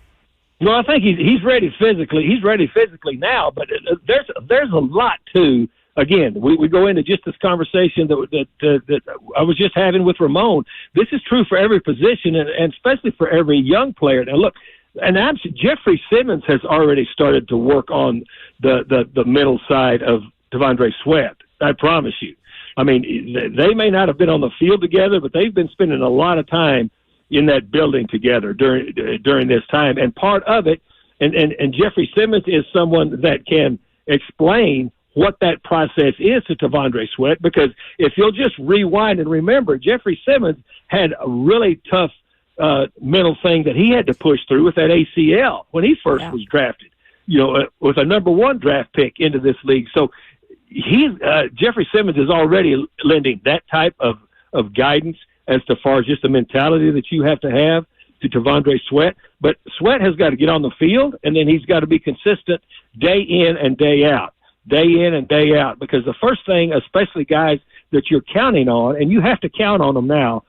Well, I think he's ready physically. He's ready physically now, but there's a lot to, again, we go into just this conversation that I was just having with Ramon. This is true for every position and especially for every young player. Now, look, and Jeffrey Simmons has already started to work on the mental side of T'Vondre Sweat. I promise you. I mean, they may not have been on the field together, but they've been spending a lot of time in that building together during this time. And part of it, and Jeffrey Simmons is someone that can explain what that process is to T'Vondre Sweat, because if you'll just rewind and remember, Jeffrey Simmons had a really tough mental thing that he had to push through with that ACL when he first was drafted, with a number one draft pick into this league. So Jeffrey Simmons is already lending that type of guidance as to far as just the mentality that you have to T'Vondre Sweat. But Sweat has got to get on the field, and then he's got to be consistent day in and day out, because the first thing, especially guys that you're counting on, and you have to count on them now,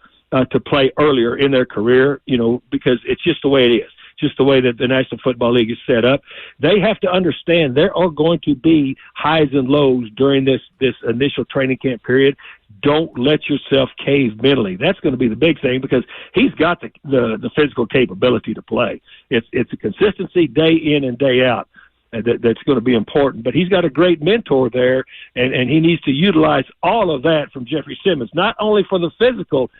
to play earlier in their career, because it's just the way it is, just the way that the National Football League is set up. They have to understand there are going to be highs and lows during this initial training camp period. Don't let yourself cave mentally. That's going to be the big thing, because he's got the physical capability to play. It's a consistency day in and day out that's going to be important. But he's got a great mentor there, and he needs to utilize all of that from Jeffrey Simmons, not only for the physical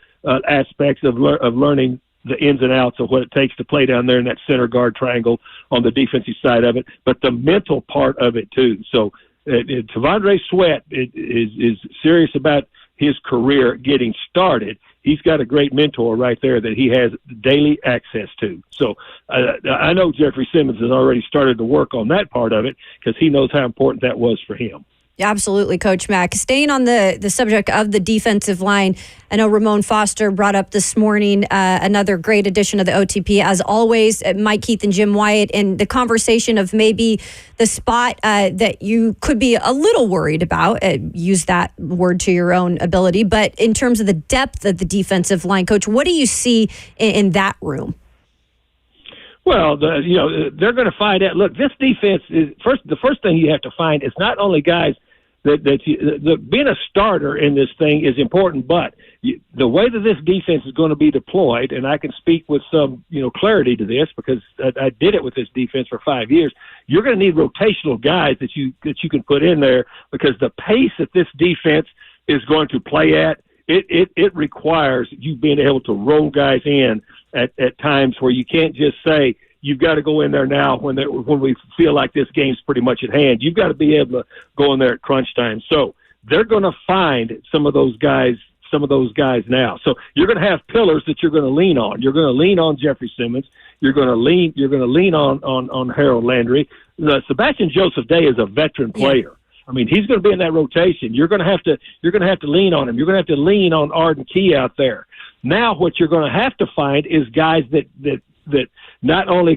aspects of learning the ins and outs of what it takes to play down there in that center guard triangle on the defensive side of it, but the mental part of it too. So T'Vondre Sweat is serious about his career getting started. He's got a great mentor right there that he has daily access to. So I know Jeffrey Simmons has already started to work on that part of it, because he knows how important that was for him. Absolutely, Coach Mack. Staying on the subject of the defensive line, I know Ramon Foster brought up this morning another great addition of the OTP, as always, Mike Keith and Jim Wyatt, and the conversation of maybe the spot that you could be a little worried about. Use that word to your own ability. But in terms of the depth of the defensive line, Coach, what do you see in that room? Well, they're going to find out. Look, this defense is the first thing you have to find is not only guys being a starter in this thing is important, but the way that this defense is going to be deployed, and I can speak with some clarity to this because I did it with this defense for 5 years. You're going to need rotational guys that you can put in there because the pace that this defense is going to play at, it requires you being able to roll guys in at times where you can't just say you've got to go in there now when we feel like this game's pretty much at hand. You've got to be able to go in there at crunch time. So they're going to find some of those guys now. So you're going to have pillars that you're going to lean on. You're going to lean on Jeffrey Simmons. You're going to lean on Harold Landry. Sebastian Joseph Day is a veteran player. I mean, he's going to be in that rotation. You're going to have to lean on him. You're going to have to lean on Arden Key out there. Now, what you're going to have to find is guys that not only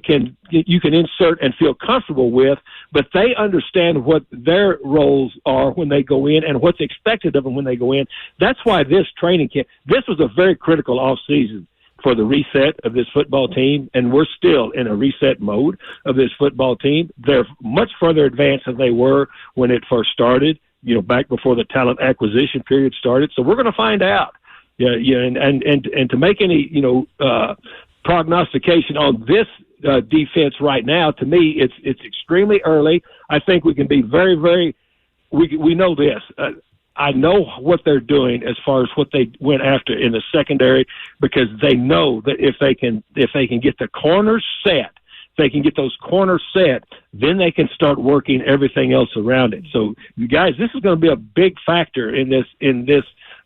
you can insert and feel comfortable with, but they understand what their roles are when they go in and what's expected of them when they go in. That's why this training camp, this was a very critical offseason for the reset of this football team, and we're still in a reset mode of this football team. They're much further advanced than they were when it first started, back before the talent acquisition period started. So we're going to find out. And to make any prognostication on this defense right now, to me, it's extremely early. I think we can be very, very. We know this. I know what they're doing as far as what they went after in the secondary, because they know that if they can get the corners set, if they can get those corners set, then they can start working everything else around it. So, you guys, this is going to be a big factor in this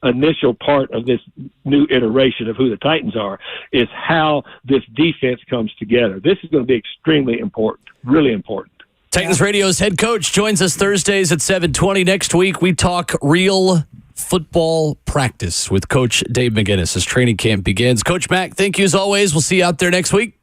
initial part of this new iteration of who the Titans are, is how this defense comes together. This is going to be extremely important, really important. Titans Radio's head coach joins us Thursdays at 7:20. Next week, we talk real football practice with Coach Dave McGinness as training camp begins. Coach Mack, thank you as always. We'll see you out there next week.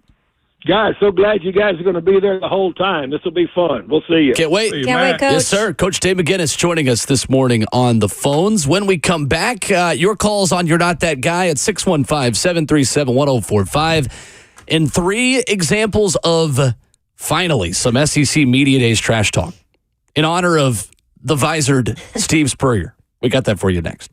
Guys, so glad you guys are going to be there the whole time. This will be fun. We'll see you. Can't wait. Can't wait, Coach. Yes, sir. Coach Dave McGinness joining us this morning on the phones. When we come back, your calls on You're Not That Guy at 615-737-1045. And 3 examples of, finally, some SEC Media Days trash talk in honor of the visored Steve Spurrier. We got that for you next.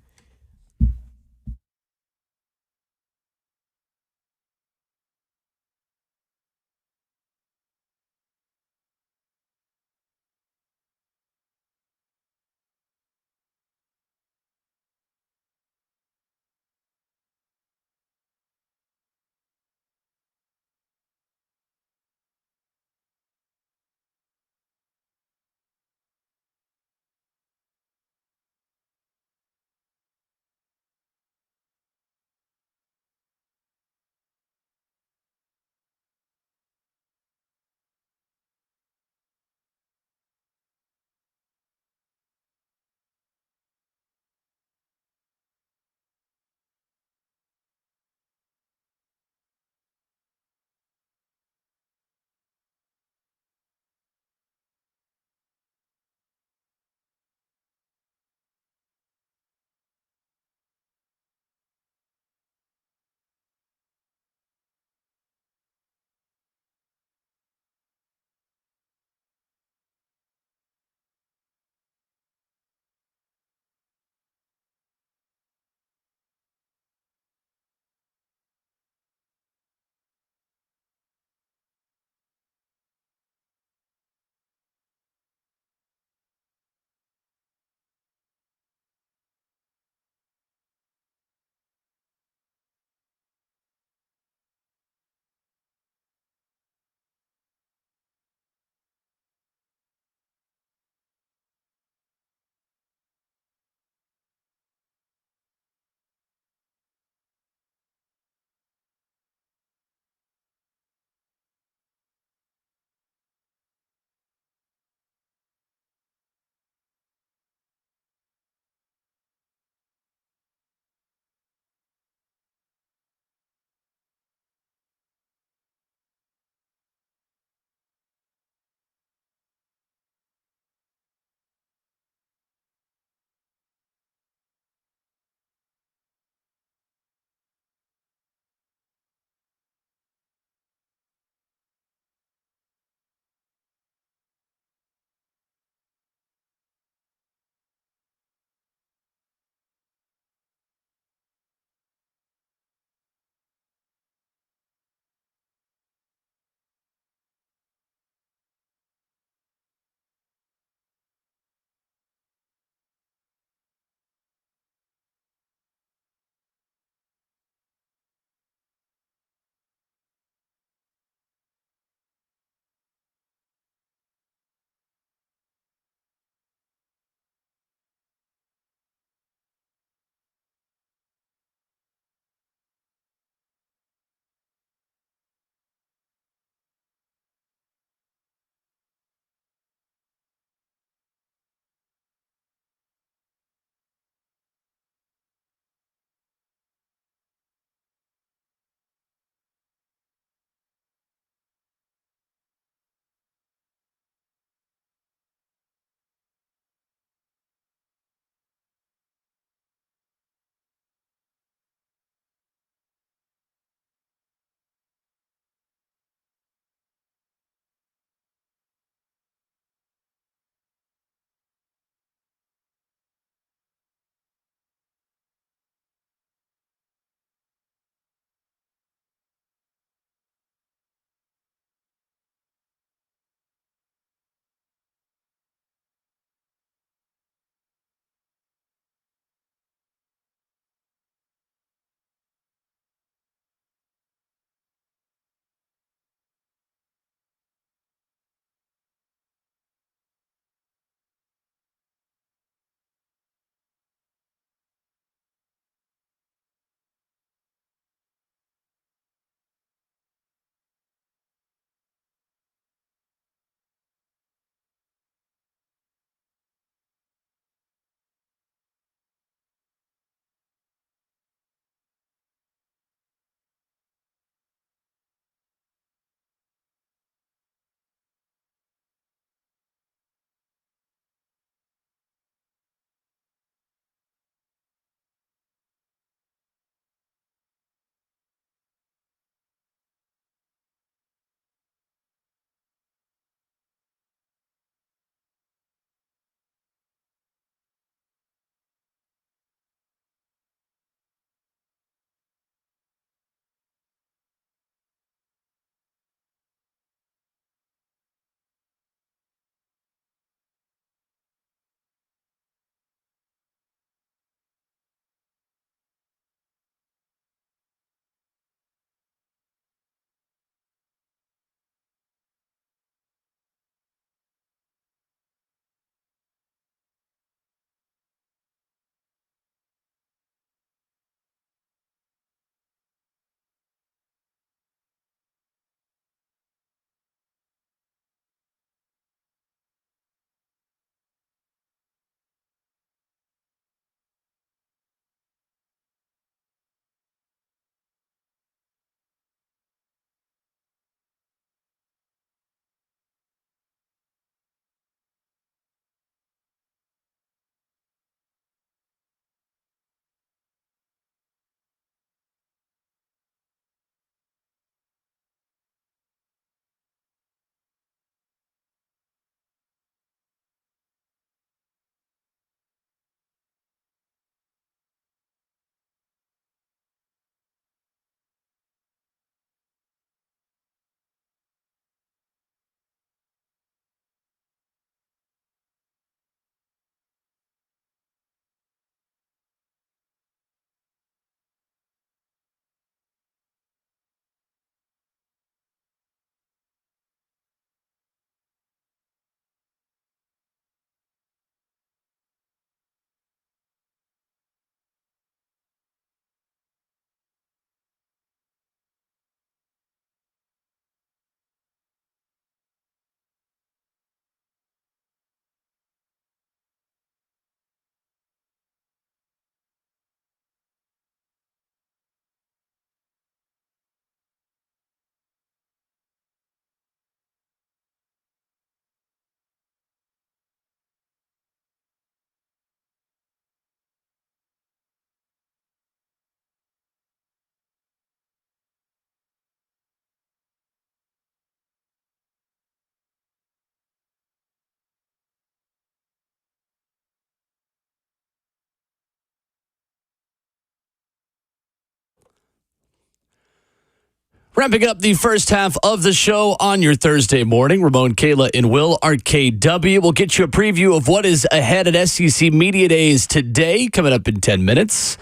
Wrapping up the first half of the show on your Thursday morning, Ramon, Kayla, and Will, RKW. We'll get you a preview of what is ahead at SEC Media Days today, coming up in 10 minutes.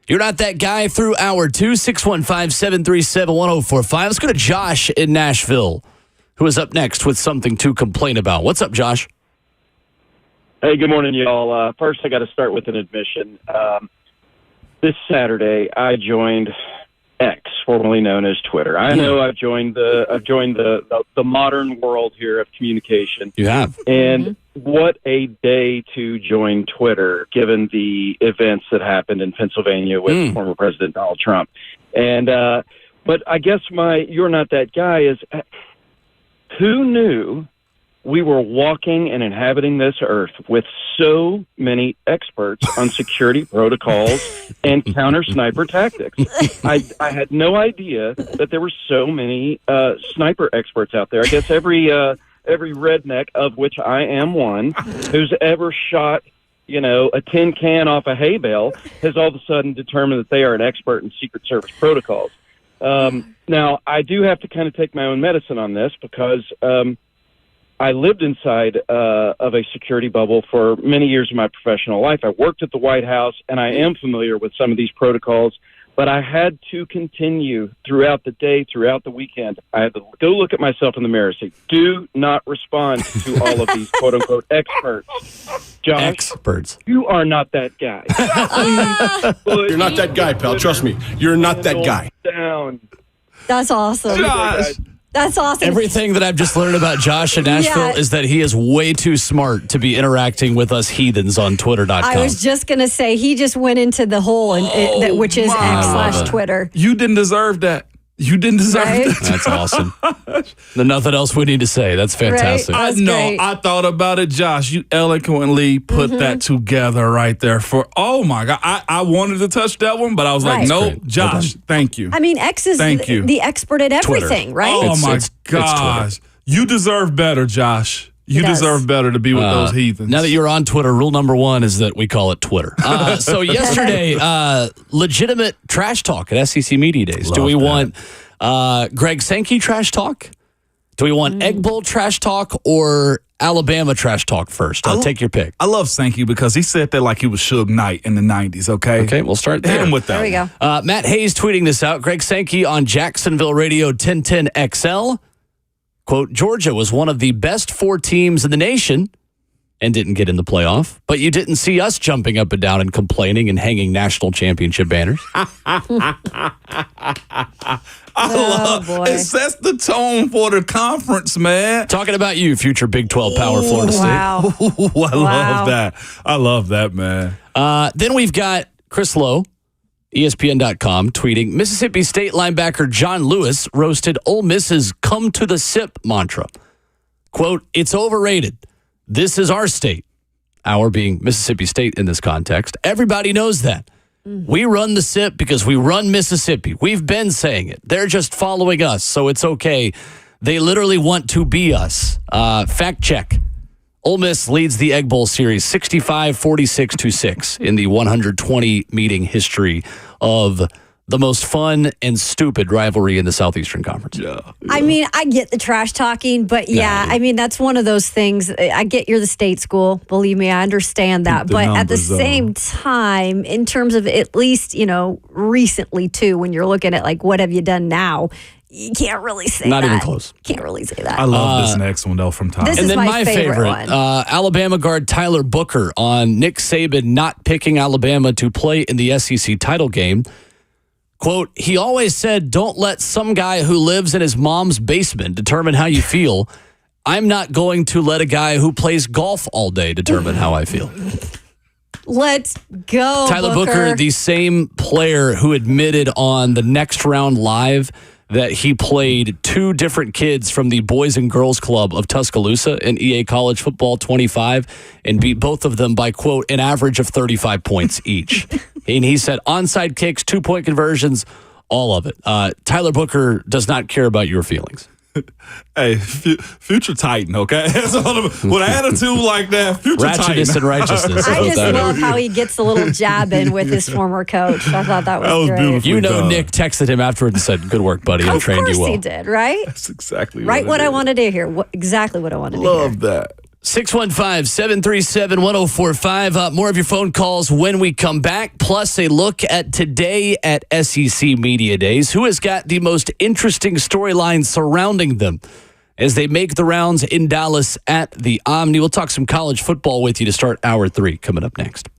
You're not that guy through hour 2, 615-737-1045. Let's go to Josh in Nashville, who is up next with something to complain about. What's up, Josh? Hey, good morning, y'all. First, I got to start with an admission. This Saturday, I joined X, formerly known as Twitter. I know I've joined the modern world here of communication. You have. And what a day to join Twitter, given the events that happened in Pennsylvania with former President Donald Trump. And but I guess you're not that guy is, who knew we were walking and inhabiting this earth with so many experts on security protocols and counter sniper tactics. I had no idea that there were so many sniper experts out there. I guess every redneck, of which I am one, who's ever shot, a tin can off a hay bale, has all of a sudden determined that they are an expert in Secret Service protocols. Now, I do have to kind of take my own medicine on this because I lived inside of a security bubble for many years of my professional life. I worked at the White House, and I am familiar with some of these protocols, but I had to continue throughout the day, throughout the weekend. I had to go look at myself in the mirror and say, do not respond to all of these quote-unquote experts. Josh, experts. You are not that guy. You're not that guy, pal. Trust me. You're not that guy. Down. That's awesome. Josh. That's awesome. Everything that I've just learned about Josh in Nashville is that he is way too smart to be interacting with us heathens on Twitter.com. I was just going to say, he just went into the hole, which is X/Twitter. You didn't deserve that. You didn't deserve that. That's awesome. There's nothing else we need to say. That's fantastic. Right? I know. I thought about it, Josh. You eloquently put that together right there. Oh my God. I wanted to touch that one, but I was like, nope, Josh, thank you. I mean, X is the expert at everything, right? Oh my gosh. You deserve better, Josh. You deserve better to be with those heathens. Now that you're on Twitter, rule number 1 is that we call it Twitter. So yesterday, legitimate trash talk at SEC Media Days. Do we want Greg Sankey trash talk? Do we want Egg Bowl trash talk or Alabama trash talk first? Take your pick. I love Sankey because he said that like he was Suge Knight in the 90s, okay? Okay, we'll start there. Hit him with that. There we go. Matt Hayes tweeting this out. Greg Sankey on Jacksonville Radio 1010 XL. Quote, Georgia was one of the best 4 teams in the nation and didn't get in the playoff, but you didn't see us jumping up and down and complaining and hanging national championship banners. It sets the tone for the conference, man. Talking about you, future Big 12 power Florida State. Wow. I love that. I love that, man. Then we've got Chris Lowe, ESPN.com, tweeting, Mississippi State linebacker John Lewis roasted Ole Miss's come to the sip mantra. Quote, it's overrated. This is our state. Our being Mississippi State in this context. Everybody knows that. We run the sip because we run Mississippi. We've been saying it. They're just following us, so it's okay. They literally want to be us. Fact check. Ole Miss leads the Egg Bowl series 65-46-6 in the 120 meeting history of the most fun and stupid rivalry in the Southeastern Conference. Yeah. I mean, I get the trash talking, but I mean, that's one of those things. I get you're the state school. Believe me, I understand that. But at the same time, in terms of at least, recently too, when you're looking at like, what have you done now? You can't really say that. Not even close. Can't really say that. I love this next one, though, from Tom. This And is then my favorite one. Alabama guard Tyler Booker on Nick Saban not picking Alabama to play in the SEC title game. Quote, he always said, don't let some guy who lives in his mom's basement determine how you feel. I'm not going to let a guy who plays golf all day determine how I feel. Let's go, Tyler Booker, the same player who admitted on the Next Round Live that he played 2 different kids from the Boys and Girls Club of Tuscaloosa in EA College Football 25 and beat both of them by, quote, an average of 35 points each. And he said onside kicks, 2-point conversions, all of it. Tyler Booker does not care about your feelings. Hey, future Titan, okay? With an attitude like that, future Ratchetness Titan. and righteousness. I How about just that? love how he gets a little jab in with his former coach. I thought that was great. beautiful. You know, done. Nick texted him afterward and said, "Good work, buddy. I Of trained course you well." he did, right? That's exactly Right what it I is. wanted to hear. Exactly what I wanted to hear. Love that. 615-737-1045. More of your phone calls when we come back, plus a look at today at SEC Media Days. Who has got the most interesting storylines surrounding them as they make the rounds in Dallas at the Omni? We'll talk some college football with you to start hour 3 coming up next.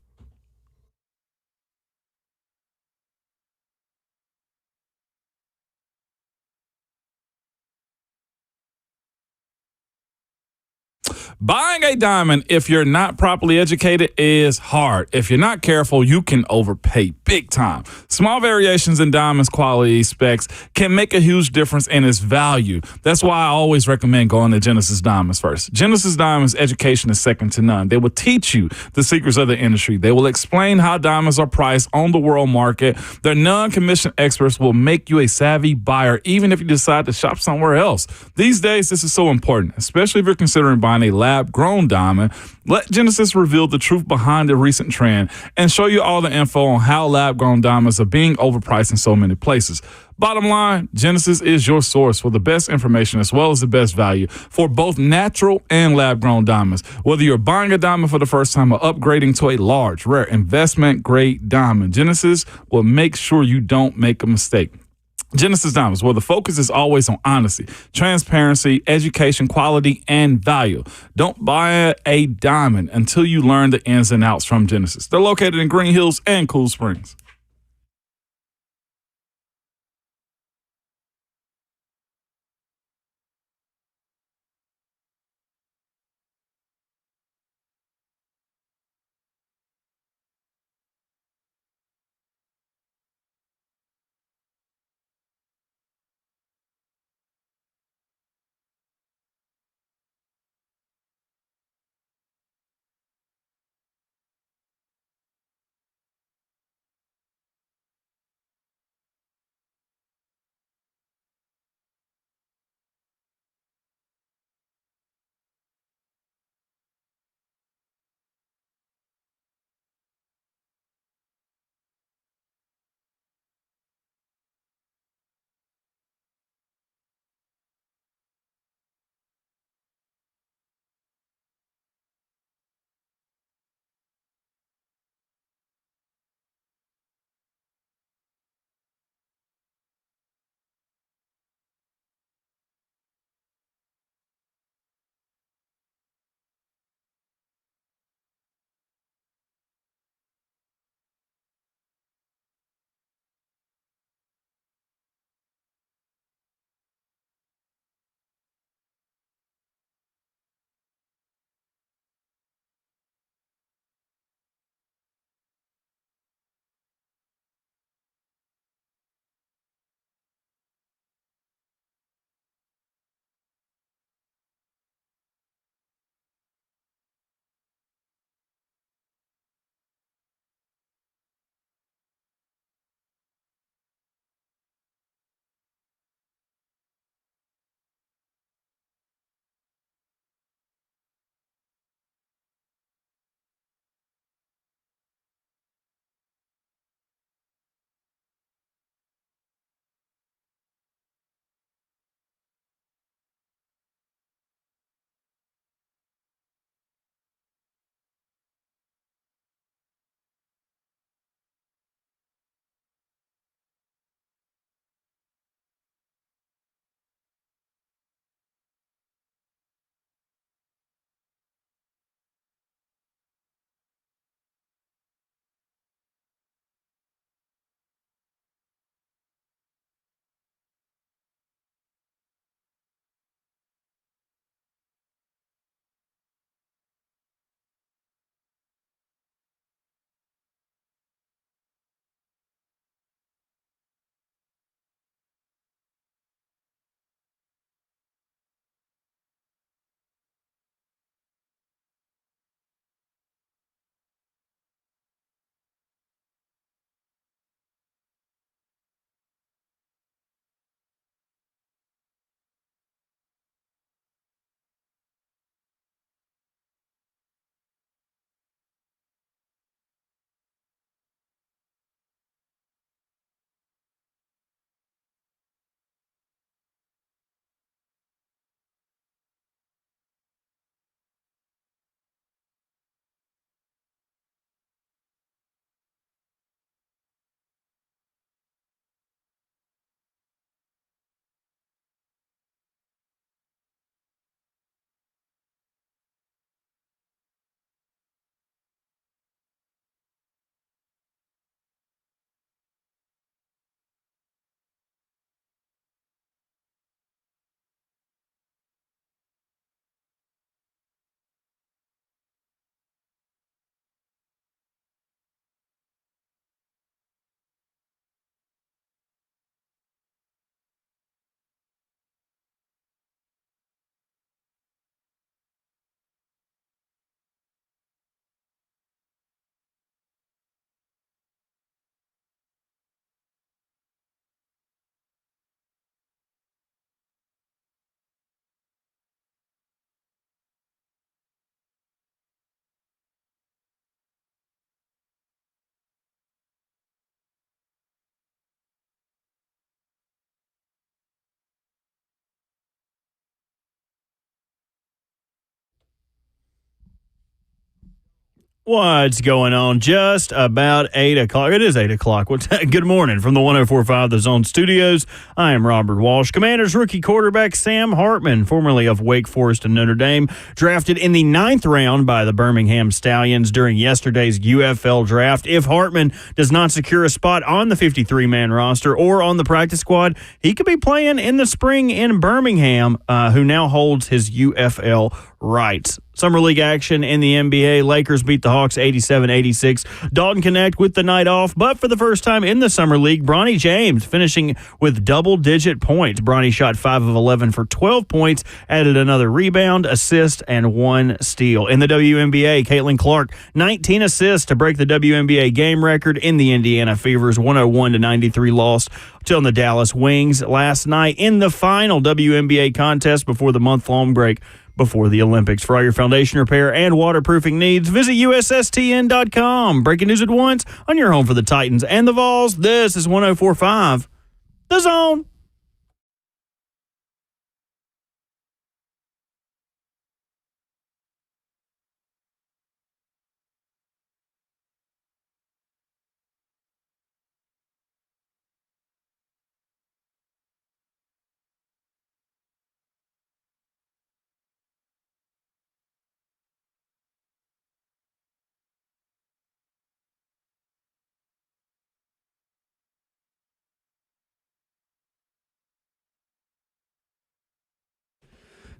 Buying a diamond, if you're not properly educated, is hard. If you're not careful, you can overpay big time. Small variations in diamonds' quality specs can make a huge difference in its value. That's why I always recommend going to Genesis Diamonds first. Genesis Diamonds education is second to none. They will teach you the secrets of the industry. They will explain how diamonds are priced on the world market. Their non-commissioned experts will make you a savvy buyer, even if you decide to shop somewhere else. These days, this is so important, especially if you're considering buying a lab-grown diamond. Let Genesis reveal the truth behind the recent trend and show you all the info on how lab-grown diamonds are being overpriced in so many places. Bottom line, Genesis is your source for the best information as well as the best value for both natural and lab-grown diamonds. Whether you're buying a diamond for the first time or upgrading to a large, rare, investment-grade diamond, Genesis will make sure you don't make a mistake. Genesis Diamonds, where the focus is always on honesty, transparency, education, quality, and value. Don't buy a diamond until you learn the ins and outs from Genesis. They're located in Green Hills and Cool Springs. What's going on? Just about 8 o'clock. It is 8 o'clock. Good morning from the 104.5 The Zone Studios. I am Robert Walsh. Commanders rookie quarterback Sam Hartman, formerly of Wake Forest and Notre Dame, drafted in the 9th round by the Birmingham Stallions during yesterday's UFL draft. If Hartman does not secure a spot on the 53-man roster or on the practice squad, he could be playing in the spring in Birmingham, who now holds his UFL rights. Summer League action in the NBA. Lakers beat the Hawks 87-86. Dalton Connect with the night off, but for the first time in the Summer League, Bronny James finishing with double-digit points. Bronny shot 5 of 11 for 12 points, added another rebound, assist, and 1 steal. In the WNBA, Caitlin Clark, 19 assists to break the WNBA game record in the Indiana Fever's 101-93 loss to the Dallas Wings last night in the final WNBA contest before the month-long break before the Olympics. For all your foundation repair and waterproofing needs, visit USSTN.com. Breaking news at once on your home for the Titans and the Vols. This is 104.5 The Zone.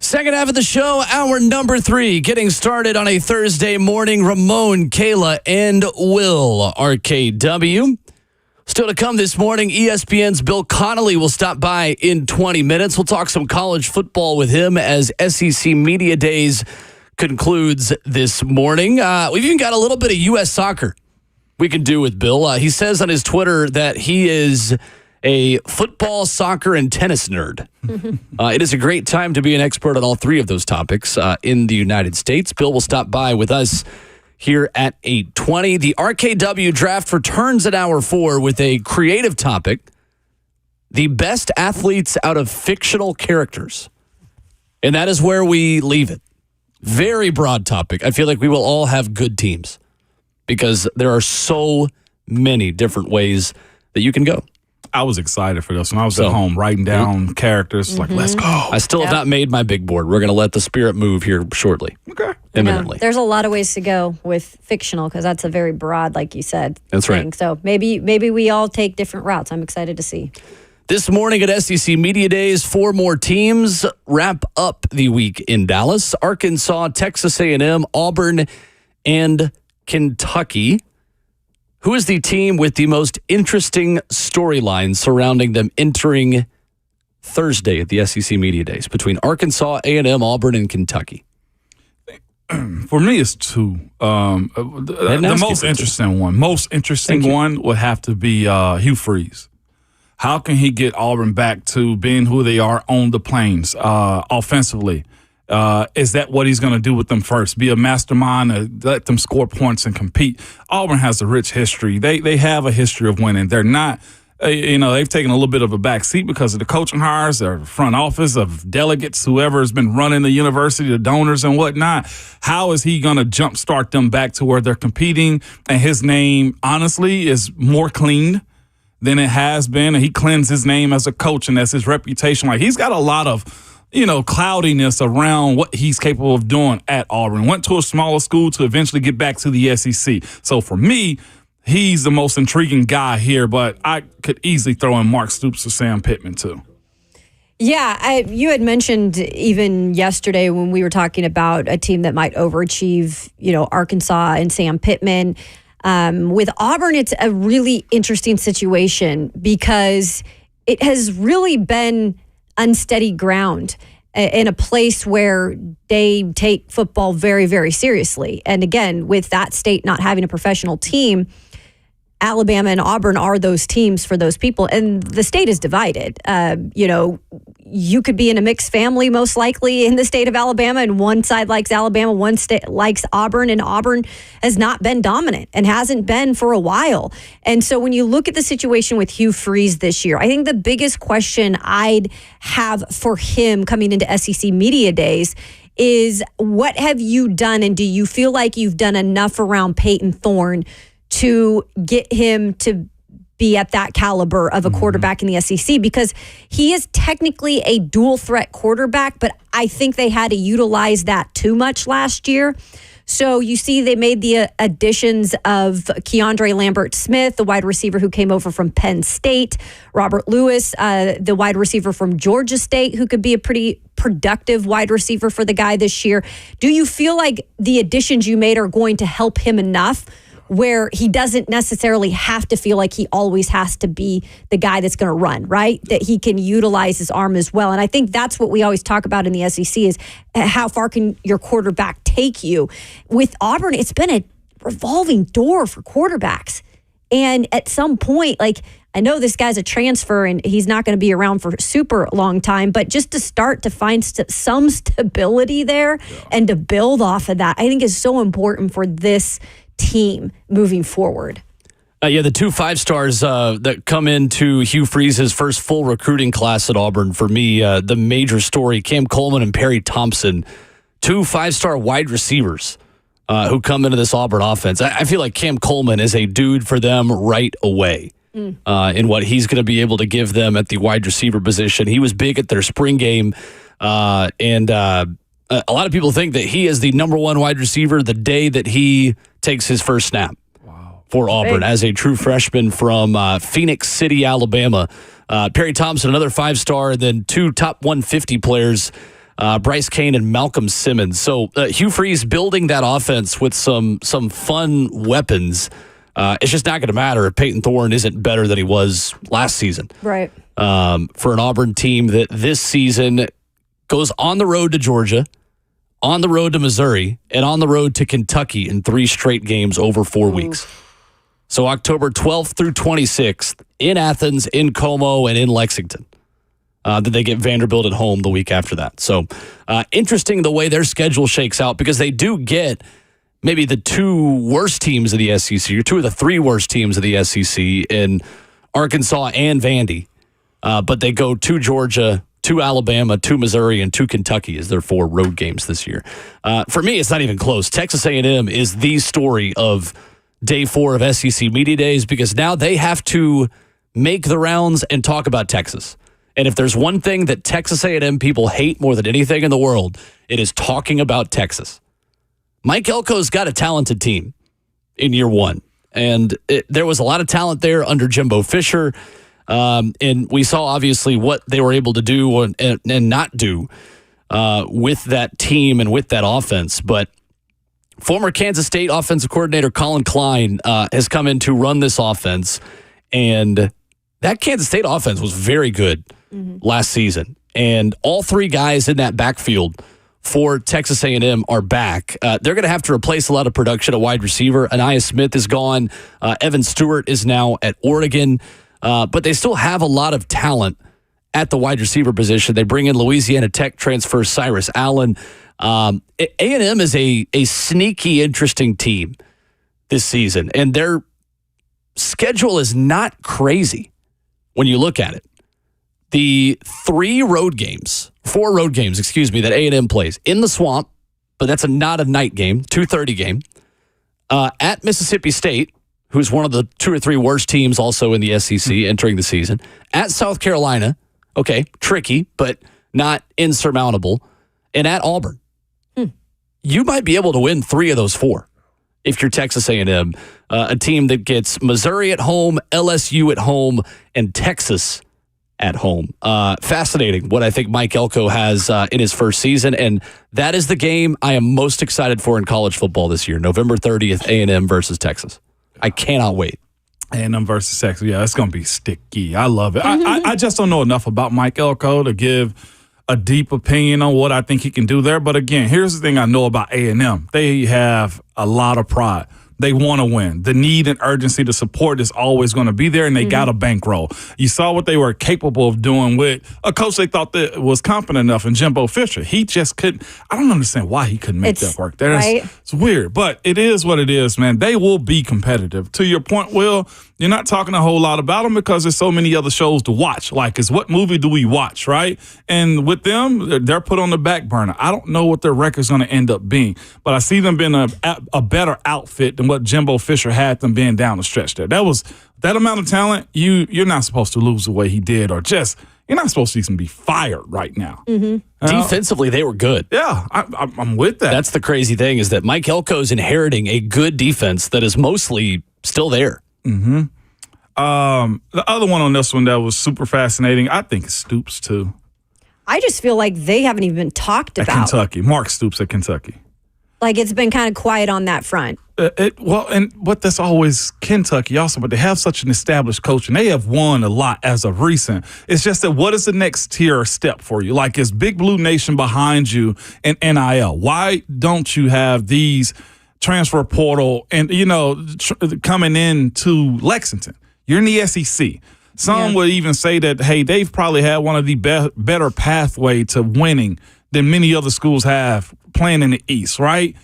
Second half of the show, hour number 3, getting started on a Thursday morning. Ramon, Kayla, and Will, RKW. Still to come this morning, ESPN's Bill Connelly will stop by in 20 minutes. We'll talk some college football with him as SEC Media Days concludes this morning. We've even got a little bit of U.S. soccer we can do with Bill. He says on his Twitter that he is a football, soccer, and tennis nerd. It is a great time to be an expert on all 3 of those topics in the United States. Bill will stop by with us here at 8:20. The RKW Draft returns at hour 4 with a creative topic, the best athletes out of fictional characters. And that is where we leave it. Very broad topic. I feel like we will all have good teams because there are so many different ways that you can go. I was excited for this when I was at home writing down characters. Like, let's go. I still have not made my big board. We're going to let the spirit move here shortly. Okay. Imminently. There's a lot of ways to go with fictional because that's a very broad, like you said. That's thing. right. So maybe we all take different routes. I'm excited to see. This morning at SEC Media Days, 4 more teams wrap up the week in Dallas. Arkansas, Texas A&M, Auburn, and Kentucky. Who is the team with the most interesting storyline surrounding them entering Thursday at the SEC Media Days between Arkansas, A&M, Auburn, and Kentucky? For me, it's 2. The most interesting one would have to be Hugh Freeze. How can he get Auburn back to being who they are on the plains offensively? Is that what he's going to do with them first? Be a mastermind, let them score points and compete? Auburn has a rich history. They have a history of winning. They're not, they've taken a little bit of a back seat because of the coaching hires, their front office of delegates, whoever has been running the university, the donors and whatnot. How is he going to jumpstart them back to where they're competing? And his name, honestly, is more clean than it has been. And he cleansed his name as a coach and as his reputation. Like, he's got a lot of cloudiness around what he's capable of doing at Auburn. Went to a smaller school to eventually get back to the SEC. So for me, he's the most intriguing guy here, but I could easily throw in Mark Stoops or Sam Pittman too. Yeah, you had mentioned even yesterday when we were talking about a team that might overachieve, Arkansas and Sam Pittman. With Auburn, it's a really interesting situation because it has really been unsteady ground in a place where they take football very, very seriously. And again, with that state not having a professional team, Alabama and Auburn are those teams for those people. And the state is divided. You could be in a mixed family, most likely, in the state of Alabama, and one side likes Alabama, one state likes Auburn, and Auburn has not been dominant and hasn't been for a while. And so when you look at the situation with Hugh Freeze this year, I think the biggest question I'd have for him coming into SEC Media Days is what have you done, and do you feel like you've done enough around Peyton Thorne to get him to be at that caliber of a quarterback in the SEC? Because he is technically a dual threat quarterback, but I think they had to utilize that too much last year. So you see they made the additions of Keandre Lambert-Smith, the wide receiver who came over from Penn State, Robert Lewis, the wide receiver from Georgia State, who could be a pretty productive wide receiver for the guy this year. Do you feel like the additions you made are going to help him enough where he doesn't necessarily have to feel like he always has to be the guy that's going to run, right? That he can utilize his arm as well. And I think that's what we always talk about in the SEC is how far can your quarterback take you? With Auburn, it's been a revolving door for quarterbacks. And at some point, like, I know this guy's a transfer and he's not going to be around for a super long time, but just to start to find some stability there and to build off of that, I think is so important for this team moving forward. The 2 5-stars that come into Hugh Freeze's first full recruiting class at Auburn, for me, the major story, Cam Coleman and Perry Thompson, 2 5-star wide receivers who come into this Auburn offense. I feel like Cam Coleman is a dude for them right away in what he's going to be able to give them at the wide receiver position. He was big at their spring game, and a lot of people think that he is the number one wide receiver the day that he takes his first snap for Auburn as a true freshman from Phoenix City, Alabama. Perry Thompson, another 5-star, then 2 top 150 players, Bryce Kane and Malcolm Simmons. So Hugh Freeze building that offense with some fun weapons. It's just not going to matter if Peyton Thorne isn't better than he was last season. Right. For an Auburn team that this season goes on the road to Georgia, on the road to Missouri, and on the road to Kentucky in 3 straight games over 4 weeks. So October 12th through 26th in Athens, in Como, and in Lexington. Then they get Vanderbilt at home the week after that. So interesting the way their schedule shakes out, because they do get maybe the 2 worst teams of the SEC, or 2 of the 3 worst teams of the SEC in Arkansas and Vandy. But they go to Georgia, to Alabama, to Missouri, and to Kentucky as their 4 road games this year. For me, it's not even close. Texas A&M is the story of day 4 of SEC Media Days, because now they have to make the rounds and talk about Texas. And if there's one thing that Texas A&M people hate more than anything in the world, it is talking about Texas. Mike Elko's got a talented team in year 1. And there was a lot of talent there under Jimbo Fisher. And we saw obviously what they were able to do and not do with that team and with that offense. But former Kansas State offensive coordinator Colin Klein has come in to run this offense. And that Kansas State offense was very good last season. And all 3 guys in that backfield for Texas A&M are back. They're going to have to replace a lot of production at wide receiver. Anaya Smith is gone. Evan Stewart is now at Oregon. But they still have a lot of talent at the wide receiver position. They bring in Louisiana Tech transfer Cyrus Allen. A&M is a sneaky, interesting team this season, and their schedule is not crazy when you look at it. The 4 road games, that A&M plays in the Swamp, but that's not a night game, 2:30 game, at Mississippi State, who's one of the 2 or 3 worst teams also in the SEC entering the season, at South Carolina, okay, tricky, but not insurmountable, and at Auburn. You might be able to win 3 of those 4 if you're Texas A&M, a team that gets Missouri at home, LSU at home, and Texas at home. Fascinating what I think Mike Elko has in his first season, and that is the game I am most excited for in college football this year, November 30th, A&M versus Texas. I cannot wait. A&M versus Texas. Yeah, it's going to be sticky. I love it. I just don't know enough about Mike Elko to give a deep opinion on what I think he can do there. But again, here's the thing I know about A&M. They have a lot of pride. They want to win. The need and urgency to support is always going to be there, and they got a bankroll. You saw what they were capable of doing with a coach they thought that was competent enough in Jimbo Fisher. He just couldn't. I don't understand why he couldn't make that work. It's weird, but it is what it is, man. They will be competitive. To your point, Will, you're not talking a whole lot about them because there's so many other shows to watch. Like, is what movie do we watch, right? And with them, they're put on the back burner. I don't know what their record's going to end up being, but I see them being a better outfit than what Jimbo Fisher had them being down the stretch there. That amount of talent, you're not supposed to lose the way he did, or just you're not supposed to even be fired right now. Defensively, they were good. Yeah, I'm with that. That's the crazy thing, is that Mike Elko's inheriting a good defense that is mostly still there. The other one on this one that was super fascinating, I think, is Stoops too. I just feel like they haven't even been talked At about. Kentucky, Mark Stoops at Kentucky. Like, it's been kind of quiet on that front. But that's always Kentucky also, but they have such an established coach, and they have won a lot as of recent. It's just that what is the next tier step for you? Like, is Big Blue Nation behind you in NIL? Why don't you have these transfer portal and, coming into Lexington? You're in the SEC. Some would even say that, hey, they've probably had one of the better pathway to winning than many other schools have playing in the East, right?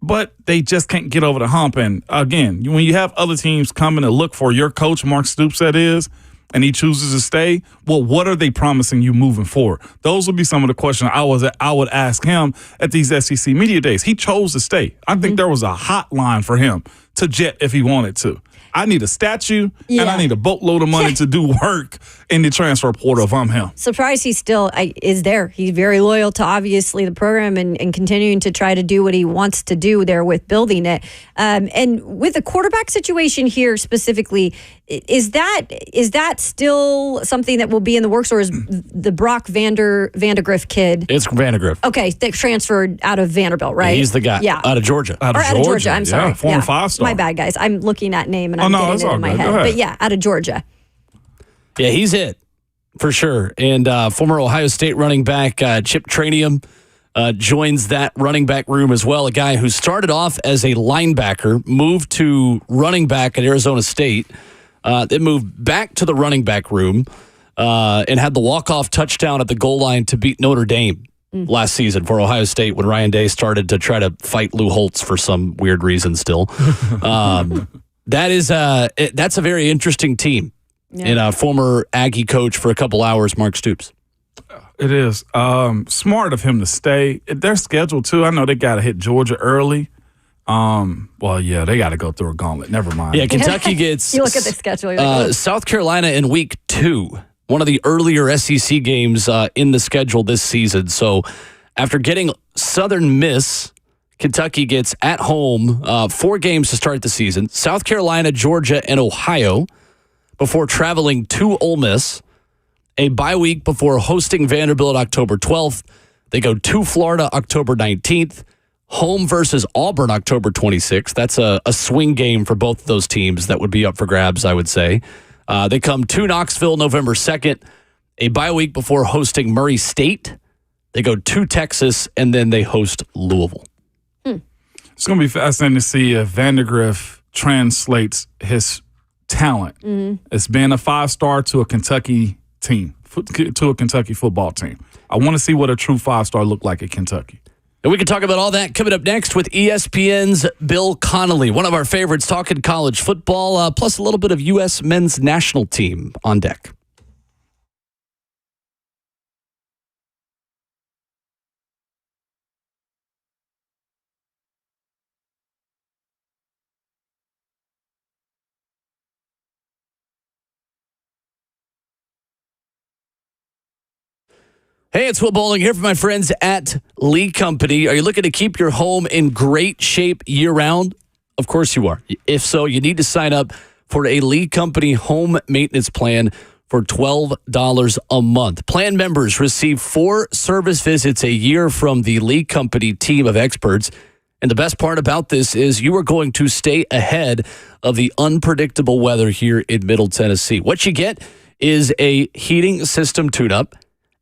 But they just can't get over the hump. And again, when you have other teams coming to look for your coach, Mark Stoops, that is, and he chooses to stay, well, what are they promising you moving forward? Those would be some of the questions I would ask him at these SEC media days. He chose to stay. I think there was a hotline for him to jet if he wanted to. I need a statue, and I need a boatload of money to do work in the transfer portal if I'm him. Surprised he still is there. He's very loyal to, obviously, the program and continuing to try to do what he wants to do there with building it. And with the quarterback situation here specifically, is that still something that will be in the works, or is the Brock Vandergriff kid? It's Vandergriff. Okay, that transferred out of Vanderbilt, right? He's the guy. Yeah. Out of Georgia. Out of Georgia, I'm sorry. Yeah, former five-star. My bad, guys. I'm looking at name and I'm getting it in my head. But yeah, out of Georgia. Yeah, he's it, for sure. And former Ohio State running back Chip Tranium joins that running back room as well. A guy who started off as a linebacker, moved to running back at Arizona State, then moved back to the running back room and had the walk-off touchdown at the goal line to beat Notre Dame last season for Ohio State when Ryan Day started to try to fight Lou Holtz for some weird reason still. That's a very interesting team. Yeah. And a former Aggie coach for a couple hours, Mark Stoops. It is. Smart of him to stay. Their schedule, too, I know they got to hit Georgia early. They got to go through a gauntlet. Never mind. Yeah, Kentucky gets you look at the schedule. South Carolina in week 2, one of the earlier SEC games in the schedule this season. So after getting Southern Miss, Kentucky gets at home 4 games to start the season: South Carolina, Georgia, and Ohio, before traveling to Ole Miss. A bye week before hosting Vanderbilt October 12th. They go to Florida October 19th. Home versus Auburn October 26th. That's a swing game for both of those teams that would be up for grabs, I would say. They come to Knoxville November 2nd. A bye week before hosting Murray State. They go to Texas, and then they host Louisville. It's going to be fascinating to see if Vandergriff translates his talent as being a 5-star to a Kentucky team, to a Kentucky football team. I want to see what a true 5-star look like at Kentucky. And we can talk about all that coming up next with ESPN's Bill Connelly, one of our favorites, talking college football, plus a little bit of U.S. men's national team on deck. Hey, it's Will Bowling here for my friends at Lee Company. Are you looking to keep your home in great shape year-round? Of course you are. If so, you need to sign up for a Lee Company home maintenance plan for $12 a month. Plan members receive 4 service visits a year from the Lee Company team of experts. And the best part about this is you are going to stay ahead of the unpredictable weather here in Middle Tennessee. What you get is a heating system tune-up,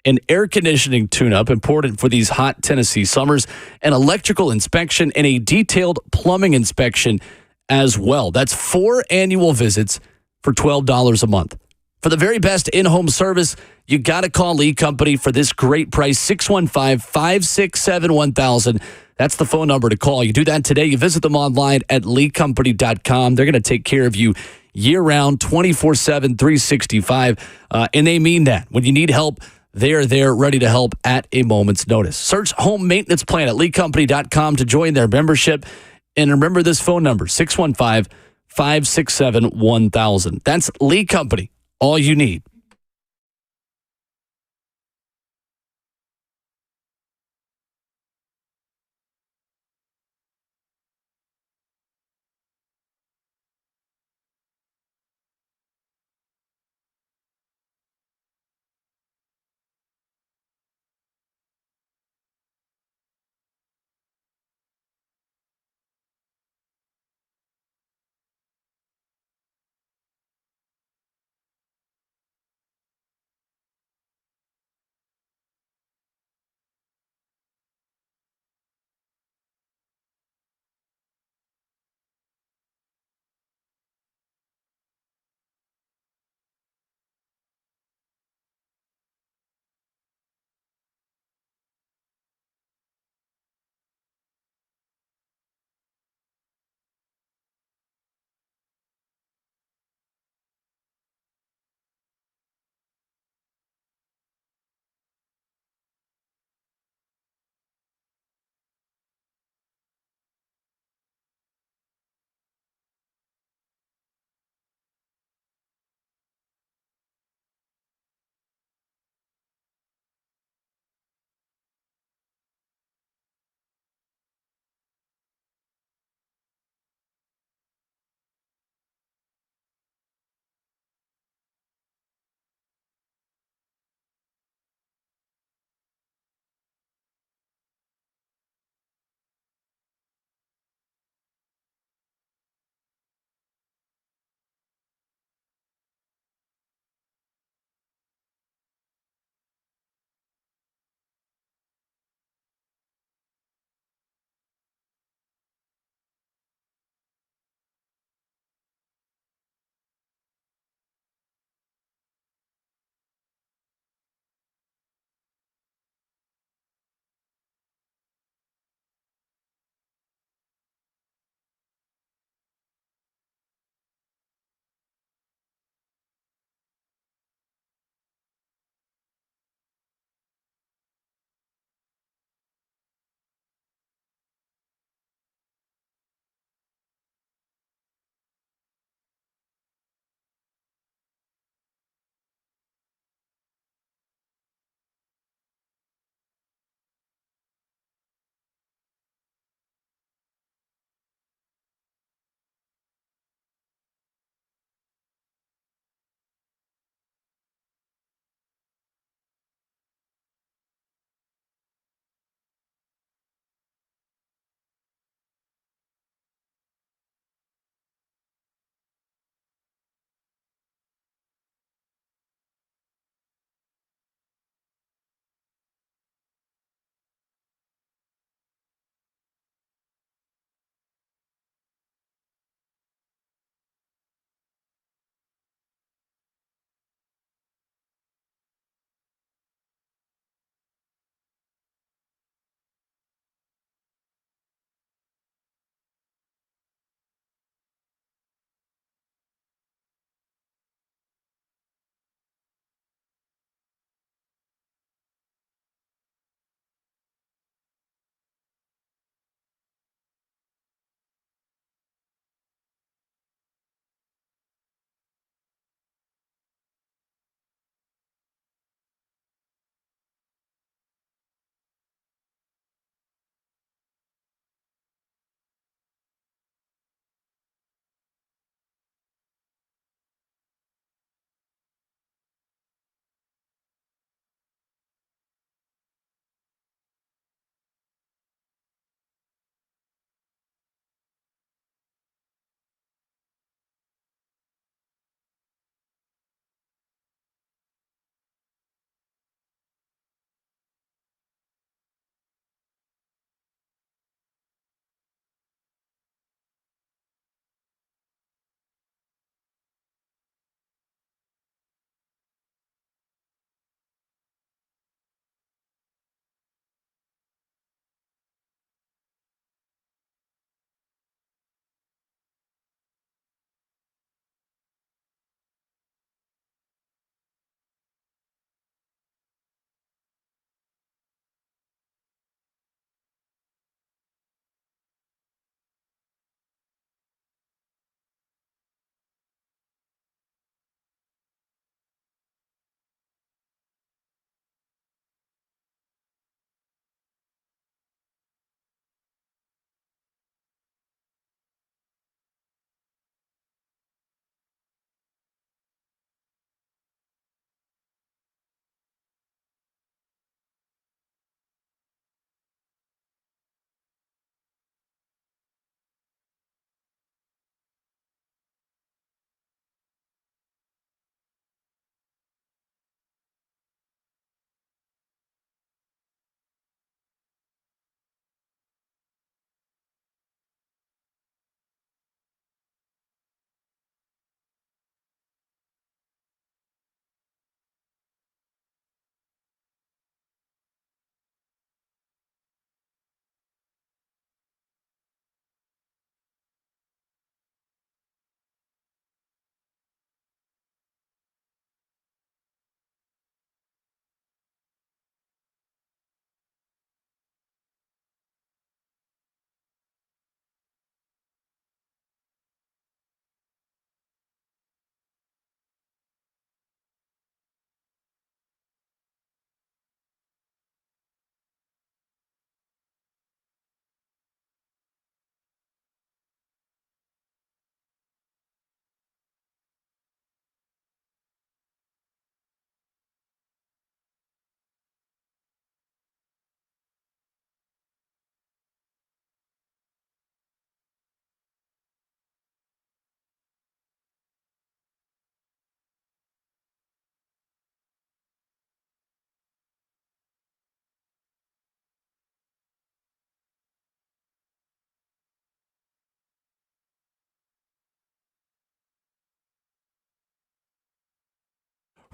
an air conditioning tune-up, important for these hot Tennessee summers, an electrical inspection, and a detailed plumbing inspection as well. That's 4 annual visits for $12 a month. For the very best in-home service, you got to call Lee Company for this great price, 615-567-1000. That's the phone number to call. You do that today. You visit them online at leecompany.com. They're going to take care of you year-round, 24/7, 365. And they mean that. When you need help, they are there ready to help at a moment's notice. Search Home Maintenance Plan at leecompany.com to join their membership. And remember this phone number, 615-567-1000. That's Lee Company. All you need.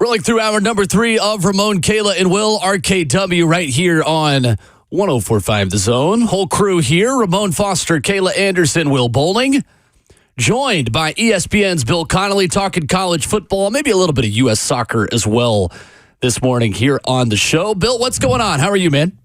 Rolling through hour number 3 of Ramon, Kayla, and Will, RKW, right here on 104.5 The Zone. Whole crew here, Ramon Foster, Kayla Anderson, Will Bowling. Joined by ESPN's Bill Connelly, talking college football, maybe a little bit of U.S. soccer as well this morning here on the show. Bill, what's going on? How are you, man?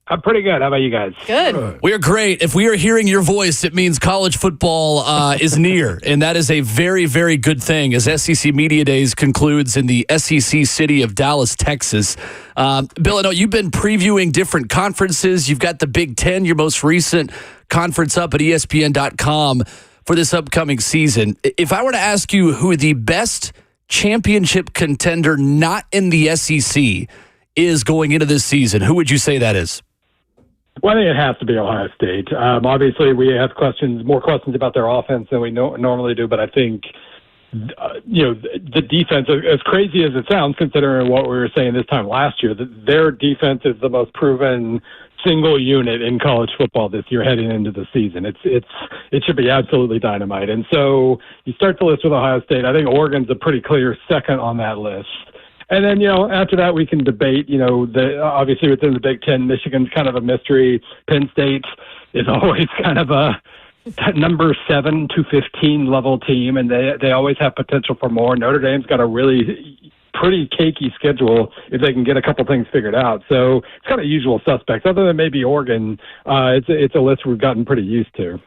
I'm pretty good. How about you guys? Good. We are great. If we are hearing your voice, it means college football is near, and that is a very, very good thing as SEC Media Days concludes in the SEC city of Dallas, Texas. Bill, I know you've been previewing different conferences. You've got the Big Ten, your most recent conference up at ESPN.com for this upcoming season. If I were to ask you who the best championship contender not in the SEC is going into this season, who would you say that is? Well, I think it has to be Ohio State. Obviously, we have more questions about their offense than we normally do, but I think, the defense, as crazy as it sounds, considering what we were saying this time last year, their defense is the most proven single unit in college football this year heading into the season. It should be absolutely dynamite. And so you start the list with Ohio State. I think Oregon's a pretty clear second on that list. And then, after that, we can debate, obviously within the Big Ten, Michigan's kind of a mystery. Penn State is always kind of a number 7 to 15 level team, and they always have potential for more. Notre Dame's got a really pretty cakey schedule if they can get a couple things figured out. So it's kind of usual suspects. Other than maybe Oregon, it's a list we've gotten pretty used to.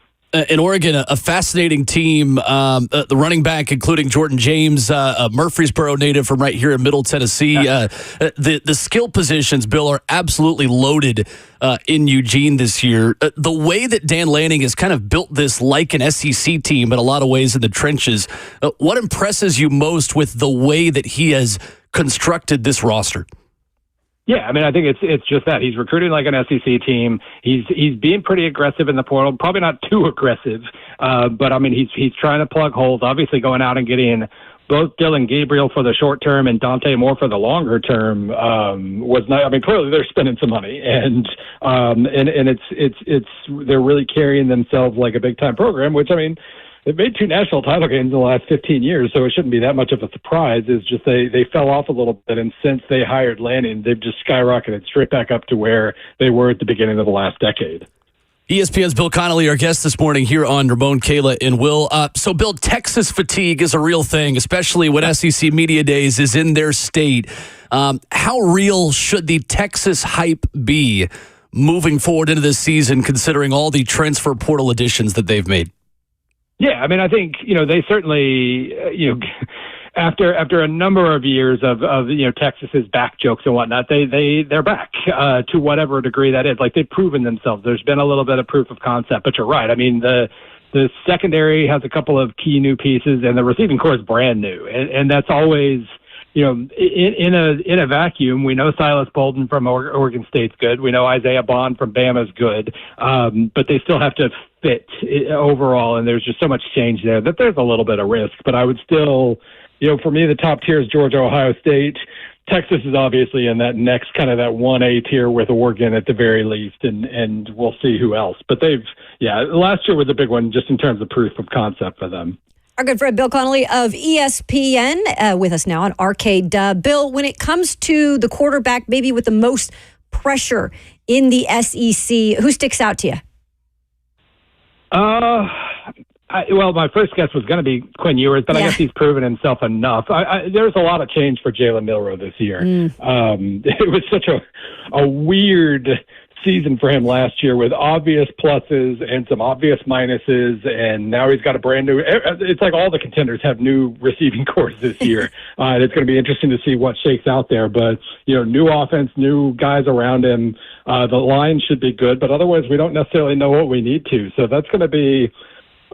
In Oregon, a fascinating team. The running back, including Jordan James, a Murfreesboro native from right here in Middle Tennessee. The skill positions, Bill, are absolutely loaded in Eugene this year. The way that Dan Lanning has kind of built this like an SEC team in a lot of ways in the trenches, what impresses you most with the way that he has constructed this roster? Yeah, I mean, I think it's just that he's recruiting like an SEC team. He's being pretty aggressive in the portal, probably not too aggressive, but I mean, he's trying to plug holes. Obviously, going out and getting both Dylan Gabriel for the short term and Dante Moore for the longer term was not. I mean, clearly they're spending some money, and it's they're really carrying themselves like a big time program. Which, I mean, they've made 2 national title games in the last 15 years, so it shouldn't be that much of a surprise. It's just they fell off a little bit, and since they hired Lanning, they've just skyrocketed straight back up to where they were at the beginning of the last decade. ESPN's Bill Connelly, our guest this morning here on Ramon, Kayla, and Will. So, Bill, Texas fatigue is a real thing, especially when SEC Media Days is in their state. How real should the Texas hype be moving forward into this season, considering all the transfer portal additions that they've made? Yeah, I mean, I think, they certainly, after a number of years of Texas's back jokes and whatnot, they're back to whatever degree that is. Like, they've proven themselves. There's been a little bit of proof of concept, but you're right. I mean, the secondary has a couple of key new pieces, and the receiving core is brand new, and that's always, in a vacuum. We know Silas Bolden from Oregon State's good. We know Isaiah Bond from Bama's good, but they still have to fit overall, and there's just so much change there that there's a little bit of risk. But I would still, for me, the top tier is Georgia, Ohio State. Texas is obviously in that next kind of that 1A tier with Oregon at the very least, and we'll see who else. But last year was a big one just in terms of proof of concept for them. Our good friend Bill Connelly of ESPN with us now on RKW. Bill, when it comes to the quarterback, maybe with the most pressure in the SEC, who sticks out to you? Well, my first guess was going to be Quinn Ewers, but I guess he's proven himself enough. There's a lot of change for Jalen Milroe this year. It was such a weird season for him last year with obvious pluses and some obvious minuses, and now he's got a brand new. It's like all the contenders have new receiving cores this year. And it's going to be interesting to see what shakes out there. But new offense, new guys around him. The line should be good, but otherwise we don't necessarily know what we need to. So that's going to be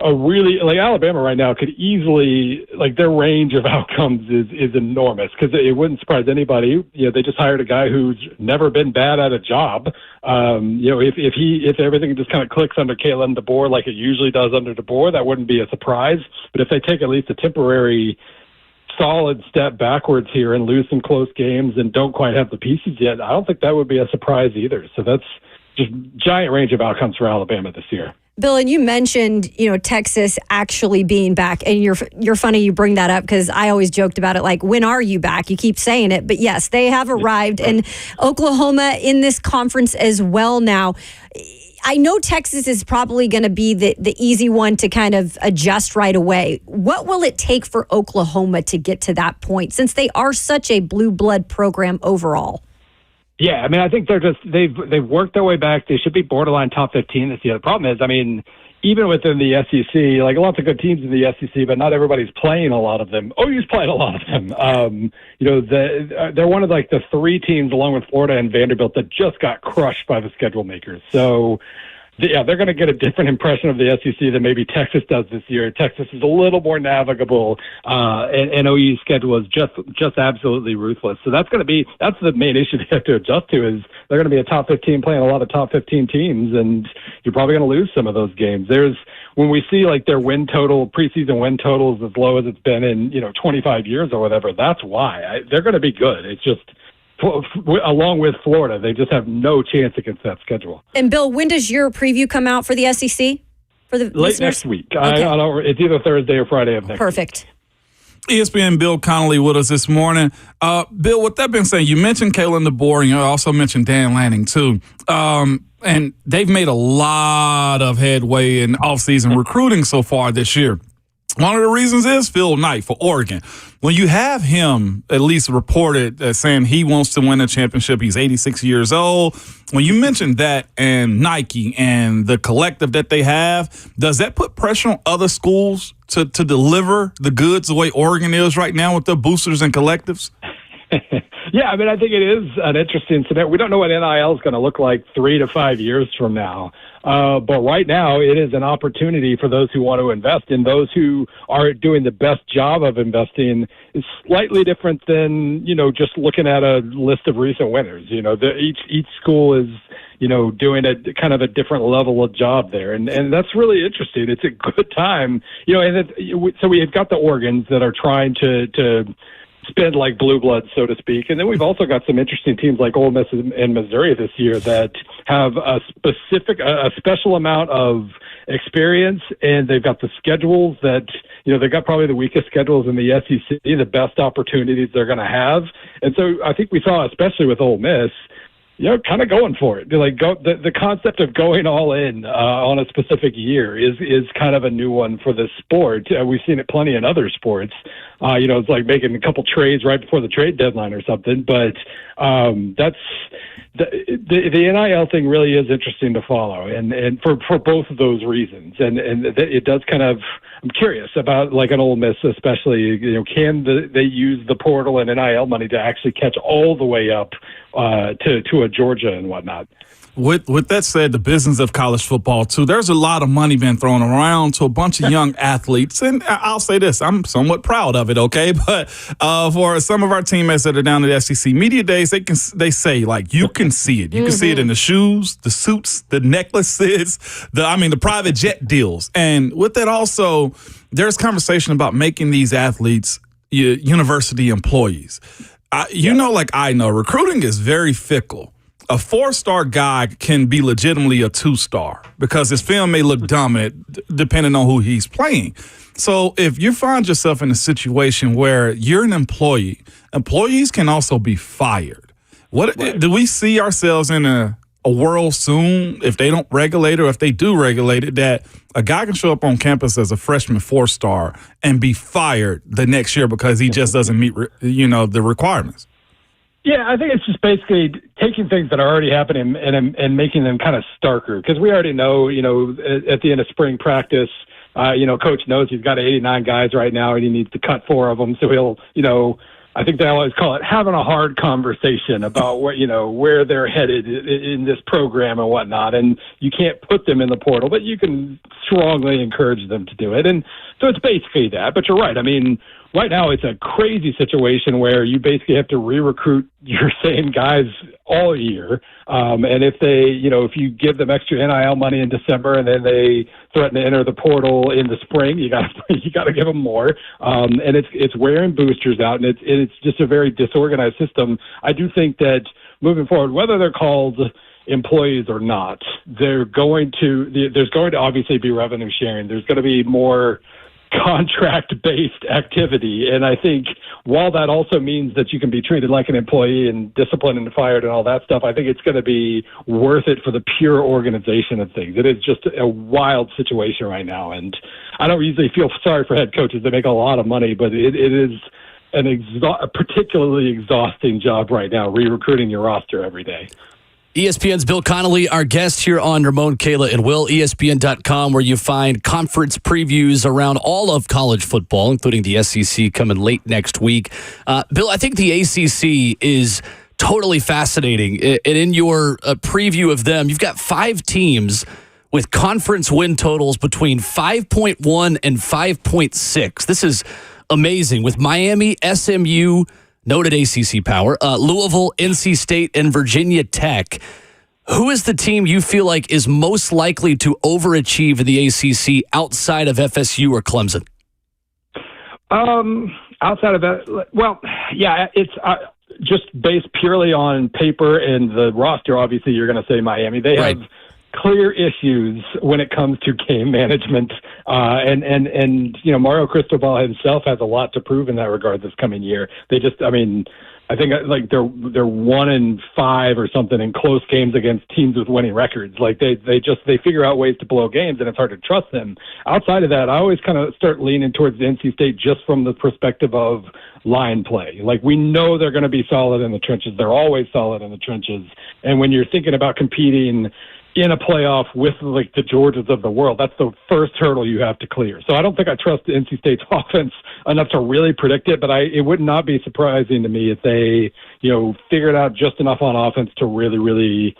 a really, like, Alabama right now could easily, like, their range of outcomes is enormous, because it wouldn't surprise anybody. They just hired a guy who's never been bad at a job. If everything just kind of clicks under Kalen DeBoer like it usually does under DeBoer, that wouldn't be a surprise. But if they take at least a temporary solid step backwards here and lose some close games and don't quite have the pieces yet, I don't think that would be a surprise either. So that's just giant range of outcomes for Alabama this year. Bill, and you mentioned, Texas actually being back, and you're funny you bring that up because I always joked about it, like, when are you back? You keep saying it, but yes, they have arrived, and Oklahoma in this conference as well now. I know Texas is probably going to be the easy one to kind of adjust right away. What will it take for Oklahoma to get to that point, since they are such a blue blood program overall? Yeah, I mean, I think they've worked their way back. They should be borderline top 15 this year. The problem is, I mean, even within the SEC, like, lots of good teams in the SEC, but not everybody's playing a lot of them. OU's playing a lot of them. They're one of like the 3 teams, along with Florida and Vanderbilt, that just got crushed by the schedule makers. So, yeah, they're going to get a different impression of the SEC than maybe Texas does this year. Texas is a little more navigable, and OU's schedule is just absolutely ruthless. So that's the main issue they have to adjust to, is they're going to be a top 15 playing a lot of top 15 teams, and you're probably going to lose some of those games. When we see like their preseason win totals as low as it's been in 25 years or whatever, that's why they're going to be good. It's just, along with Florida, they just have no chance against that schedule. And Bill, when does your preview come out for the SEC? For the late listeners? Next week. Okay. It's either Thursday or Friday of next Perfect. week. ESPN Bill Connelly with us this morning. Bill, with that being said, you mentioned Kalen DeBoer, and you also mentioned Dan Lanning too. And they've made a lot of headway in offseason recruiting so far this year. One of the reasons is Phil Knight for Oregon. When you have him at least reported as saying he wants to win a championship, he's 86 years old. When you mentioned that and Nike and the collective that they have, does that put pressure on other schools to deliver the goods the way Oregon is right now with their boosters and collectives? Yeah, I mean, I think it is an interesting scenario. We don't know what NIL is going to look like 3 to 5 years from now. But right now, it is an opportunity for those who want to invest, and those who are doing the best job of investing is slightly different than, just looking at a list of recent winners. Each school is, doing a kind of a different level of job there. And that's really interesting. It's a good time, so we've got the Oregons that are trying to spend like blue blood, so to speak. And then we've also got some interesting teams like Ole Miss and Missouri this year that have a special amount of experience, and they've got the schedules that, they've got probably the weakest schedules in the SEC, the best opportunities they're going to have. And so I think we saw, especially with Ole Miss, kind of going for it. Like the concept of going all in on a specific year is kind of a new one for the sport. We've seen it plenty in other sports. It's like making a couple trades right before the trade deadline or something. But that's the NIL thing really is interesting to follow, and for both of those reasons. And it does kind of. I'm curious about like an Ole Miss, especially. Can they use the portal and NIL money to actually catch all the way up to a Georgia and whatnot? With that said, the business of college football, too, there's a lot of money being thrown around to a bunch of young athletes. And I'll say this, I'm somewhat proud of it, okay? But for some of our teammates that are down at the SEC Media Days, they say, like, you can see it. You can see it in the shoes, the suits, the necklaces, the private jet deals. And with that also, there's conversation about making these athletes university employees. Like I know, recruiting is very fickle. A 4-star guy can be legitimately a 2-star because his film may look dominant depending on who he's playing. So if you find yourself in a situation where you're an employee, employees can also be fired. Do we see ourselves in a world soon, if they don't regulate it or if they do regulate it, that a guy can show up on campus as a freshman 4-star and be fired the next year because he just doesn't meet, the requirements? Yeah, I think it's just basically taking things that are already happening and making them kind of starker. Because we already know, at the end of spring practice, Coach knows he's got 89 guys right now and he needs to cut 4 of them. So he'll, I think they always call it having a hard conversation about where they're headed in this program and whatnot. And you can't put them in the portal, but you can strongly encourage them to do it. And so it's basically that. But you're right. I mean, right now it's a crazy situation where you basically have to re-recruit your same guys all year. And if if you give them extra NIL money in December and then they threaten to enter the portal in the spring, you got to give them more. And it's wearing boosters out, and it's just a very disorganized system. I do think that moving forward, whether they're called employees or not, there's going to obviously be revenue sharing. There's going to be more contract-based activity. And I think while that also means that you can be treated like an employee and disciplined and fired and all that stuff, I think it's going to be worth it for the pure organization of things. It is just a wild situation right now. And I don't usually feel sorry for head coaches. They make a lot of money, but it is a particularly exhausting job right now, re-recruiting your roster every day. ESPN's Bill Connelly, our guest here on Ramon, Kayla, and Will. ESPN.com, where you find conference previews around all of college football, including the SEC coming late next week. Bill, I think the ACC is totally fascinating. And in your preview of them, you've got 5 teams with conference win totals between 5.1 and 5.6. This is amazing. With Miami, SMU, noted ACC power, Louisville, NC State, and Virginia Tech. Who is the team you feel like is most likely to overachieve in the ACC outside of FSU or Clemson? Outside of that, well, yeah, it's just based purely on paper and the roster. Obviously, you're going to say Miami. They have clear issues when it comes to game management, and Mario Cristobal himself has a lot to prove in that regard this coming year. They just, I think like they're 1-5 or something in close games against teams with winning records. Like they figure out ways to blow games, and it's hard to trust them. Outside of that, I always kind of start leaning towards NC State just from the perspective of line play. Like we know they're going to be solid in the trenches. They're always solid in the trenches. And when you're thinking about competing in a playoff with like the Georgias of the world, that's the first hurdle you have to clear. So I don't think I trust NC State's offense enough to really predict it, but it would not be surprising to me if they, figured out just enough on offense to really, really,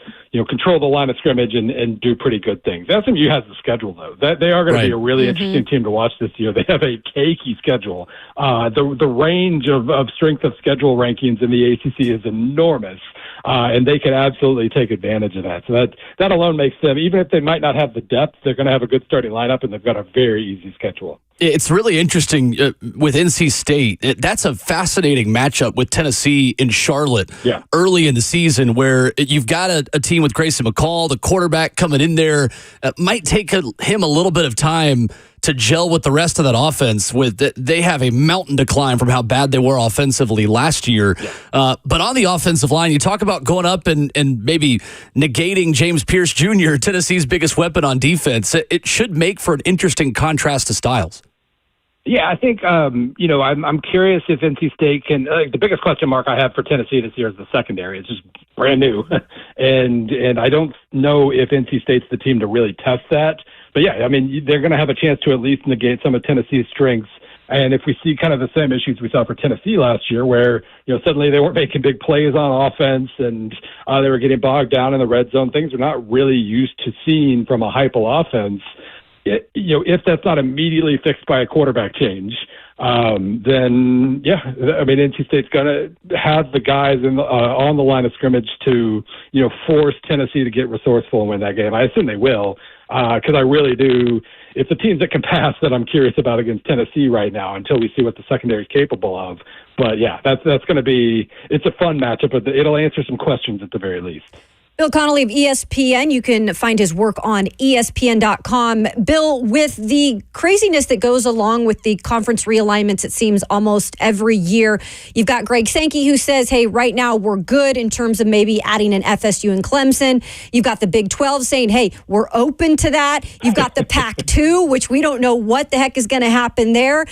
control the line of scrimmage and do pretty good things. SMU has the schedule though. They are going to be a really interesting team to watch this year. They have a cakey schedule. The range of strength of schedule rankings in the ACC is enormous. And they can absolutely take advantage of that. So that alone makes them, even if they might not have the depth, they're going to have a good starting lineup, and they've got a very easy schedule. It's really interesting with NC State. That's a fascinating matchup with Tennessee in Charlotte early in the season, where you've got a team with Grayson McCall, the quarterback coming in there. Might take him a little bit of time to gel with the rest of that offense. They have a mountain decline from how bad they were offensively last year. But on the offensive line, you talk about going up and maybe negating James Pierce Jr., Tennessee's biggest weapon on defense. It should make for an interesting contrast to styles. Yeah, I think, I'm curious if NC State can, the biggest question mark I have for Tennessee this year is the secondary. It's just brand new. and I don't know if NC State's the team to really test that. But yeah, they're going to have a chance to at least negate some of Tennessee's strengths. And if we see kind of the same issues we saw for Tennessee last year, where, suddenly they weren't making big plays on offense and they were getting bogged down in the red zone, things we're not really used to seeing from a Heupel offense. If that's not immediately fixed by a quarterback change, then NC State's going to have the guys on the line of scrimmage to, force Tennessee to get resourceful and win that game. I assume they will, because I really do. It's the teams that can pass that I'm curious about against Tennessee right now until we see what the secondary is capable of. But yeah, that's going to be, it's a fun matchup, but it'll answer some questions at the very least. Bill Connelly of ESPN. You can find his work on ESPN.com. Bill, with the craziness that goes along with the conference realignments, it seems almost every year, you've got Greg Sankey who says, hey, right now we're good in terms of maybe adding an FSU and Clemson. You've got the Big 12 saying, hey, we're open to that. You've got the Pac-2, which we don't know what the heck is going to happen there.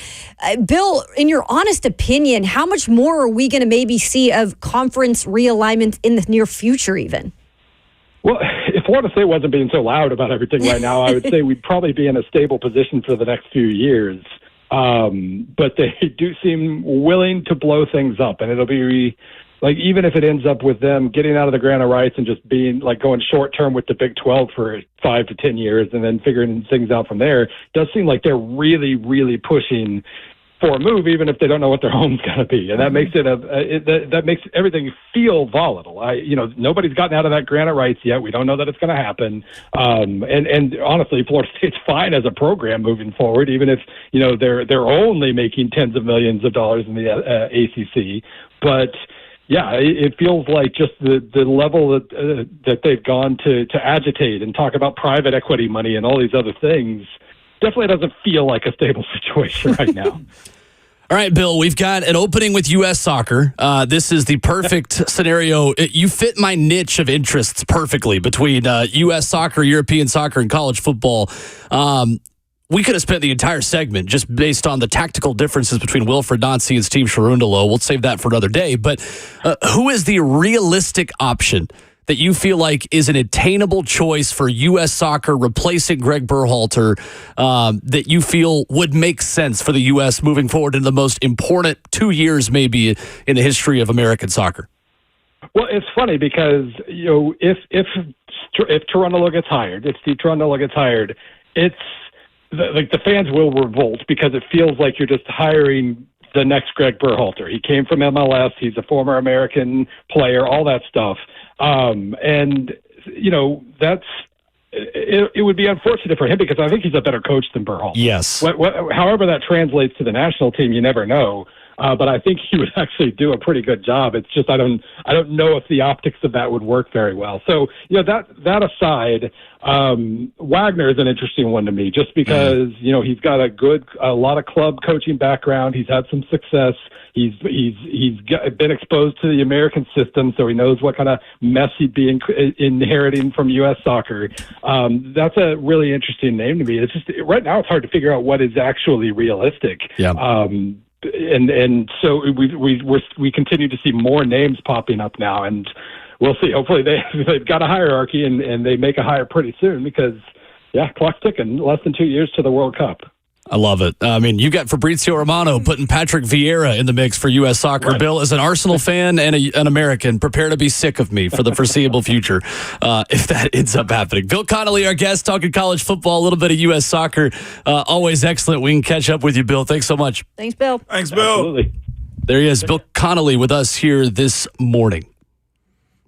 Bill, in your honest opinion, how much more are we going to maybe see of conference realignments in the near future even? Well, if Florida State wasn't being so loud about everything right now, I would say we'd probably be in a stable position for the next few years. But they do seem willing to blow things up, and it'll be like, even if it ends up with them getting out of the grant of rights and just being like going short term with the Big 12 for 5 to 10 years and then figuring things out from there, it does seem like they're really, really pushing for a move, even if they don't know what their home's going to be, and that makes it that makes everything feel volatile. Nobody's gotten out of that grant of rights yet. We don't know that it's going to happen. And honestly, Florida State's fine as a program moving forward, even if they're only making tens of millions of dollars in the ACC. But Yeah, it feels like just the level that they've gone to agitate and talk about private equity money and all these other things definitely doesn't feel like a stable situation right now. All right, Bill, we've got an opening with U.S. soccer. This is the perfect scenario. You fit my niche of interests perfectly between U.S. soccer, European soccer, and college football. We could have spent the entire segment just based on the tactical differences between Wilfred Nancy and Steve Cherundolo. We'll save that for another day. But who is the realistic option that you feel like is an attainable choice for U.S. soccer replacing Greg Berhalter that you feel would make sense for the U.S. moving forward in the most important 2 years maybe in the history of American soccer? Well, it's funny because, if Cherundolo gets hired, if Steve Cherundolo gets hired, it's the fans will revolt because it feels like you're just hiring the next Greg Berhalter. He came from MLS. He's a former American player, all that stuff. That's it would be unfortunate for him because I think he's a better coach than Berhalter. Yes. However that translates to the national team, you never know. But I think he would actually do a pretty good job. It's just I don't know if the optics of that would work very well. So that aside, Wagner is an interesting one to me, just because he's got a lot of club coaching background. He's had some success. He's been exposed to the American system, so he knows what kind of mess he'd be inheriting from U.S. soccer. That's a really interesting name to me. It's just right now it's hard to figure out what is actually realistic. Yeah. And so we continue to see more names popping up now, and we'll see. Hopefully they've got a hierarchy and they make a hire pretty soon because clock's ticking. Less than 2 years to the World Cup. I love it. I mean, you got Fabrizio Romano putting Patrick Vieira in the mix for U.S. soccer. Right. Bill, as an Arsenal fan and an American, prepare to be sick of me for the foreseeable future if that ends up happening. Bill Connelly, our guest, talking college football, a little bit of U.S. soccer. Always excellent. We can catch up with you, Bill. Thanks so much. Thanks, Bill. Thanks, Bill. Absolutely. There he is, Bill Connelly with us here this morning.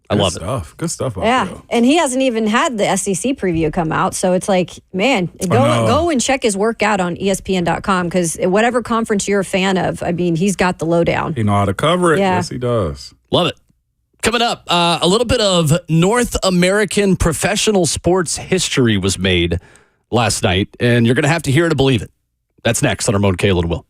I love it. Good stuff. Yeah, and he hasn't even had the SEC preview come out, so it's like, man, go and check his work out on ESPN.com because whatever conference you're a fan of, I mean, he's got the lowdown. He know how to cover it. Yeah. Yes, he does. Love it. Coming up, a little bit of North American professional sports history was made last night, and you're going to have to hear it to believe it. That's next on Ramon, Kayla, and Will.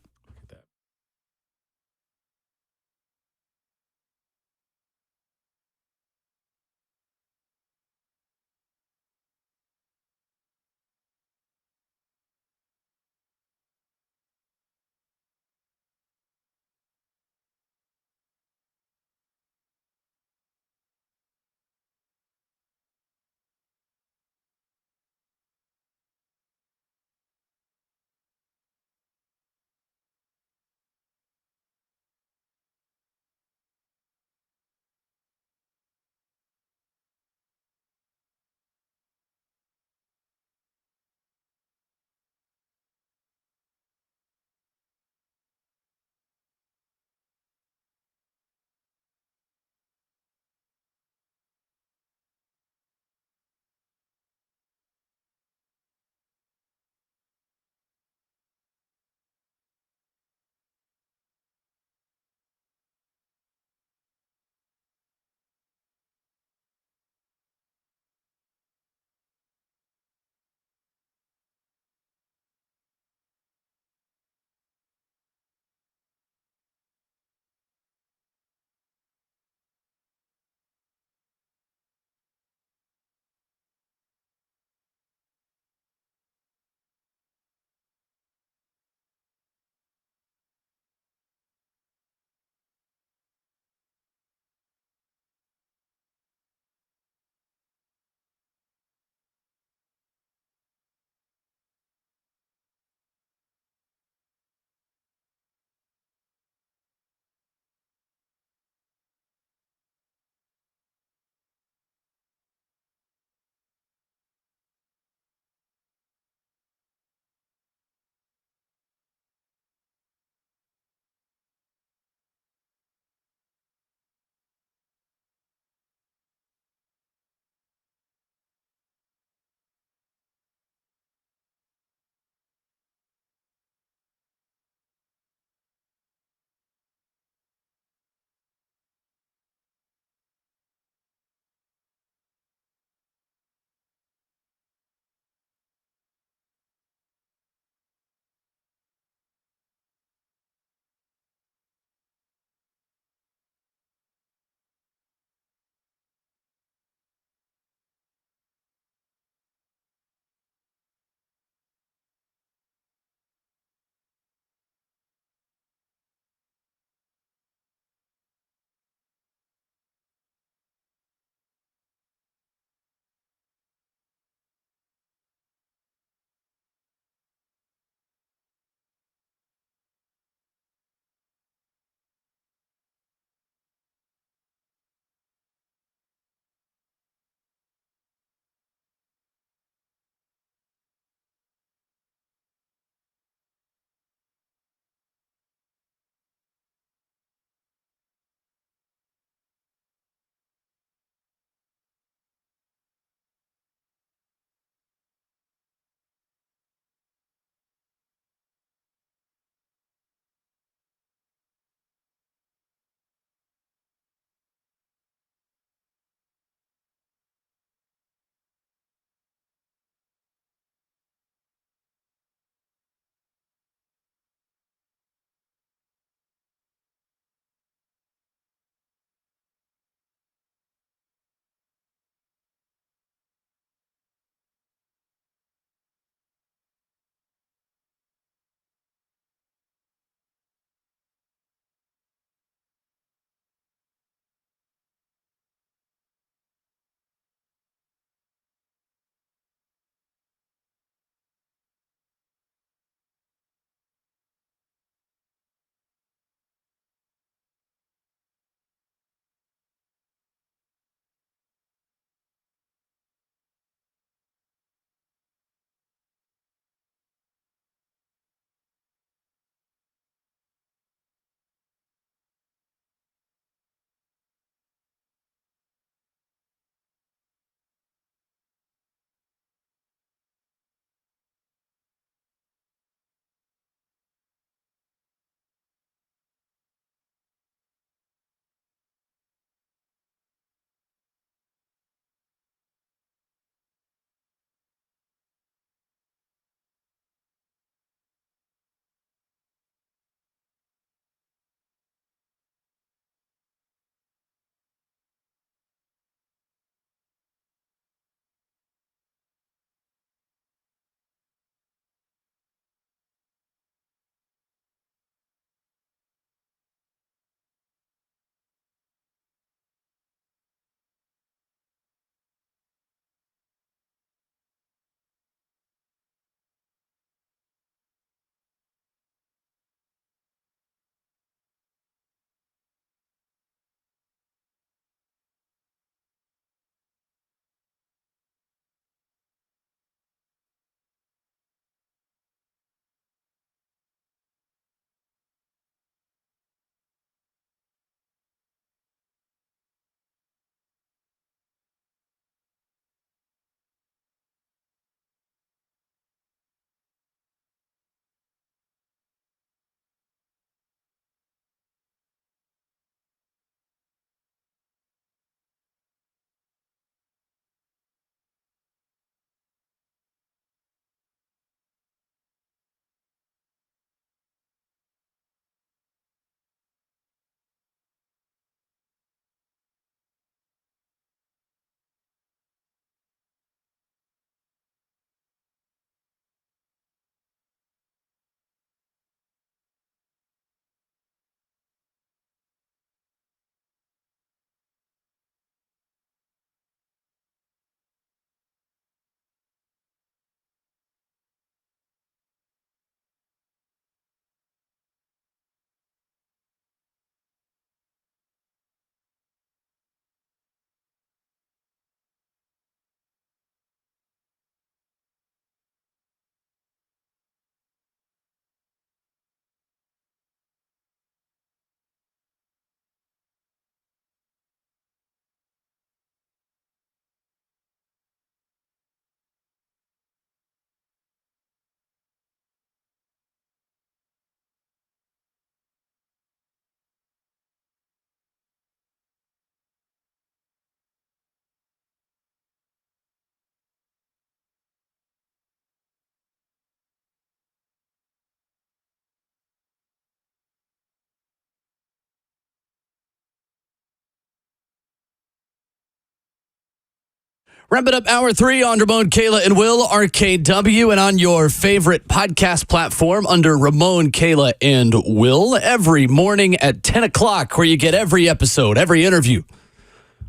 Wrap it up hour 3 on Ramon, Kayla, and Will, RKW, and on your favorite podcast platform under Ramon, Kayla, and Will every morning at 10 o'clock, where you get every episode, every interview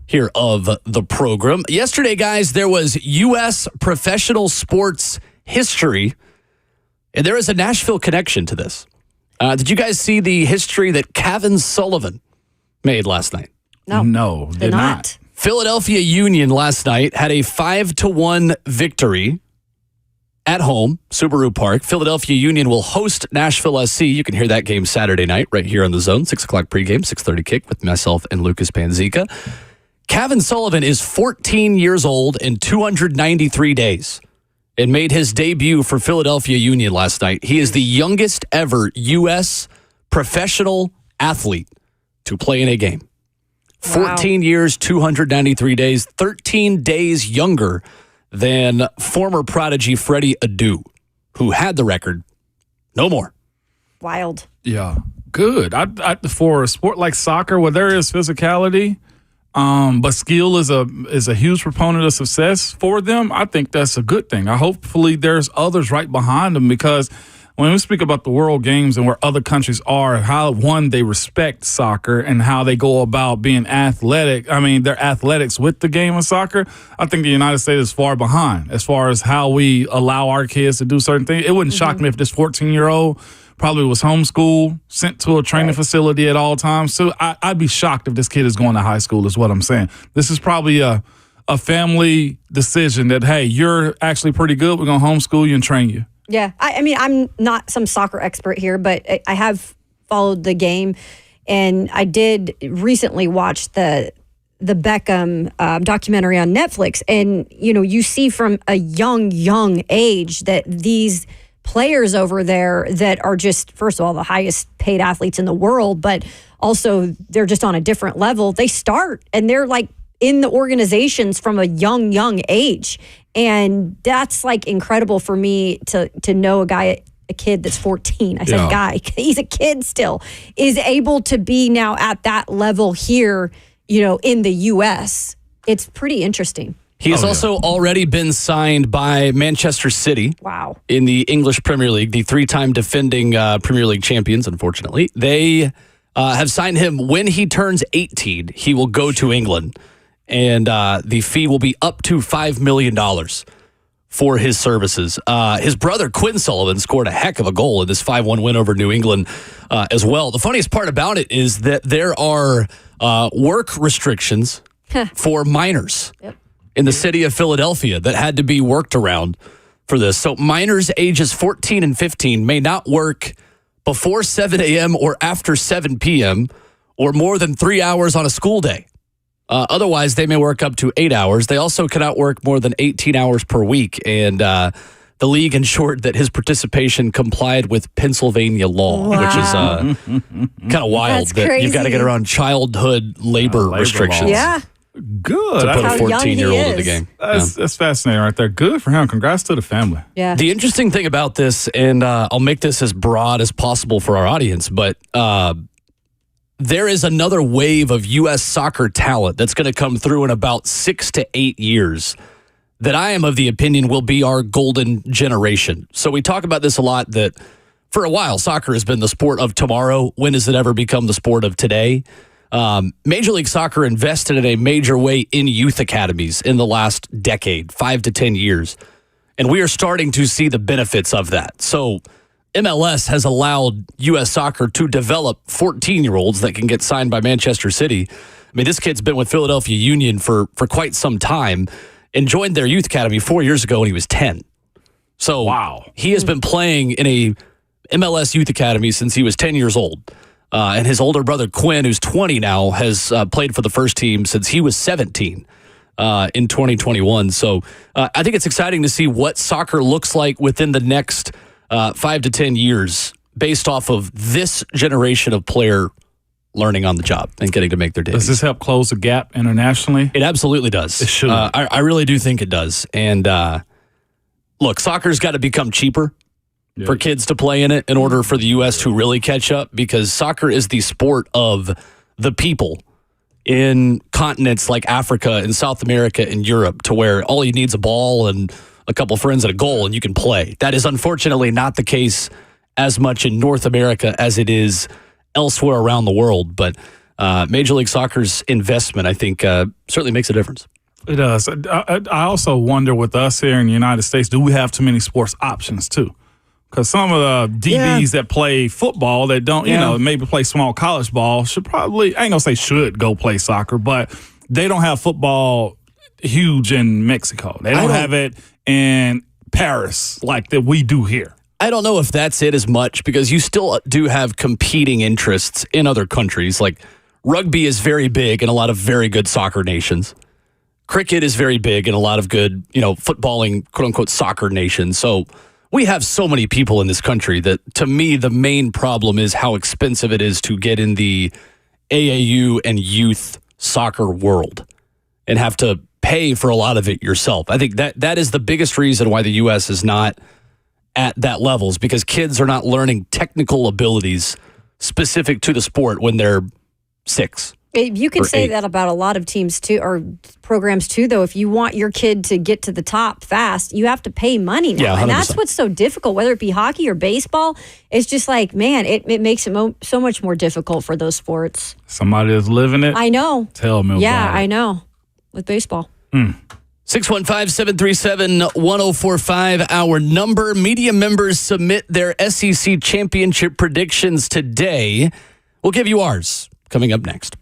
here of the program. Yesterday, guys, there was U.S. professional sports history, and there is a Nashville connection to this. Did you guys see the history that Kevin Sullivan made last night? No, did not. Philadelphia Union last night had a 5-1 victory at home, Subaru Park. Philadelphia Union will host Nashville SC. You can hear that game Saturday night right here on The Zone, 6 o'clock pregame, 6:30 kick with myself and Lucas Panzica. Kevin Sullivan is 14 years old and 293 days and made his debut for Philadelphia Union last night. He is the youngest ever U.S. professional athlete to play in a game. 14 years, 293 days, 13 days younger than former prodigy Freddie Adu, who had the record. No more. Wild. Yeah, good. For a sport like soccer, where there is physicality, but skill is a huge proponent of success for them, I think that's a good thing. Hopefully there's others right behind them, because when we speak about the World Games and where other countries are, how, one, they respect soccer and how they go about being athletic. I mean, their athletics with the game of soccer. I think the United States is far behind as far as how we allow our kids to do certain things. It wouldn't shock me if this 14-year-old probably was homeschooled, sent to a training facility at all times. So I'd be shocked if this kid is going to high school, is what I'm saying. This is probably a family decision that, hey, you're actually pretty good. We're going to homeschool you and train you. Yeah, I mean, I'm not some soccer expert here, but I have followed the game, and I did recently watch the Beckham documentary on Netflix, and you see from a young age that these players over there that are just, first of all, the highest paid athletes in the world, but also they're just on a different level. They start and they're like in the organizations from a young age. And that's like incredible for me to know a kid that's 14. I said guy, he's a kid still, is able to be now at that level here, in the U.S. It's pretty interesting. He has also already been signed by Manchester City. Wow. In the English Premier League, the 3-time defending Premier League champions, unfortunately. They have signed him. When he turns 18, he will go to England. And the fee will be up to $5 million for his services. His brother, Quinn Sullivan, scored a heck of a goal in this 5-1 win over New England as well. The funniest part about it is that there are work restrictions for minors in the city of Philadelphia that had to be worked around for this. So minors ages 14 and 15 may not work before 7 a.m. or after 7 p.m. or more than 3 hours on a school day. Otherwise, they may work up to 8 hours. They also cannot work more than 18 hours per week. And the league ensured that his participation complied with Pennsylvania law, which is kind of wild. That you've got to get around childhood labor restrictions. Laws. Yeah. Good. To put a 14-year-old in the game. That's fascinating right there. Good for him. Congrats to the family. Yeah. The interesting thing about this, and I'll make this as broad as possible for our audience, but there is another wave of U.S. soccer talent that's going to come through in about 6 to 8 years that I am of the opinion will be our golden generation. So we talk about this a lot, that for a while, soccer has been the sport of tomorrow. When does it ever become the sport of today? Major League Soccer invested in a major way in youth academies in the last decade, 5 to 10 years. And we are starting to see the benefits of that. So MLS has allowed U.S. soccer to develop 14-year-olds that can get signed by Manchester City. I mean, this kid's been with Philadelphia Union for quite some time and joined their youth academy 4 years ago when he was 10. So wow, he has been playing in a MLS youth academy since he was 10 years old. And his older brother, Quinn, who's 20 now, has played for the first team since he was 17 in 2021. So I think it's exciting to see what soccer looks like within the next 5 to 10 years based off of this generation of player learning on the job and getting to make their debuts. Does this help close the gap internationally? It absolutely does. It should. I really do think it does. And look, soccer's got to become cheaper for kids to play in it in order for the U.S. to really catch up, because soccer is the sport of the people in continents like Africa and South America and Europe, to where all you need is a ball and a couple friends and a goal and you can play. That is unfortunately not the case as much in North America as it is elsewhere around the world. But Major League Soccer's investment, I think, certainly makes a difference. It does. I also wonder with us here in the United States, do we have too many sports options too? Because some of the DBs that play football that don't, maybe play small college ball should probably, I ain't gonna say should go play soccer, but they don't have football huge in Mexico. They don't have it in Paris like that we do here. I don't know if that's it as much, because you still do have competing interests in other countries. Like rugby is very big in a lot of very good soccer nations. Cricket is very big in a lot of good, footballing, quote unquote, soccer nations. So we have so many people in this country that, to me, the main problem is how expensive it is to get in the AAU and youth soccer world and have to pay for a lot of it yourself. I think that is the biggest reason why the U.S. is not at that level, is because kids are not learning technical abilities specific to the sport when they're 6. You can say 8. that about a lot of teams too, or programs too, though. If you want your kid to get to the top fast, you have to pay money now. Yeah, and that's what's so difficult, whether it be hockey or baseball. It's just like, man, it makes it so much more difficult for those sports. Somebody that's living it. I know. Tell me about it. I know. With baseball. 615-737-1045, our number. Media members submit their SEC championship predictions today. We'll give you ours coming up next.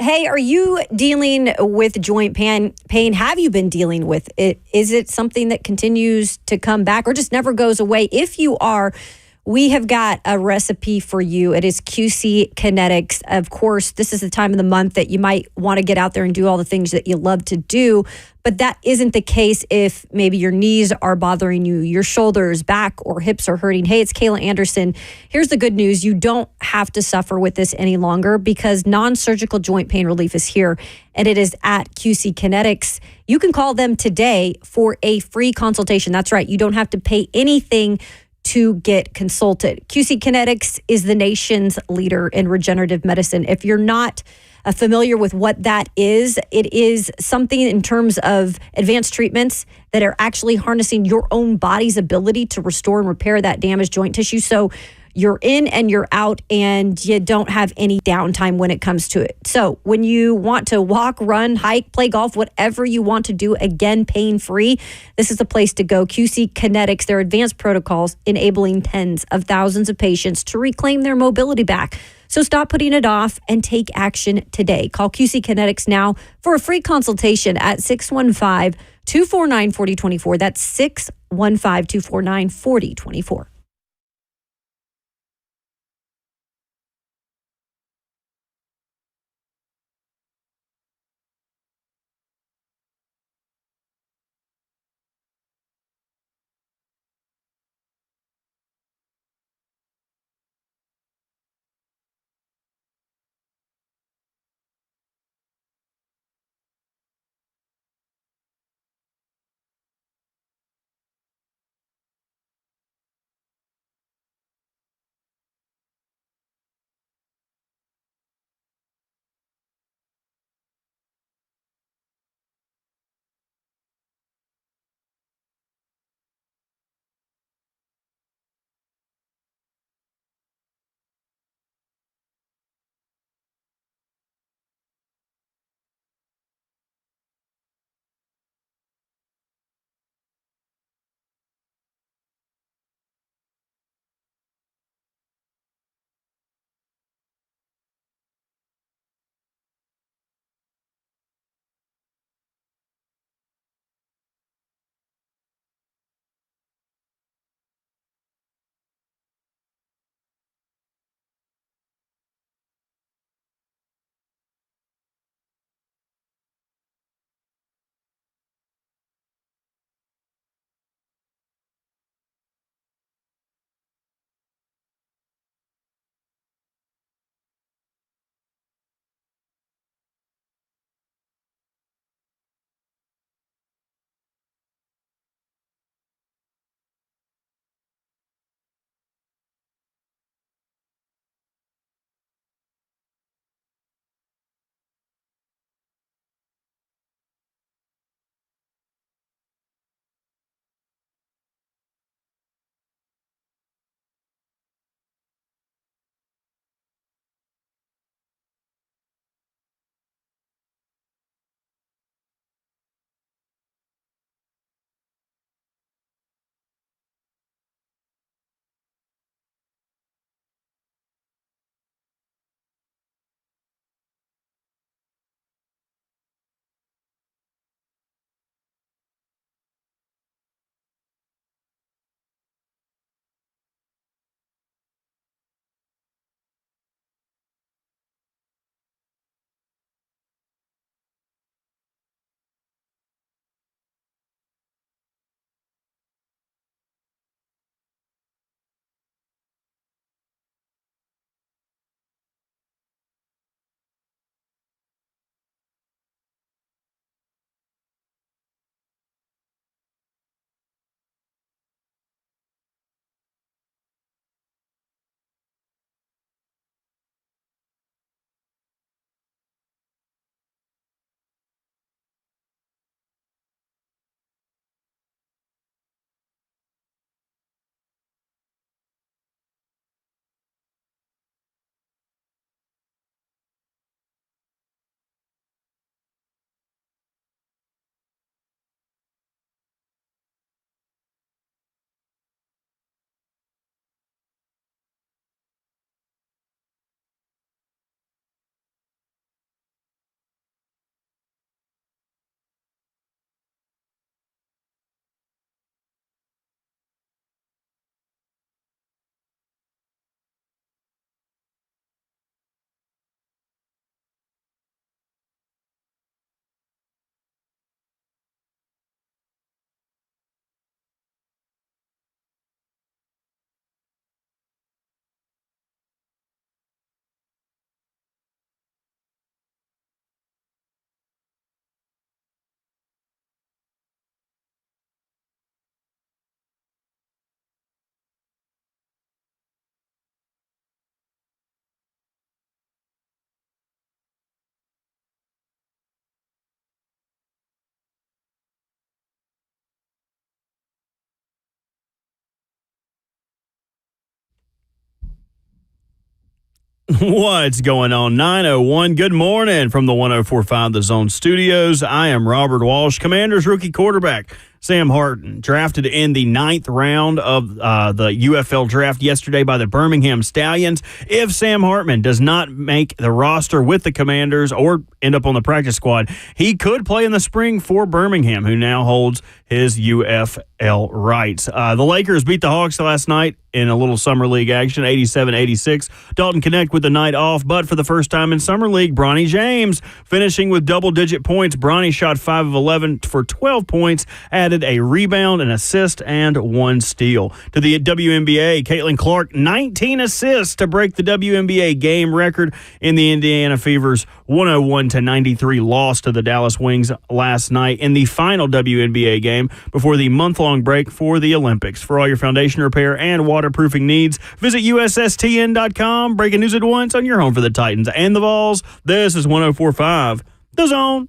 Hey, are you dealing with joint pain? Have you been dealing with it? Is it something that continues to come back or just never goes away? If you are, we have got a recipe for you. It is QC Kinetics. Of course, this is the time of the month that you might want to get out there and do all the things that you love to do. But that isn't the case if maybe your knees are bothering you, your shoulders, back, or hips are hurting. Hey, it's Kayla Anderson. Here's the good news. You don't have to suffer with this any longer, because non-surgical joint pain relief is here, and it is at QC Kinetics. You can call them today for a free consultation. That's right. You don't have to pay anything to get consulted. QC Kinetics is the nation's leader in regenerative medicine. If you're not familiar with what that is, it is something in terms of advanced treatments that are actually harnessing your own body's ability to restore and repair that damaged joint tissue. So you're in and you're out, and you don't have any downtime when it comes to it. So when you want to walk, run, hike, play golf, whatever you want to do, again, pain-free, this is the place to go. QC Kinetics, their advanced protocols enabling tens of thousands of patients to reclaim their mobility back. So stop putting it off and take action today. Call QC Kinetics now for a free consultation at 615-249-4024. That's 615-249-4024. What's going on? 9:01. Good morning from the 104.5 The Zone Studios. I am Robert Walsh, Commanders rookie quarterback Sam Hartman, drafted in the 9th round of the UFL draft yesterday by the Birmingham Stallions. If Sam Hartman does not make the roster with the Commanders or end up on the practice squad, he could play in the spring for Birmingham, who now holds his UFL rights. The Lakers beat the Hawks last night in a little summer league action, 87-86. Dalton Connect with the night off, but for the first time in summer league, Bronny James finishing with double-digit points. Bronny shot 5 of 11 for 12 points, added a rebound, an assist, and 1 steal. To the WNBA, Caitlin Clark, 19 assists to break the WNBA game record in the Indiana Fever's 101-93 loss to the Dallas Wings last night in the final WNBA game before the month-long break for the Olympics. For all your foundation repair and waterproofing needs, visit USSTN.com. Breaking news at once on your home for the Titans and the Vols. This is 104.5 The Zone.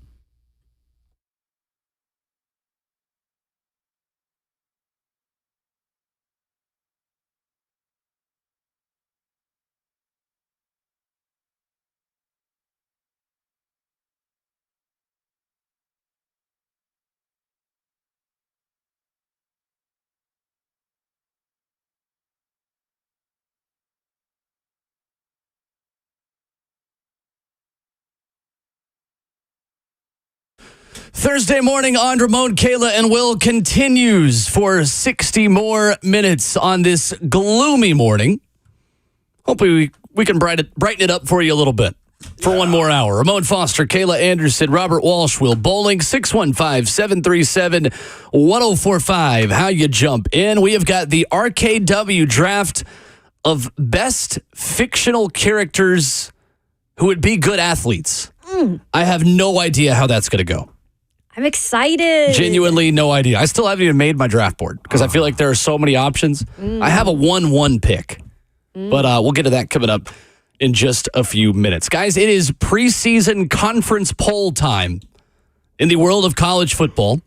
Thursday morning on Ramon, Kayla, and Will continues for 60 more minutes on this gloomy morning. Hopefully we can brighten it up for you a little bit for one more hour. Ramon Foster, Kayla Anderson, Robert Walsh, Will Bowling, 615-737-1045. How you jump in. We have got the RKW Draft of best fictional characters who would be good athletes. I have no idea how that's going to go. I'm excited. Genuinely no idea. I still haven't even made my draft board because I feel like there are so many options. I have a 1-1 pick, but we'll get to that coming up in just a few minutes. Guys, it is preseason conference poll time in the world of college football.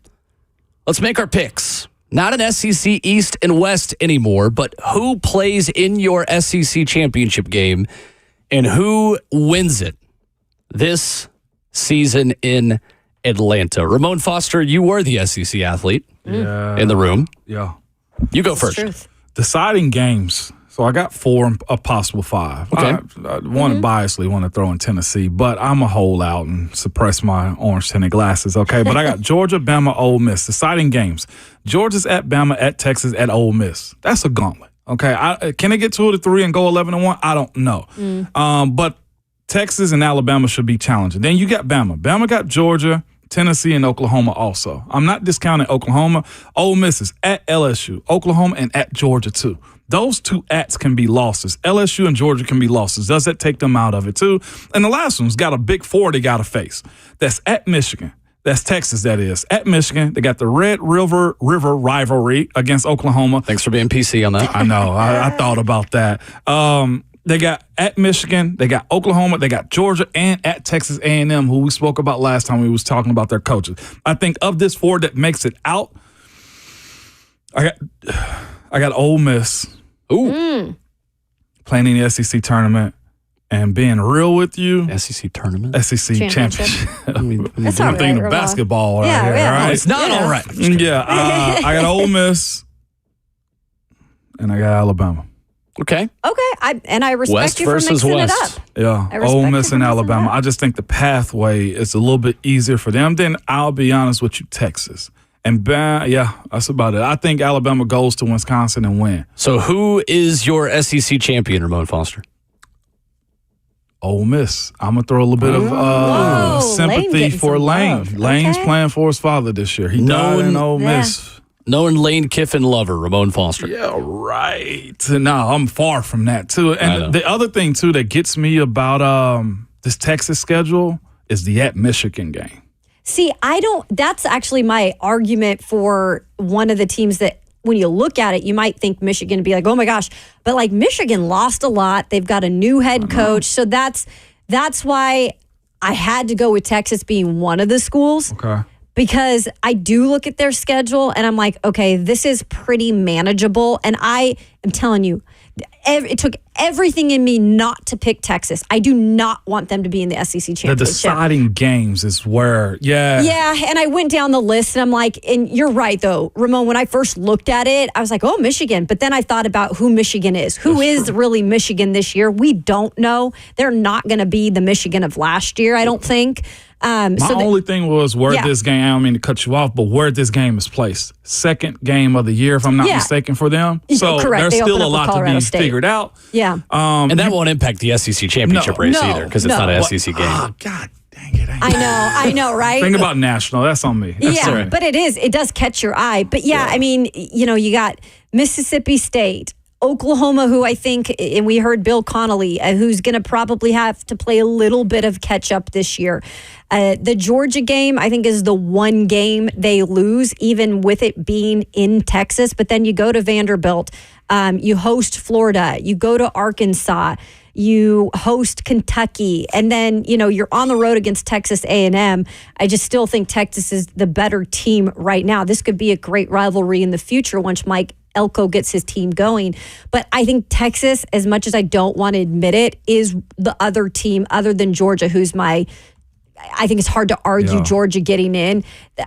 Let's make our picks. Not an SEC East and West anymore, but who plays in your SEC championship game and who wins it this season in Atlanta. Ramon Foster, you were the SEC athlete in the room. Yeah. You go first. Truth. Deciding games. So I got 4 of possible 5. Okay. I biasly want to throw in Tennessee, but I'm a hold out and suppress my orange-tinted glasses, okay? But I got Georgia, Bama, Ole Miss. Deciding games. Georgia's at Bama, at Texas, at Ole Miss. That's a gauntlet, okay? Can it get 2-3 and go 11-1? I don't know. But Texas and Alabama should be challenging. Then you got Bama. Bama got Georgia, Tennessee, and Oklahoma also. I'm not discounting Oklahoma. Ole Miss is at LSU, Oklahoma, and at Georgia, too. Those 2 ats can be losses. LSU and Georgia can be losses. Does that take them out of it, too? And the last one's got a big 4 they got to face. That's at Michigan. That's Texas, that is. At Michigan, they got the Red River rivalry against Oklahoma. Thanks for being PC on that. I know. I thought about that. They got at Michigan, they got Oklahoma, they got Georgia, and at Texas A&M, who we spoke about last time we was talking about their coaches. I think of this 4 that makes it out, I got Ole Miss. Ooh. Playing in the SEC tournament. And being real with you, SEC tournament? SEC championship. That's I'm all thinking right, of basketball right here. yeah. Right? No, it's not all right. Yeah, I got Ole Miss, and I got Alabama. Okay. I respect West you for versus mixing West. it up. Yeah, I respect Ole you Miss for and mixing Alabama. it up. I just think the pathway is a little bit easier for them. Then I'll be honest with you, Texas. And that's about it. I think Alabama goes to Wisconsin and win. So who is your SEC champion, Ramon Foster? Ole Miss. I'm going to throw a little bit of Whoa, sympathy Lane for getting Lane. some love. Lane's Okay. playing for his father this year. He died in Ole Miss. Known Lane Kiffin lover, Ramon Foster. Yeah, right. No, I'm far from that, too. I know. And the other thing, too, that gets me about this Texas schedule is the at Michigan game. See, that's actually my argument for one of the teams that when you look at it, you might think Michigan would be like, oh my gosh. But like Michigan lost a lot. They've got a new head coach. So that's why I had to go with Texas being one of the schools. Okay. Because I do look at their schedule and I'm like, okay, this is pretty manageable. And I am telling you, It took everything in me not to pick Texas. I do not want them to be in the SEC championship. The deciding games is where, Yeah, and I went down the list, and I'm like, and you're right, though, Ramon, when I first looked at it, I was like, oh, Michigan. But then I thought about who Michigan is. Who is really Michigan this year? We don't know. They're not going to be the Michigan of last year, I don't think. My only thing was where this game, I don't mean to cut you off, but where this game is placed. Second game of the year, if I'm not mistaken, for them. So correct. There's They still a open up lot with to be Colorado State. figured out. Yeah. And that won't impact the SEC championship race either because it's not an SEC game. Oh, God dang it. I know, right? Think about national. That's on me. That's Yeah, but it is. It does catch your eye. But I mean, you got Mississippi State, Oklahoma, who I think, and we heard Bill Connelly, who's going to probably have to play a little bit of catch up this year. The Georgia game, I think, is the one game they lose, even with it being in Texas. But then you go to Vanderbilt, you host Florida, you go to Arkansas, you host Kentucky, and then you're on the road against Texas A&M. I just still think Texas is the better team right now. This could be a great rivalry in the future once Mike Elko gets his team going. But I think Texas, as much as I don't want to admit it, is the other team other than Georgia, I think it's hard to argue Georgia getting in.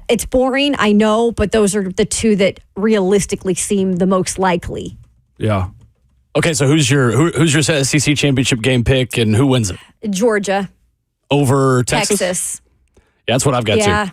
It's boring, I know, but those are the two that realistically seem the most likely. Yeah. Okay, so who's your SEC championship game pick and who wins it? Georgia. Over Texas? Texas. Yeah, that's what I've got too.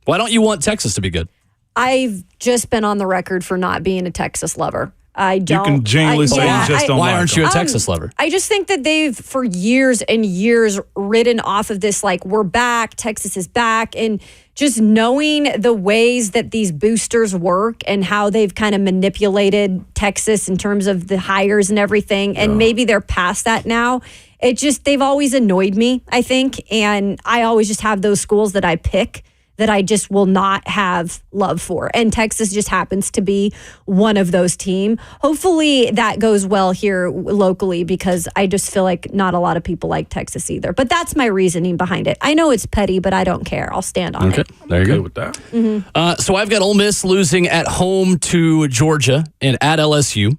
Why don't you want Texas to be good? I've just been on the record for not being a Texas lover. I don't. You can genuinely say you just don't Why like aren't them. you a Texas lover? I just think that they've, for years and years, ridden off of this, like, we're back, Texas is back, and just knowing the ways that these boosters work and how they've kind of manipulated Texas in terms of the hires and everything, and maybe they're past that now. They've always annoyed me, I think, and I always just have those schools that I pick that I just will not have love for. And Texas just happens to be one of those teams. Hopefully that goes well here locally because I just feel like not a lot of people like Texas either. But that's my reasoning behind it. I know it's petty, but I don't care. I'll stand on it. There you go. With that. Mm-hmm. So I've got Ole Miss losing at home to Georgia and at LSU.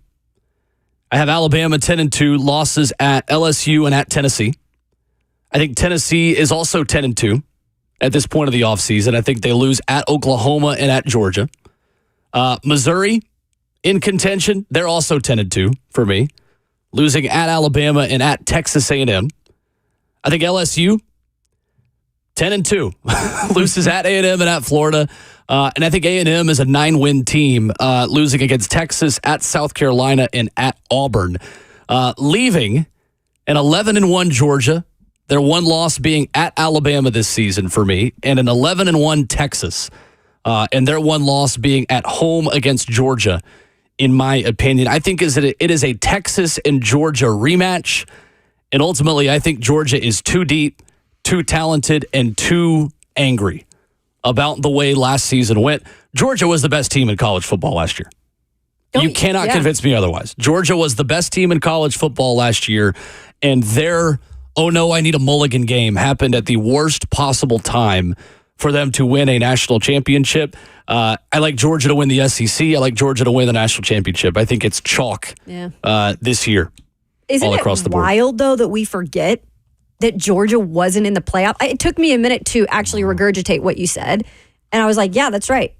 I have Alabama 10-2, losses at LSU and at Tennessee. I think Tennessee is also 10-2. At this point of the offseason. I think they lose at Oklahoma and at Georgia. Missouri in contention. They're also 10-2 for me. Losing at Alabama and at Texas A&M. I think LSU 10-2. Loses at A&M and at Florida. And I think A&M is a 9-win team. Losing against Texas, at South Carolina, and at Auburn. Leaving an 11-1 Georgia. Their one loss being at Alabama this season for me, and an 11-1 Texas, and their one loss being at home against Georgia, in my opinion. I think it is a Texas and Georgia rematch, and ultimately I think Georgia is too deep, too talented, and too angry about the way last season went. Georgia was the best team in college football last year. You cannot convince me otherwise. Georgia was the best team in college football last year, and their oh no, I need a mulligan game happened at the worst possible time for them to win a national championship. I like Georgia to win the SEC. I like Georgia to win the national championship. I think it's chalk this year. Isn't all across the board. Wild, though, that we forget that Georgia wasn't in the playoff? It took me a minute to actually regurgitate what you said. And I was like, yeah, that's right.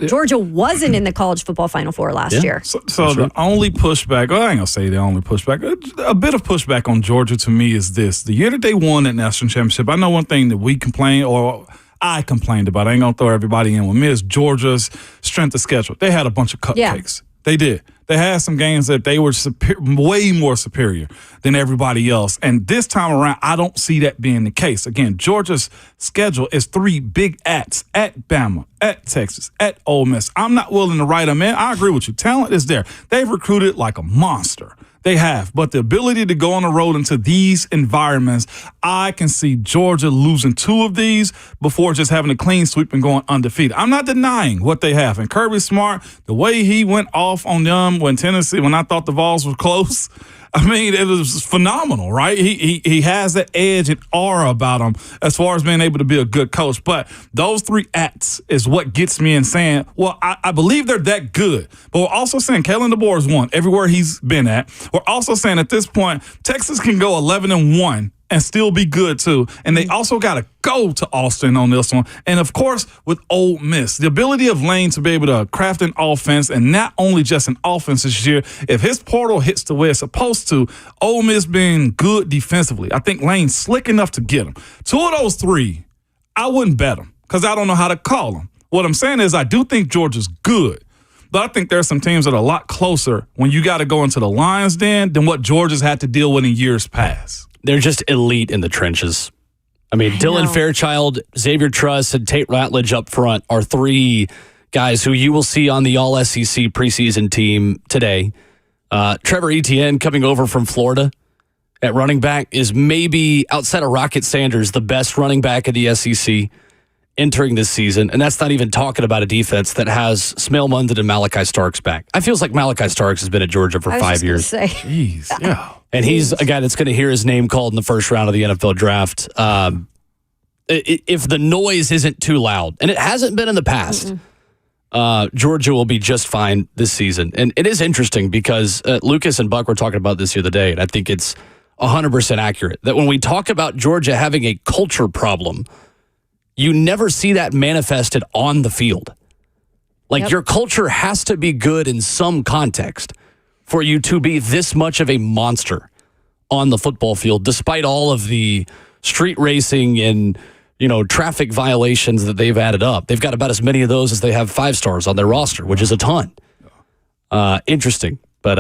Georgia wasn't in the college football Final Four last year. So the only pushback, well, I ain't going to say the only pushback, a bit of pushback on Georgia to me is this. The year that they won that national championship, I know one thing that we complained, or I complained about, I ain't going to throw everybody in with me, is Georgia's strength of schedule. They had a bunch of cupcakes. They did. They had some games that they were way more superior than everybody else. And this time around, I don't see that being the case. Again, Georgia's schedule is 3 big ats at Bama, at Texas, at Ole Miss. I'm not willing to write them in. I agree with you. Talent is there. They've recruited like a monster. They have. But the ability to go on the road into these environments, I can see Georgia losing 2 of these before just having a clean sweep and going undefeated. I'm not denying what they have. And Kirby Smart, the way he went off on them when I thought the Vols were close, I mean, it was phenomenal, right? He has that edge and aura about him as far as being able to be a good coach. But those 3 acts is what gets me in saying, well, I believe they're that good. But we're also saying Kalen DeBoer has won everywhere he's been at. We're also saying at this point, Texas can go 11-1 and still be good too. And they also got to go to Austin on this one. And of course, with Ole Miss, the ability of Lane to be able to craft an offense, and not only just an offense this year, if his portal hits the way it's supposed to, Ole Miss being good defensively, I think Lane's slick enough to get him. 2 of those 3, I wouldn't bet them because I don't know how to call them. What I'm saying is I do think Georgia's good. But I think there are some teams that are a lot closer when you got to go into the Lions' den than what Georgia's had to deal with in years past. They're just elite in the trenches. I mean, Dylan Fairchild, Xavier Truss, and Tate Ratledge up front are 3 guys who you will see on the All-SEC preseason team today. Trevor Etienne coming over from Florida at running back is maybe, outside of Rocket Sanders, the best running back in the SEC entering this season. And that's not even talking about a defense that has Smail Mondon and Malachi Starks back. I feels like Malachi Starks has been at Georgia for 5 years. Jeez, yeah. And he's a guy that's going to hear his name called in the first round of the NFL draft. If the noise isn't too loud, and it hasn't been in the past, Georgia will be just fine this season. And it is interesting because Lucas and Buck were talking about this the other day, and I think it's 100% accurate, that when we talk about Georgia having a culture problem, you never see that manifested on the field. Like, your culture has to be good in some context for you to be this much of a monster on the football field, despite all of the street racing and, traffic violations that they've added up. They've got about as many of those as they have 5-stars on their roster, which is a ton. Interesting. But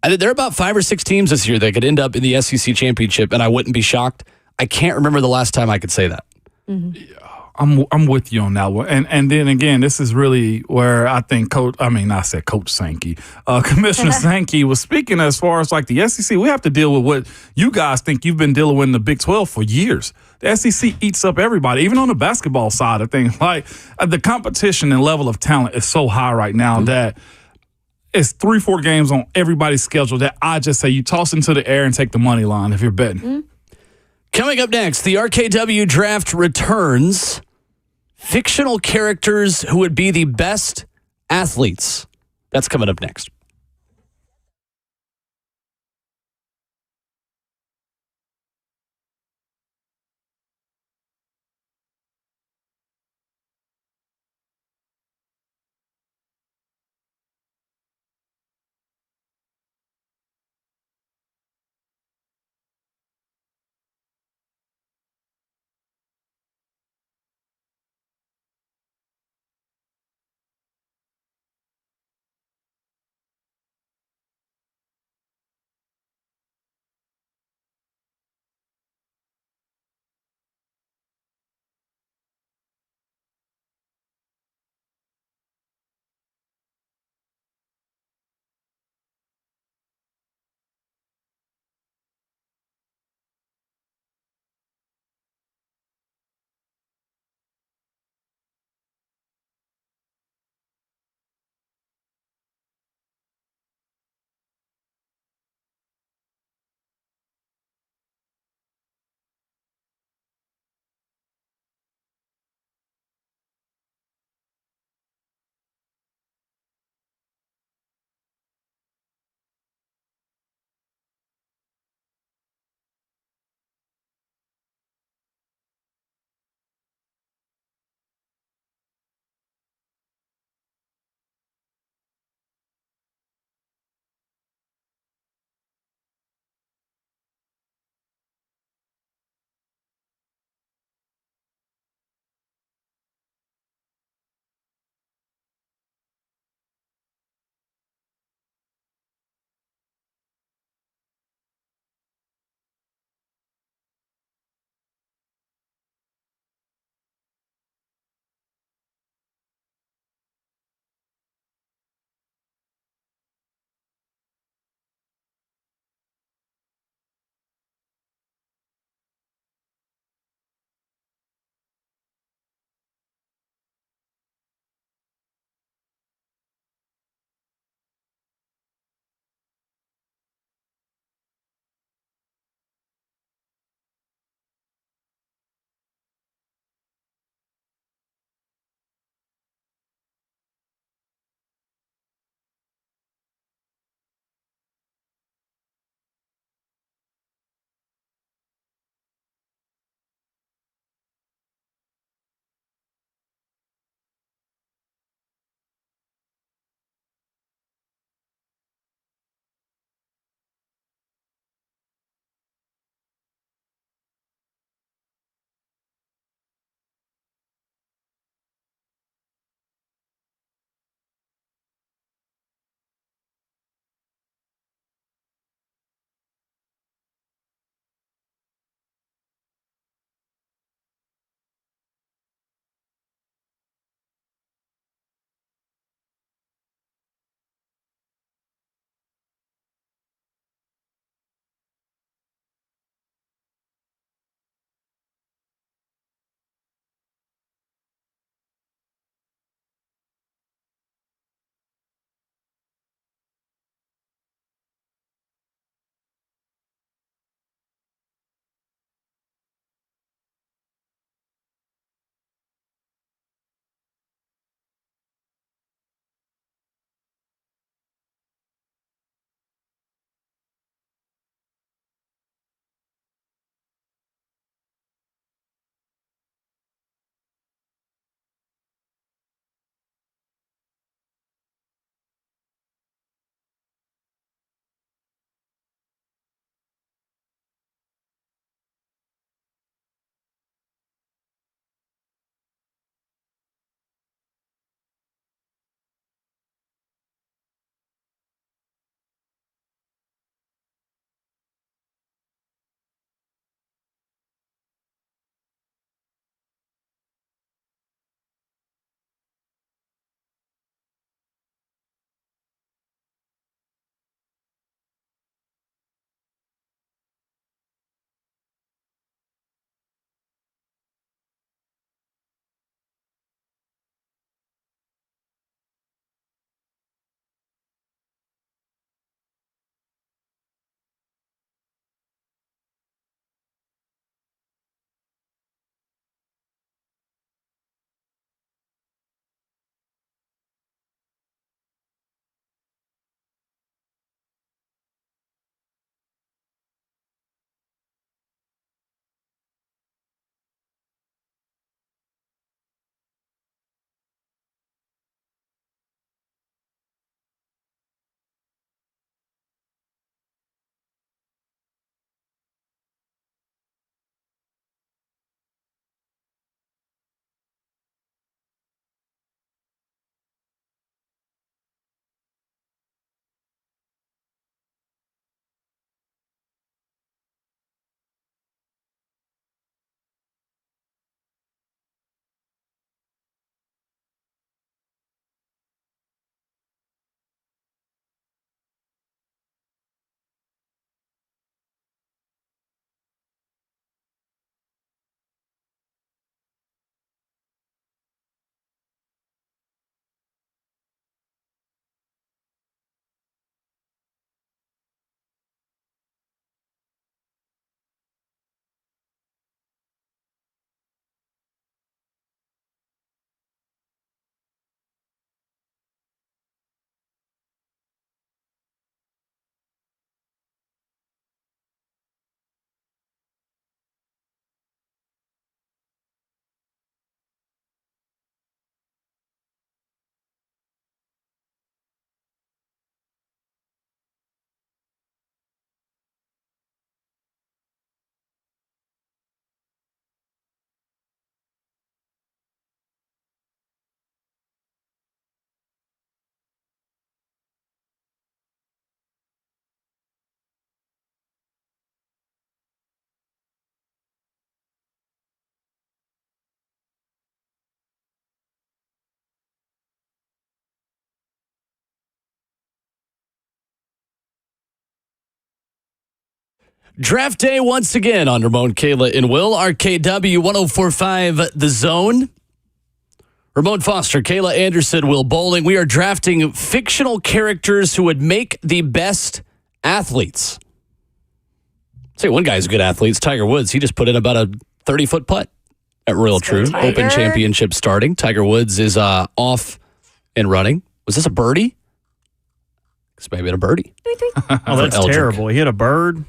there are about 5 or 6 teams this year that could end up in the SEC championship, and I wouldn't be shocked. I can't remember the last time I could say that. Mm-hmm. I'm with you on that one. And then again, this is really where I think Coach Sankey, Commissioner Sankey was speaking as far as like the SEC. We have to deal with what you guys think you've been dealing with in the Big 12 for years. The SEC eats up everybody, even on the basketball side of things. Like, the competition and level of talent is so high right now that it's 3-4 games on everybody's schedule that I just say you toss into the air and take the money line if you're betting. Mm-hmm. Coming up next, the RKW Draft returns. Fictional characters who would be the best athletes. That's coming up next. Draft day once again on Ramon, Kayla, and Will. RKW 104.5 The Zone. Ramon Foster, Kayla Anderson, Will Bowling. We are drafting fictional characters who would make the best athletes. Say one guy's a good athlete. It's Tiger Woods. He just put in about a 30-foot putt at Royal Troon. Open Championship starting. Tiger Woods is off and running. Was this a birdie? This may have been a birdie. Oh, that's terrible. He hit a bird.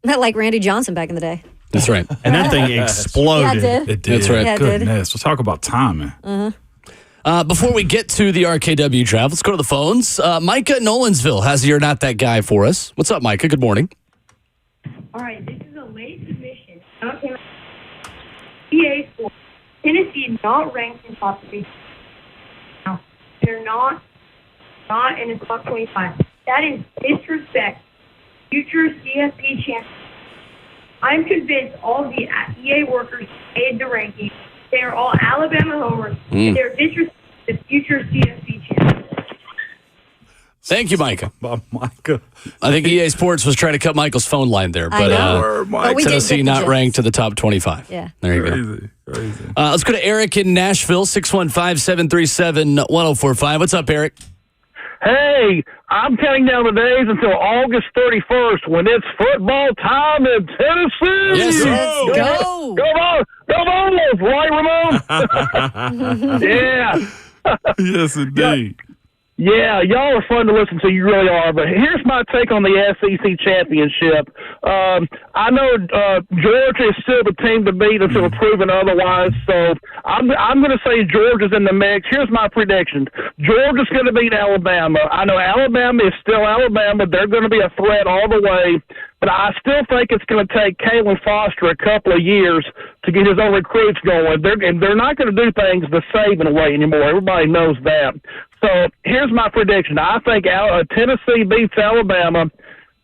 Not like Randy Johnson back in the day. That's right. And that thing exploded. Yeah, it did. It did. That's right. Yeah, it did. Goodness. We'll talk about timing. Before we get to the RKW Draft, let's go to the phones. Micah in Nolansville has You're Not That Guy for us. What's up, Micah? Good morning. All right, this is a late submission. EA Sports. Tennessee not ranked in top 3. Now, they're not in the top 25. That is disrespect. Future CFP champions. I'm convinced all the EA workers made the ranking. They are all Alabama homers. And they're disrespecting the future CFP champions. Thank you, Micah. Micah. I think EA Sports was trying to cut Michael's phone line there, I but But we did Tennessee get the not gist. ranked to the top 25. Yeah. There you go. Crazy. Let's go to Eric in Nashville, 615-737-1045. What's up, Eric? Hey, I'm counting down the days until August 31st when it's football time in Tennessee. Yes, sir. Let's go. Go Vols, right, Ramon? Yeah. Yes, indeed. Yeah, y'all are fun to listen to. You really are. But here's my take on the SEC championship. I know Georgia is still the team to beat until proven otherwise. So I'm going to say Georgia's in the mix. Here's my prediction: Georgia's going to beat Alabama. I know Alabama is still Alabama. They're going to be a threat all the way. But I still think it's going to take Kalen Foster a couple of years to get his own recruits going. They're not going to do things the Saban way anymore. Everybody knows that. So here's my prediction. I think Tennessee beats Alabama.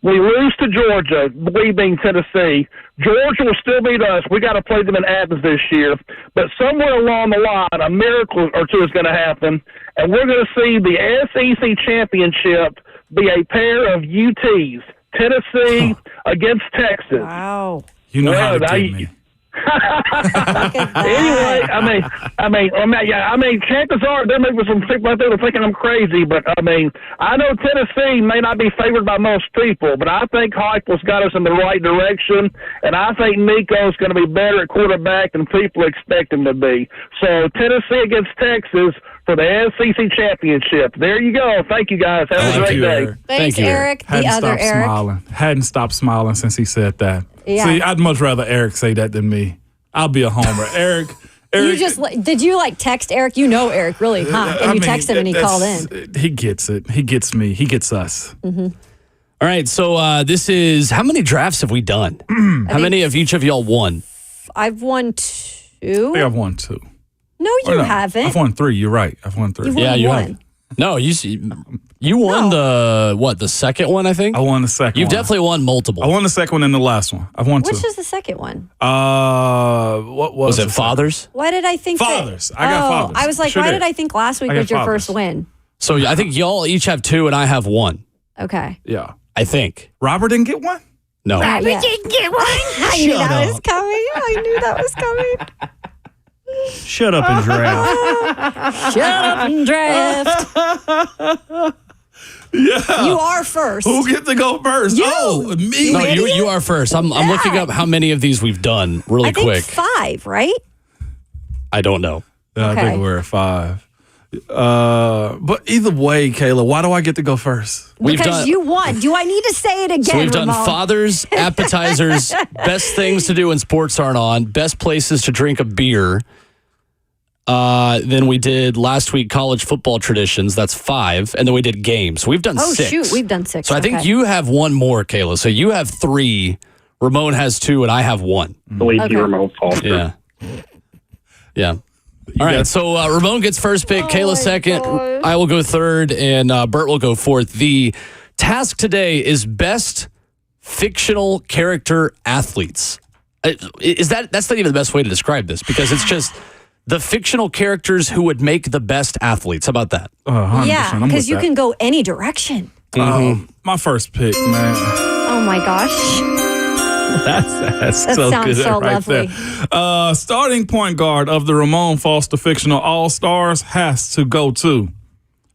We lose to Georgia, we being Tennessee. Georgia will still beat us. We got to play them in Athens this year. But somewhere along the line, a miracle or two is going to happen, and we're going to see the SEC championship be a pair of UTs. Tennessee against Texas. Wow. You know how to get me. Anyway, I mean, chances are there may be some people out there that are thinking I'm crazy, but I mean, I know Tennessee may not be favored by most people, but I think Heupel's got us in the right direction, and I think Nico's going to be better at quarterback than people expect him to be. So Tennessee against Texas for the SEC championship. There you go. Thank you, guys. Have a great day. Thanks, Thank you, Eric. The Hadn't other stopped Eric. smiling. Hadn't stopped smiling since he said that. Yeah. See, I'd much rather Eric say that than me. I'll be a homer. Eric. Did you text Eric? You know Eric really, huh? And you text him and he called in. He gets it. He gets me. He gets us. All right, so this is, how many drafts have we done? How many of each of y'all won? I've won 2. I think I've won 2. No, you haven't. I've won 3. You're right. I've won 3. You've won Yeah, you one. have. No, you won the second one, I think? I won the second You've one. definitely won multiple. I won the second one and the last one. I've won 2. Which is the second one? What was Was it the Fathers? Why did I think Fathers. I got Fathers. I was like, Sure why did. did I think last week I got was your Fathers. first win? So I think y'all each have 2 and I have 1. Okay. Yeah. I think. Robert didn't get one? No. Not yet. didn't get one. I knew that was coming. I knew that was coming. Shut up and draft. Shut up and draft. Yeah. You are first. Who gets to go first? You. Oh, me. No, you are first. I'm looking up how many of these we've done really I think quick. 5, right? I don't know. Yeah, I Okay. think we're at 5. But either way, Kayla, why do I get to go first? Because you won. Do I need to say it again, So we've done Ramon? fathers, appetizers, best things to do when sports aren't on, best places to drink a beer. Then we did last week college football traditions. That's 5. And then we did games. We've done 6. Shoot. We've done 6. So I think you have 1 more, Kayla. So you have 3. Ramon has 2 and I have 1. Believe Okay. you, Ramon Foster. Yeah. Yeah. All right. So Ramon gets first pick, Kayla second. gosh. I will go third, and Bert will go fourth. The task today is best fictional character athletes. That's not even the best way to describe this because it's just the fictional characters who would make the best athletes. How about that? 100%. Yeah, I'm because with you that. can go any direction. My first pick, man. Oh my gosh. That's That so sounds good so right lovely. there. Starting point guard of the Ramon Foster Fictional All-Stars has to go to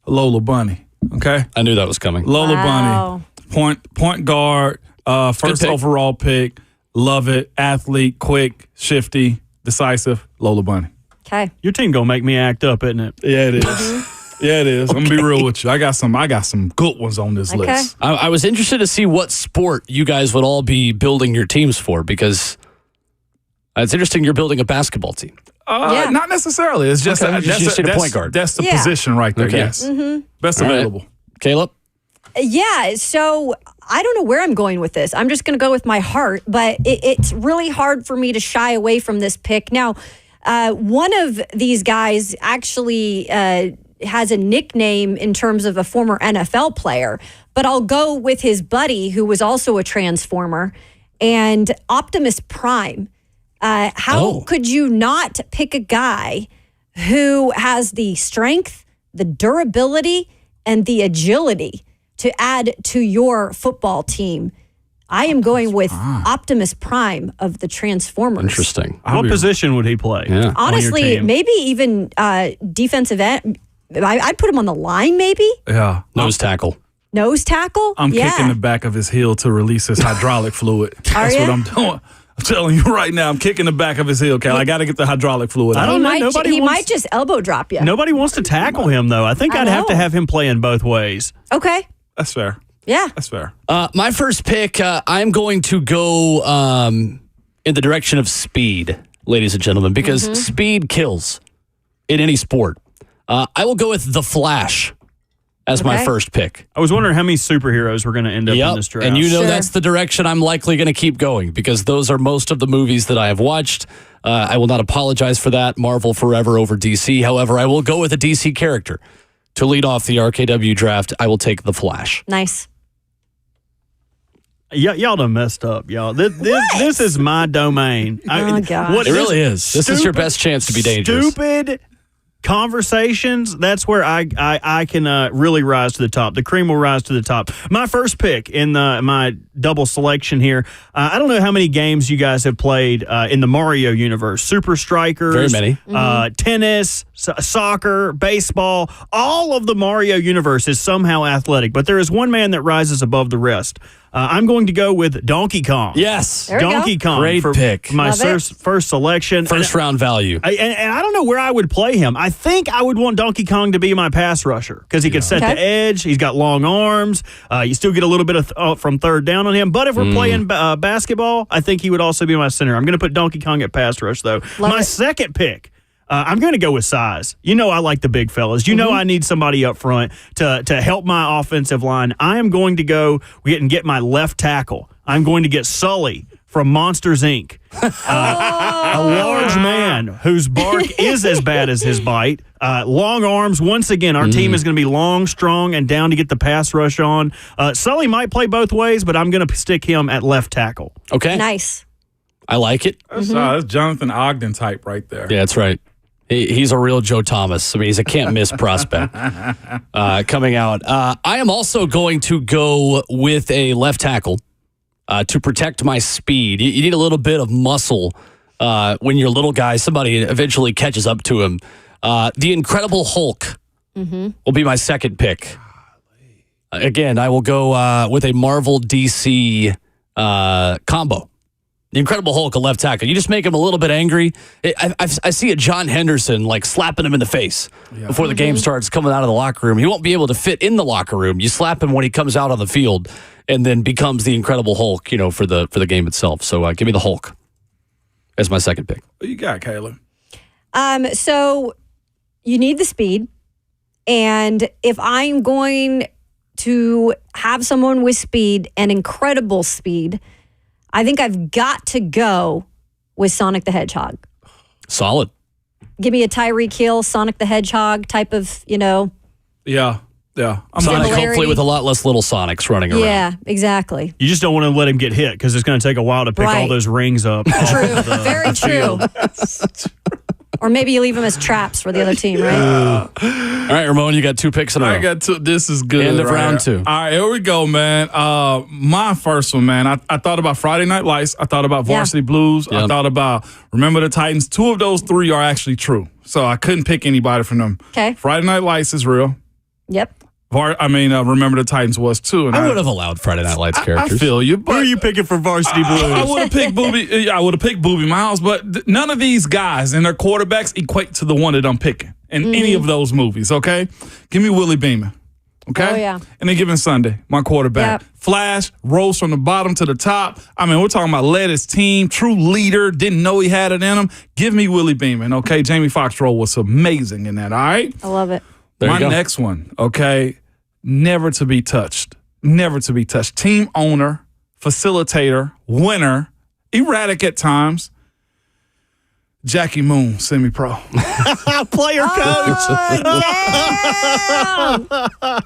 Lola Bunny. Okay? I knew that was coming. Lola Wow. Bunny. Point guard, first pick. overall pick. Love it. Athlete, quick, shifty, decisive. Lola Bunny. Okay. Your team gonna make me act up, isn't it? Yeah, it is. Yeah, it is. I'm gonna be real with you. I got some good ones on this Okay. list. I was interested to see what sport you guys would all be building your teams for, because it's interesting you're building a basketball team. Yeah. Not necessarily. It's just Okay. Just need a point guard. That's the Yeah. position right there. Okay. Yes, best All right. available. Caleb? Yeah, so I don't know where I'm going with this. I'm just going to go with my heart, but it's really hard for me to shy away from this pick. Now, one of these guys actually has a nickname in terms of a former NFL player, but I'll go with his buddy who was also a Transformer, and Optimus Prime. How could you not pick a guy who has the strength, the durability, and the agility to add to your football team? I am going with Optimus Prime of the Transformers. Interesting. What position would he play? Yeah. on your Honestly, team? maybe even defensive end. I'd put him on the line, maybe Yeah, Nose tackle. nose tackle. I'm yeah. kicking the back of his heel to release his hydraulic fluid. That's what ya? I'm doing. I'm telling you right now, I'm kicking the back of his heel, Cal. I got to get the hydraulic fluid I out. don't know. He might just elbow drop you. Nobody wants to tackle him, though. I think I I'd have to know. have him playing both ways. Okay. That's fair. Yeah. That's fair. My first pick, I'm going to go in the direction of speed, ladies and gentlemen, because speed kills in any sport. I will go with The Flash as my Okay. first pick. I was wondering how many superheroes were going to end up in this draft. And you know Sure. that's the direction I'm likely going to keep going, because those are most of the movies that I have watched. I will not apologize for that. Marvel forever over DC. However, I will go with a DC character. To lead off the RKW draft, I will take The Flash. Nice. Y'all done messed up, y'all. This is my domain. Oh, gosh. It really is. This is your best chance to be dangerous. Stupid conversations. That's where I can really rise to the top. The cream will rise to the top. My first pick in my double selection here. I don't know how many games you guys have played in the Mario universe. Super Strikers. Very many. Tennis, soccer, baseball. All of the Mario universe is somehow athletic, but there is one man that rises above the rest. I'm going to go with Donkey Kong. Yes. There we go. Donkey Kong. Great for pick. My Love it. first selection. First round value. And I don't know where I would play him. I think I would want Donkey Kong to be my pass rusher because he could set Okay. the edge. He's got long arms. You still get a little bit of from third down on him. But if we're playing basketball, I think he would also be my center. I'm going to put Donkey Kong at pass rush, though. Love my it. second pick. I'm going to go with size. You know I like the big fellas. You know I need somebody up front to help my offensive line. I am going to go get my left tackle. I'm going to get Sully from Monsters, Inc. A large man whose bark is as bad as his bite. Long arms. Once again, our team is going to be long, strong, and down to get the pass rush on. Sully might play both ways, but I'm going to stick him at left tackle. Okay. Nice. I like it. That's Jonathan Ogden type right there. Yeah, that's right. He's a real Joe Thomas. I mean, he's a can't-miss prospect coming out. I am also going to go with a left tackle to protect my speed. You need a little bit of muscle when you're a little guy. Somebody eventually catches up to him. The Incredible Hulk will be my second pick. Again, I will go with a Marvel DC combo. The Incredible Hulk, a left tackle. You just make him a little bit angry. I see a John Henderson like slapping him in the face before the game starts, coming out of the locker room. He won't be able to fit in the locker room. You slap him when he comes out on the field, and then becomes the Incredible Hulk, for the game itself. So give me the Hulk as my second pick. What you got, Caleb? So you need the speed, and if I'm going to have someone with speed and incredible speed, I think I've got to go with Sonic the Hedgehog. Solid. Give me a Tyreek Hill, Sonic the Hedgehog type of, Yeah. Sonic, Similarity. hopefully with a lot less little Sonics running around. Yeah, exactly. You just don't want to let him get hit because it's going to take a while to pick all Right. those rings up. True. Very true. Or maybe you leave them as traps for the other team, right? All right, Ramon, you got 2 picks in a row. I got 2. This is good. End of right round here. 2. All right, here we go, man. My first one, man. I thought about Friday Night Lights. I thought about Varsity Blues. Yep. I thought about Remember the Titans. 2 of those 3 are actually true. So I couldn't pick anybody from them. Okay. Friday Night Lights is real. Yep. Remember the Titans was too. And I would have allowed Friday Night Lights characters. I feel you. But Who are you picking for Varsity Blues? I would have picked Booby. I would have picked Booby Miles, but none of these guys and their quarterbacks equate to the one that I'm picking in any of those movies. Okay, give me Willie Beeman. Okay, Oh, yeah. And then Given Sunday, my quarterback. Yep. Flash, rose from the bottom to the top. I mean, we're talking about led his team, true leader, didn't know he had it in him. Give me Willie Beeman. Okay, Jamie Foxx role was amazing in that. All right, I love it. There you my go. next one. Okay. Never to be touched. Never to be touched. Team owner, facilitator, winner, erratic at times. Jackie Moon, semi-pro. Player coach.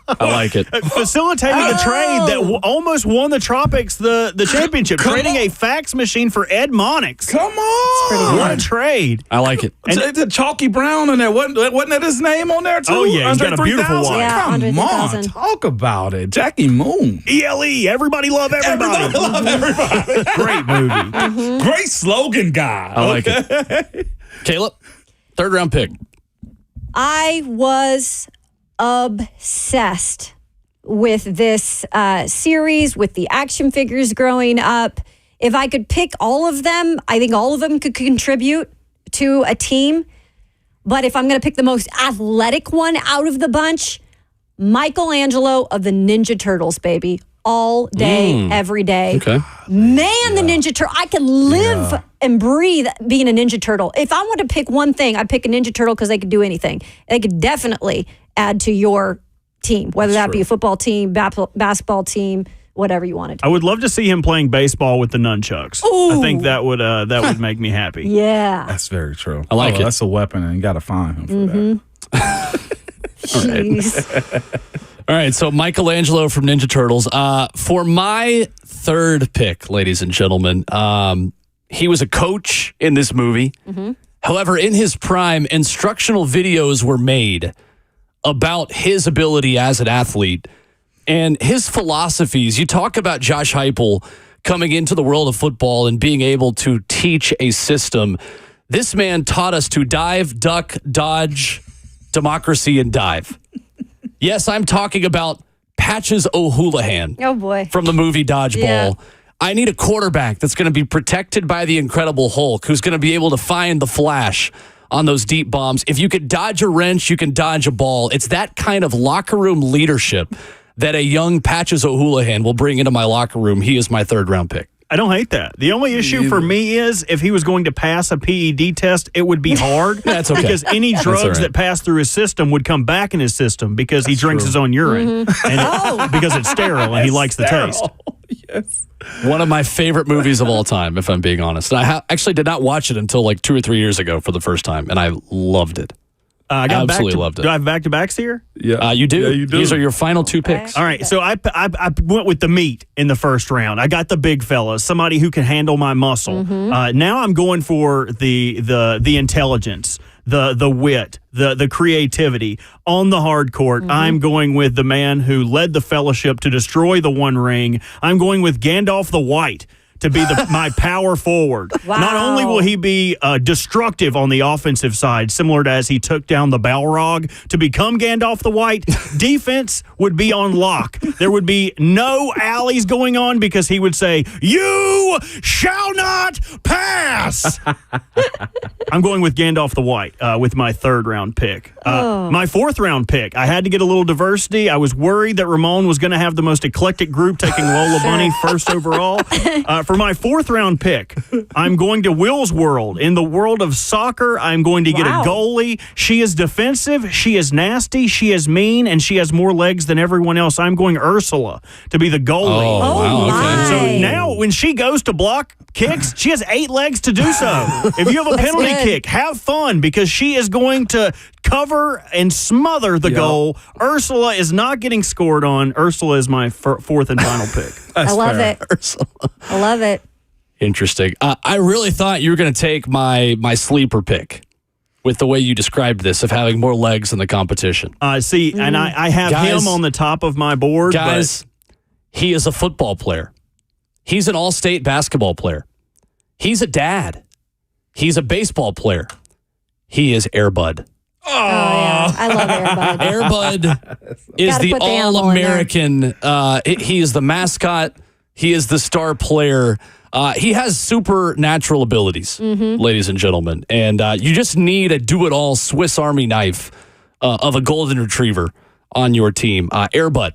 I like it. Facilitating a trade that almost won the Tropics the championship. Trading a fax machine for Ed Monix. Come on. What a trade. I like it. And the Chalky Brown in there, wasn't that his name on there too? Oh, yeah, he's got a beautiful 3000? wife. Yeah, Come Andre on, 3000. talk about it. Jackie Moon. ELE, everybody love everybody. Love everybody. Great movie. Great slogan guy. I like it. Caleb, 3rd round pick. I was obsessed with this series, with the action figures growing up. If I could pick all of them, I think all of them could contribute to a team. But if I'm going to pick the most athletic one out of the bunch, Michelangelo of the Ninja Turtles, baby. All day, every day. Okay. Man, the Ninja Turtle. I could live and breathe being a Ninja Turtle. If I want to pick one thing, I'd pick a Ninja Turtle because they could do anything. They could definitely add to your team, whether that be a football team, basketball team, whatever you wanted. I would love to see him playing baseball with the nunchucks. I think that would make me happy. Yeah. That's very true. I like it. That's a weapon, and you got to find him for that. Jeez. All right, so Michelangelo from Ninja Turtles. For my 3rd pick, ladies and gentlemen, he was a coach in this movie. However, in his prime, instructional videos were made about his ability as an athlete and his philosophies. You talk about Josh Heupel coming into the world of football and being able to teach a system. This man taught us to dive, duck, dodge, democracy, and dive. Yes, I'm talking about Patches O'Houlihan. Oh, boy. From the movie Dodgeball. Yeah. I need a quarterback that's going to be protected by the Incredible Hulk, who's going to be able to find the Flash on those deep bombs. If you could dodge a wrench, you can dodge a ball. It's that kind of locker room leadership that a young Patches O'Houlihan will bring into my locker room. He is my 3rd round pick. I don't hate that. The only issue for me is if he was going to pass a PED test, it would be hard. That's okay. Because any drugs that pass through his system would come back in his system because he drinks his own urine. And because it's sterile and he likes the taste. Yes. One of my favorite movies of all time, if I'm being honest. And I actually did not watch it until like 2 or 3 years ago for the first time, and I loved it. I got Absolutely loved it. Do I have back-to-backs here? Yeah. You do. Yeah, you do. These are your final 2 picks. All right, so I went with the meat in the first round. I got the big fellas, somebody who can handle my muscle. Now I'm going for the intelligence, the wit, the creativity on the hard court. I'm going with the man who led the fellowship to destroy the One Ring. I'm going with Gandalf the White to be my power forward. Wow. Not only will he be destructive on the offensive side, similar to as he took down the Balrog to become Gandalf the White, defense would be on lock. There would be no alleys going on because he would say, "You shall not pass." I'm going with Gandalf the White with my 3rd round pick. My 4th round pick, I had to get a little diversity. I was worried that Ramon was going to have the most eclectic group, taking Lola Bunny first overall. For my 4th round pick, I'm going to Will's world. In the world of soccer, I'm going to get a goalie. She is defensive, she is nasty, she is mean, and she has more legs than everyone else. I'm going Ursula to be the goalie. Oh, wow. So now when she goes to block kicks, she has 8 legs to do so. If you have a penalty kick, have fun because she is going to cover and smother the goal. Ursula is not getting scored on. Ursula is my 4th and final pick. I love it. Ursula. I love it. Interesting. I really thought you were going to take my sleeper pick. with the way you described this of having more legs in the competition. See, and I have Guys- him on the top of my board. Guys, he is a football player. He's an all-state basketball player. He's a dad. He's a baseball player. He is Air Bud. Oh, yeah. I love Air Bud. Air Bud is Gotta the put the animal in there. All-American. He is the mascot. He is the star player. He has supernatural abilities, ladies and gentlemen. And you just need a do-it-all Swiss Army knife of a golden retriever on your team. Air Bud,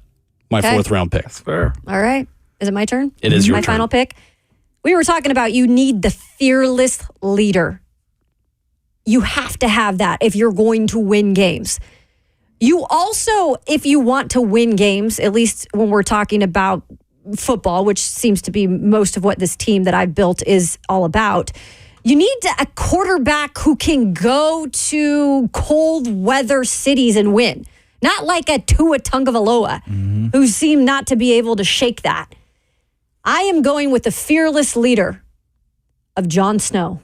my fourth-round pick. Fair. All right. Is it my turn? It is your my turn. final pick. We were talking about you need the fearless leader. You have to have that if you're going to win games. You also, if you want to win games, at least when we're talking about football, which seems to be most of what this team that I've built is all about, you need a quarterback who can go to cold weather cities and win. Not like a Tua Tagovailoa, who seemed not to be able to shake that. I am going with the fearless leader of Jon Snow.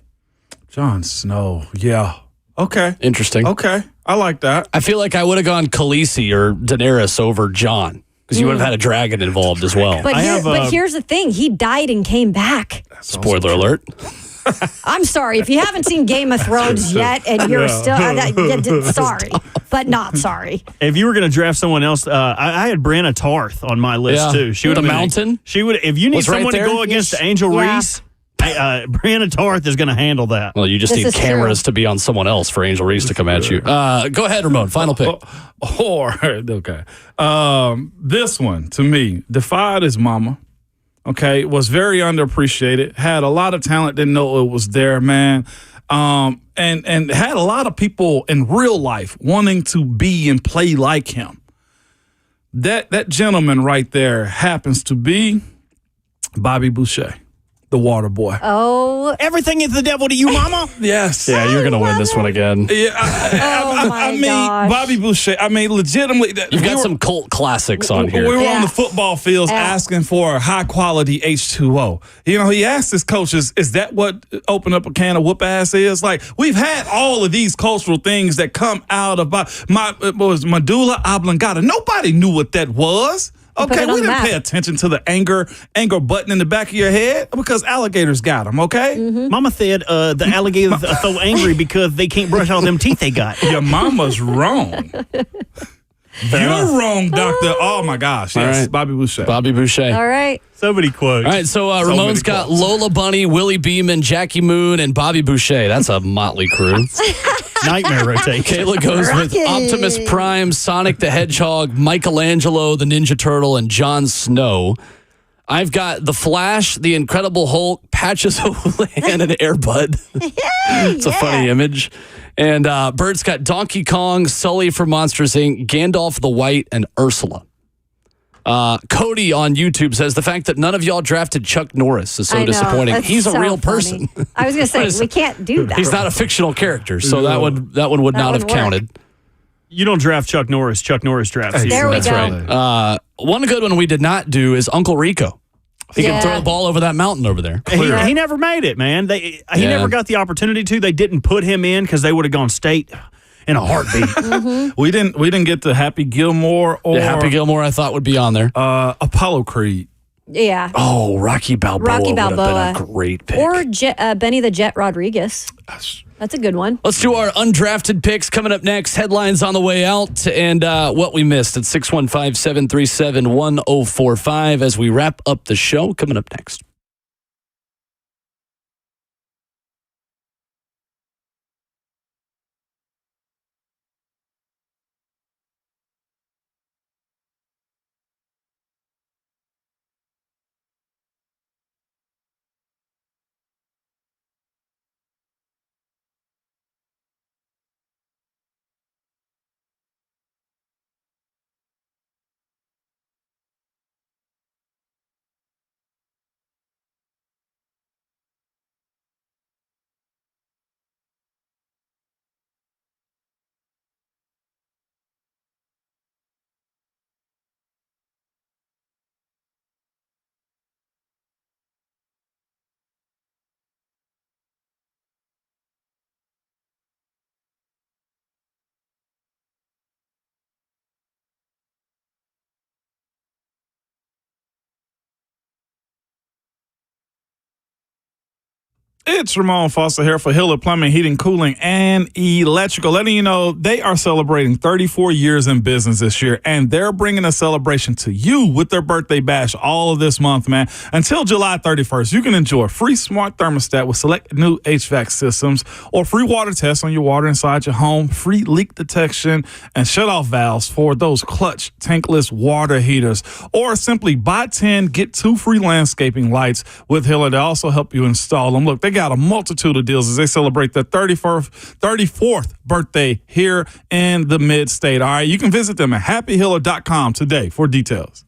Jon Snow. Yeah. Okay. Interesting. Okay. I like that. I feel like I would have gone Khaleesi or Daenerys over Jon because you would have had a dragon involved as well. But, here's the thing. He died and came back. Spoiler alert. I'm sorry. If you haven't seen Game of Thrones yet and you're still... sorry, but not sorry. If you were going to draft someone else, I had Brianna Tarth on my list, too. She would The Mountain? She would. If you need Was right someone to there? go against Angel Reese, Brianna Tarth is going to handle that. Well, you just This need is cameras to be on someone else for Angel Reese to come at you. Go ahead, Ramon. Final pick. Okay. This one, to me, defied his mama. Okay, was very underappreciated. Had a lot of talent, didn't know it was there, man. And had a lot of people in real life wanting to be and play like him. That gentleman right there happens to be Bobby Boucher, the water boy. Oh, Everything is the devil to you, mama. Yes. Yeah, you're going to win this one again. Yeah, I mean, gosh. Bobby Boucher. I mean, legitimately, You've got some cult classics on here. We were Yeah. on the football fields asking for high quality H2O. You know, he asked his coaches, "Is that what open up a can of whoop ass is?" Like, we've had all of these cultural things that come out of was medulla oblongata. Nobody knew what that was. Okay, it on we the didn't pay map. attention to the anger button in the back of your head because alligators got them. Okay, Mama said the alligators are so angry because they can't brush all them teeth they got. your mama's wrong. You're wrong, doctor. Oh my gosh, yes, All right. Bobby Boucher. Bobby Boucher. all right. So many quotes. All right, so Ramon's got quotes. Lola Bunny, Willie Beeman, Jackie Moon, and Bobby Boucher. That's a motley crew. Nightmare rotation. Kayla goes with Rocky. Optimus Prime, Sonic the Hedgehog, Michelangelo, the Ninja Turtle, and Jon Snow. I've got The Flash, The Incredible Hulk, Patches O'Lan, and Air Bud. It's a funny image. And Bert's got Donkey Kong, Sully from Monsters, Inc., Gandalf the White, and Ursula. Cody on YouTube says the fact that none of y'all drafted Chuck Norris is so I know. disappointing. That's He's a so real funny. person. I was going to say, we can't do that. He's not a fictional character, so that one would not have wouldn't work. counted. You don't draft Chuck Norris. Chuck Norris drafts you. There we That's go. right. One good one we did not do is Uncle Rico. He can throw the ball over that mountain over there. He never made it, man. He Yeah. never got the opportunity to. They didn't put him in because they would have gone state in a heartbeat. We didn't get to Happy Gilmore or Happy Gilmore, I thought would be on there. Apollo Creed. Yeah. Oh, Rocky Balboa. Rocky would have Balboa. been a great pick. Or Benny the Jet Rodriguez. That's a good one. Let's do our undrafted picks coming up next. Headlines on the way out and what we missed at 615-737-1045 as we wrap up the show. Coming up next. It's Ramon Foster here for Hiller Plumbing, Heating, Cooling, and Electrical. Letting you know they are celebrating 34 years in business this year, and they're bringing a celebration to you with their birthday bash all of this month, man. Until July 31st, you can enjoy a free smart thermostat with select new HVAC systems or free water tests on your water inside your home, free leak detection, and shut-off valves for those clutch tankless water heaters. Or simply buy 10, get 2 free landscaping lights with Hiller. They also help you install them. Look, they got a multitude of deals as they celebrate their 34th birthday here in the mid-state. All right, you can visit them at happyhiller.com today for details.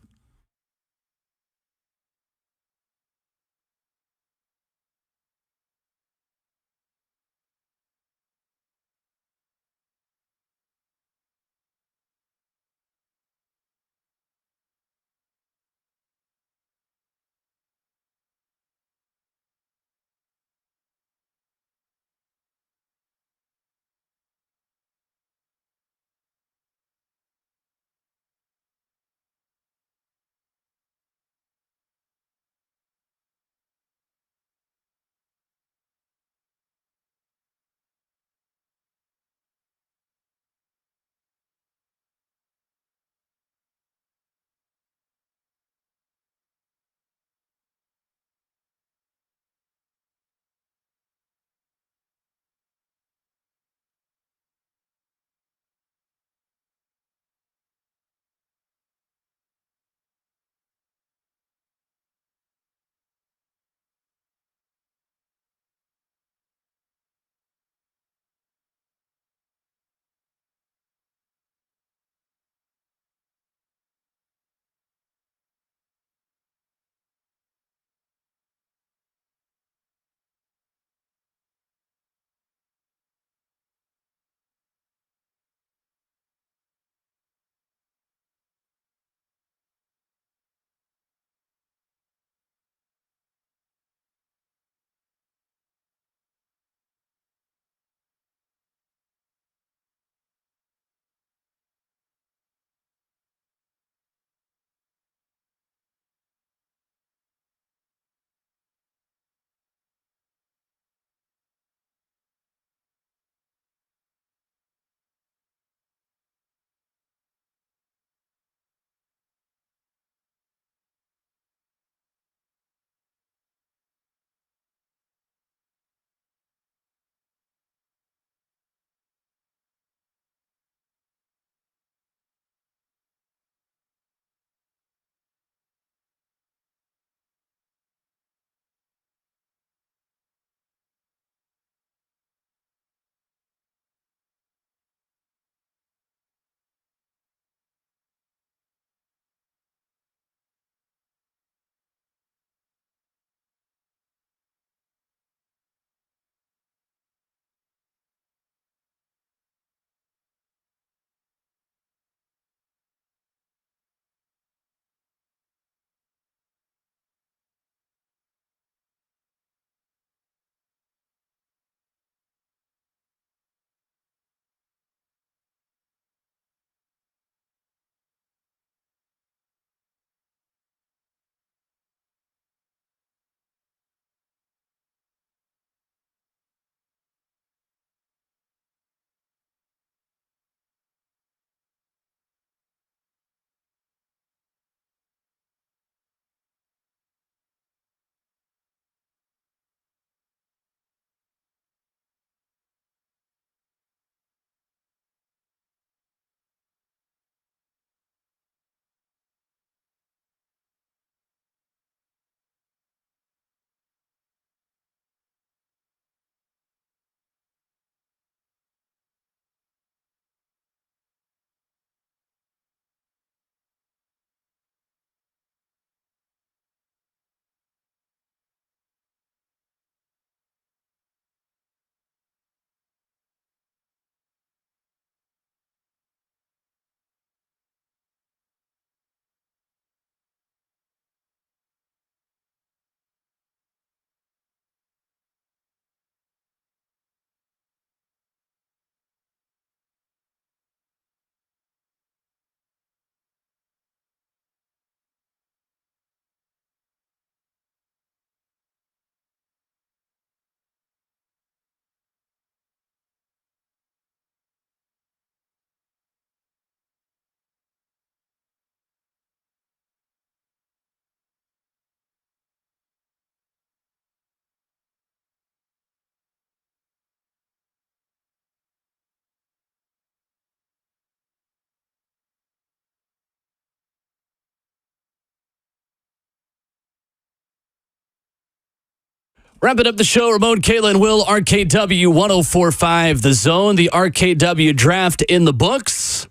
Wrapping up the show, Ramon, Kayla, and Will, RKW 104.5 The Zone, the RKW Draft in the books.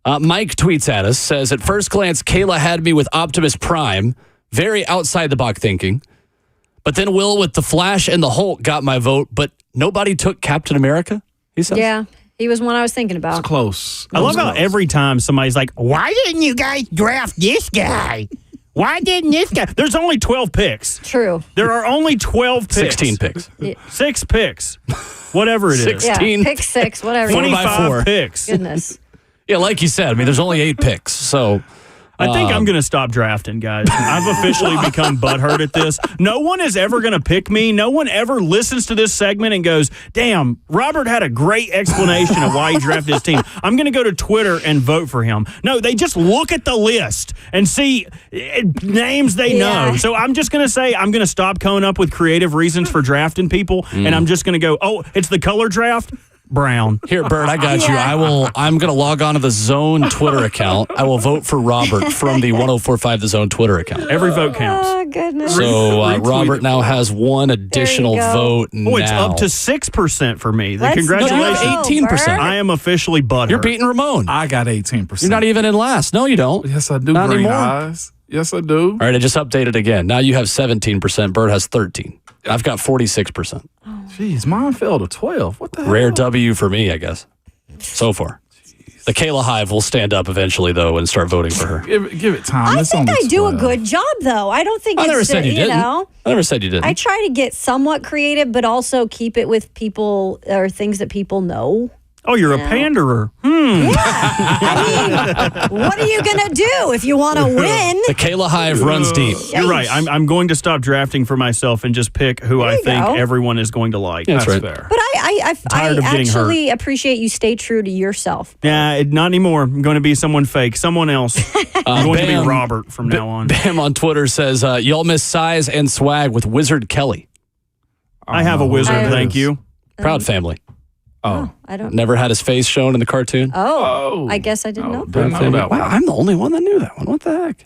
Mike tweets at us, says, at first glance, Kayla had me with Optimus Prime, very outside the box thinking. But then Will with the Flash and the Hulk got my vote, but nobody took Captain America, he says. Yeah, he was one I was thinking about. It's close. I love how every time somebody's like, why didn't you guys draft this guy? Why didn't this guy? There's only 12 picks. True. There are only 12 picks. 16 picks. 6 picks. Whatever it is. 16. Yeah, pick 6, whatever. 25 picks. Goodness. Yeah, like you said, I mean, there's only 8 picks, so... I think I'm going to stop drafting, guys. I've officially become butthurt at this. No one is ever going to pick me. No one ever listens to this segment and goes, damn, Robert had a great explanation of why he drafted his team. I'm going to go to Twitter and vote for him. No, they just look at the list and see names they know. So I'm just going to say I'm going to stop coming up with creative reasons for drafting people, and I'm just going to go, oh, it's the color draft? Brown. Here, Bert, I got you. I'm going to log on to the Zone Twitter account. I will vote for Robert from the 104.5 The Zone Twitter account. Every vote counts. Oh, goodness. So Robert now has one additional vote now. Oh, it's up to 6% for me. Let's Congratulations. go, 18%. Bert. I am officially butthurt. You're beating Ramon. I got 18%. You're not even in last. No, you don't. Yes, I do. Not Green anymore. eyes. Yes, I do. All right, I just updated again. Now you have 17%. Bert has 13%. I've got 46%. Jeez, mine fell to 12. What the hell? Rare W for me, I guess, so far. The Kayla Hive will stand up eventually, though, and start voting for her. Give it time. I It's think only I do 12. a good job, though. I don't think I it's, never said you didn't. know. I never said you didn't. I try to get somewhat creative, but also keep it with people or things that people know. Oh, you're a panderer. I mean, what are you going to do if you want to win? The Kayla Hive runs deep. You're right. I'm going to stop drafting for myself and just pick who I think everyone is going to like. That's right. fair. But I Tired of getting actually appreciate you stay true to yourself. Yeah, not anymore. I'm going to be someone fake. Someone else. I'm going to be Robert from now on. Bam on Twitter says, y'all miss size and swag with Wizard Kelly. I have a wizard, thank you. Proud family. Oh, I don't. Never had his face shown in the cartoon. Oh, I guess I didn't know. Didn't know that one. Wow, I'm the only one that knew that one. What the heck?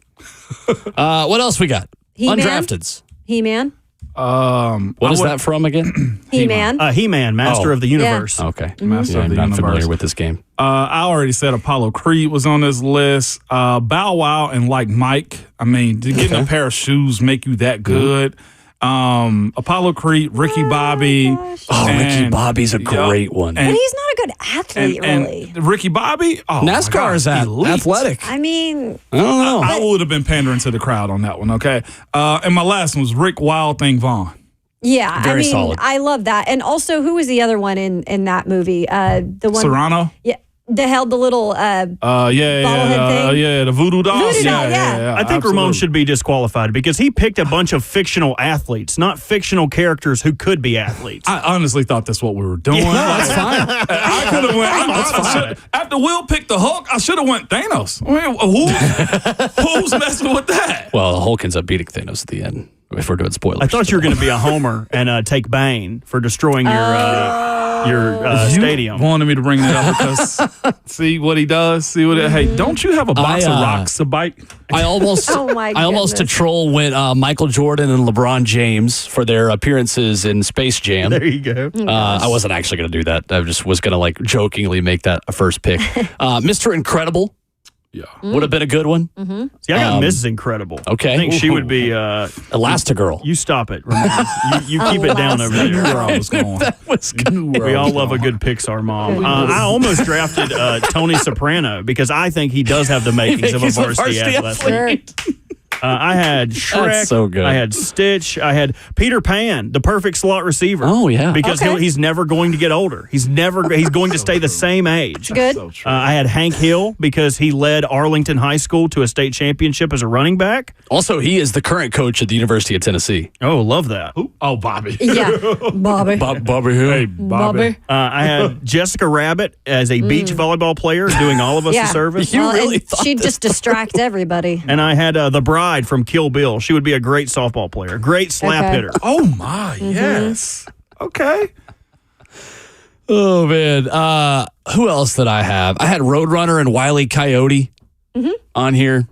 What else we got? He-Man? Undrafteds. He-Man? What is that from again? He-Man? He-Man, Master of the Universe. Okay. Master of the I'm not Universe. familiar with this game. I already said Apollo Creed was on this list. Bow Wow and like Mike. I mean, did getting a pair of shoes make you that good? Apollo Creed, Ricky Bobby. Ricky Bobby's a great one. But he's not a good athlete, really. And Ricky Bobby, NASCAR is athletic. I mean, I don't know. I would have been pandering to the crowd on that one, okay? And my last one was Rick Wild Thing Vaughn. yeah, Very I mean, solid. I love that. And also, who was the other one in that movie? The one Serrano? Yeah, that held the little bobblehead thing. The voodoo doll. Voodoo doll, yeah. I think Ramon should be disqualified because he picked a bunch of fictional athletes, not fictional characters who could be athletes. I honestly thought that's what we were doing. No, that's fine. I could have went. After Will picked the Hulk, I should have went Thanos. I mean, who's messing with that? Well, the Hulk ends up beating Thanos at the end, if we're doing spoilers. I thought you were going to be a homer and take Bane for destroying your stadium. Wanted me to bring that up because see what he does. Hey, don't you have a box of rocks to bite? I almost, Oh my I almost to goodness. troll went Michael Jordan and LeBron James for their appearances in Space Jam. There you go. I wasn't actually going to do that. I just was going to like jokingly make that a first pick. Mr. Incredible. Yeah. Would have been a good one. See, I got Mrs. Incredible. Okay. I think she would be. Elastigirl. You stop it, Ramon. you keep it down over You knew there. where I was going. We all love a good Pixar mom. I almost drafted Tony Soprano because I think he does have the makings of a varsity athlete. I had Shrek. That's so good. I had Stitch. I had Peter Pan, the perfect slot receiver. Oh, yeah. Because he's never going to get older. He's going to stay the same age. Good. So true. I had Hank Hill because he led Arlington High School to a state championship as a running back. Also, he is the current coach at the University of Tennessee. Oh, love that. Oh, Bobby. Yeah, Bobby. Bobby Hill. Hey, Bobby. I had Jessica Rabbit as a beach volleyball player doing all of us a service. You really and thought she'd this just distract everybody. And I had the bride from Kill Bill. She would be a great softball player, great slap hitter. Oh my, yes. Okay. Oh, man. Who else did I have? I had Roadrunner and Wile E. Coyote on here.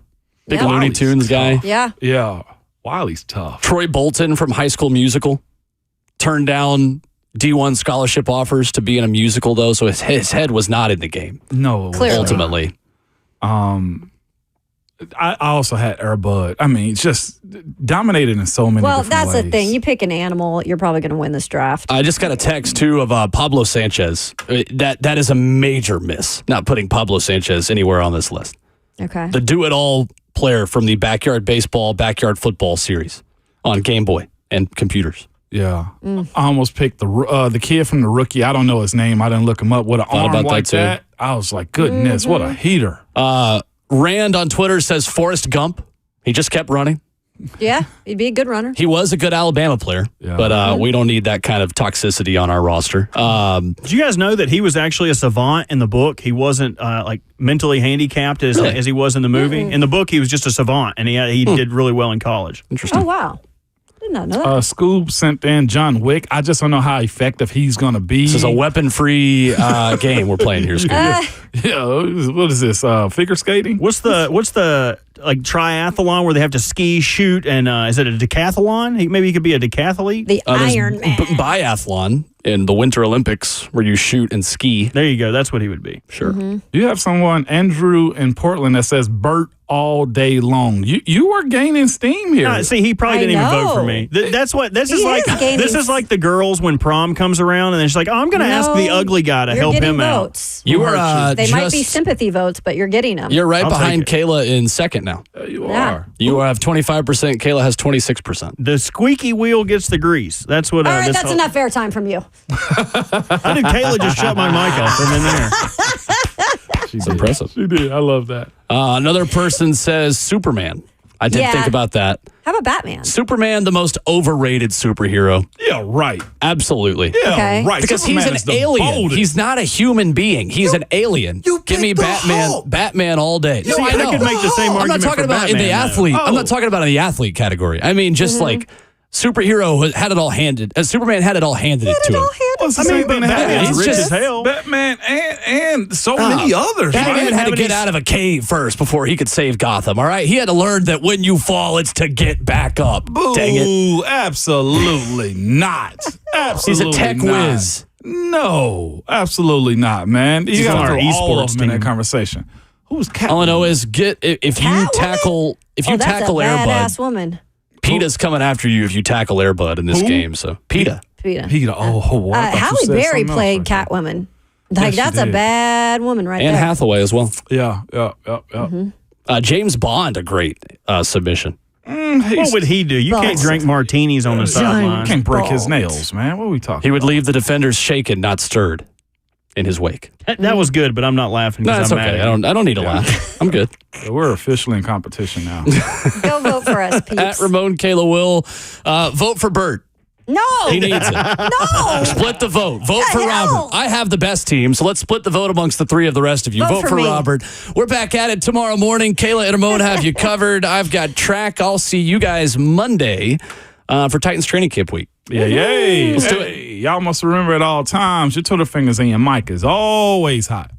Big Yeah. Looney Wiley's Tunes guy. Yeah. Yeah. Wiley's tough. Troy Bolton from High School Musical. turned down D1 scholarship offers to be in a musical, though, so his head was not in the game. No, Clearly. Ultimately. I also had Air Bud. I mean, it's just dominated in so many Well, different that's ways. the thing. You pick an animal, you're probably going to win this draft. I just got a text, too, of Pablo Sanchez. That is a major miss, not putting Pablo Sanchez anywhere on this list. Okay. The do-it-all player from the Backyard Baseball, Backyard Football series on Game Boy and computers. Yeah. I almost picked the kid from The Rookie. I don't know his name. I didn't look him up. With an arm about like that, too. that, I was like, goodness, what a heater. Rand on Twitter says Forrest Gump. He just kept running. Yeah, he'd be a good runner. He was a good Alabama player, but we don't need that kind of toxicity on our roster. Did you guys know that he was actually a savant in the book? He wasn't like mentally handicapped as he was in the movie. In the book, he was just a savant, and he did really well in college. Interesting. Oh, wow. Did not know that. Scoob sent in John Wick. I just don't know how effective he's going to be. This is a weapon-free game we're playing here, Scooby. Yeah, what is this? Figure skating? What's the like triathlon where they have to ski, shoot, and is it a decathlon? Maybe he could be a decathlete. The There's Iron Man. biathlon in the Winter Olympics where you shoot and ski. There you go. That's what he would be. Sure. You have someone, Andrew in Portland, that says Bert all day long. You are gaining steam here. See, he probably didn't even vote for know. me. That's what this He is like. is gaining- This is like the girls when prom comes around, and they're just like, "Oh, I'm going to ask the ugly guy to you're help getting him votes. You are They might be sympathy votes, but you're getting them. You're right I'll behind take Kayla in second now. You Yeah. are. You have 25%. Kayla has 26%. The squeaky wheel gets the grease. That's what. All right, this that's whole- enough airtime from you. I think Kayla just shut my mic off from in there. It's impressive. She did. I love that. Another person says Superman. I did Yeah. think about that. How about Batman? Superman, the most overrated superhero. Yeah, right. Absolutely. Yeah, Okay. right. Because Superman he's is an the alien. boldest. He's not a human being. He's an alien. Give me picked the Batman. Hulk. Batman all day. See, I could make the same I'm argument not talking for about in the Batman, though. athlete. I'm not talking about in the athlete category. I mean, just like superhero had it all handed. Superman had it all handed to him. Well, it's the I mean, same but thing that Batman's happens. rich just- as hell. Batman and so many others. Batman right? had to get out of a cave first before he could save Gotham. All right, he had to learn that when you fall, it's to get back up. Dang it! Boo, absolutely not. He's Absolutely a tech not. whiz. No, absolutely not, man. You got on to our throw all esports of them in that team. conversation. Who's Catwoman? All I know is if you Catwoman? tackle That's a Airbud, badass woman. PETA's coming after you if you tackle Airbud in this game. So PETA. Peter. Peter. Oh, what? I thought you Halle said Berry something else played right there. Catwoman. Like, Yes, she that's a did. bad woman right And there. Hathaway as well. Yeah. James Bond, a great submission. What would he do? You can't Boss. drink martinis on the sideline. Can't break his nails, man. What are we talking He would about? leave the defenders shaken, not stirred, in his wake. That was good, but I'm not laughing No, because it's I'm mad okay. at I don't need to laugh. I'm good. We're officially in competition now. Go vote for us, peeps. At Ramon Kayla Will, vote for Bert. No. He needs it. No. Split the vote. Vote The for hell? Robert. I have the best team, so let's split the vote amongst the three of the rest of you. Vote Vote for for me. Robert. We're back at it tomorrow morning. Kayla and Ramon have you covered. I've got track. I'll see you guys Monday for Titans training camp week. Yeah, yay. Let's do Hey, y'all must remember at all times, your Twitter fingers and your mic is always hot.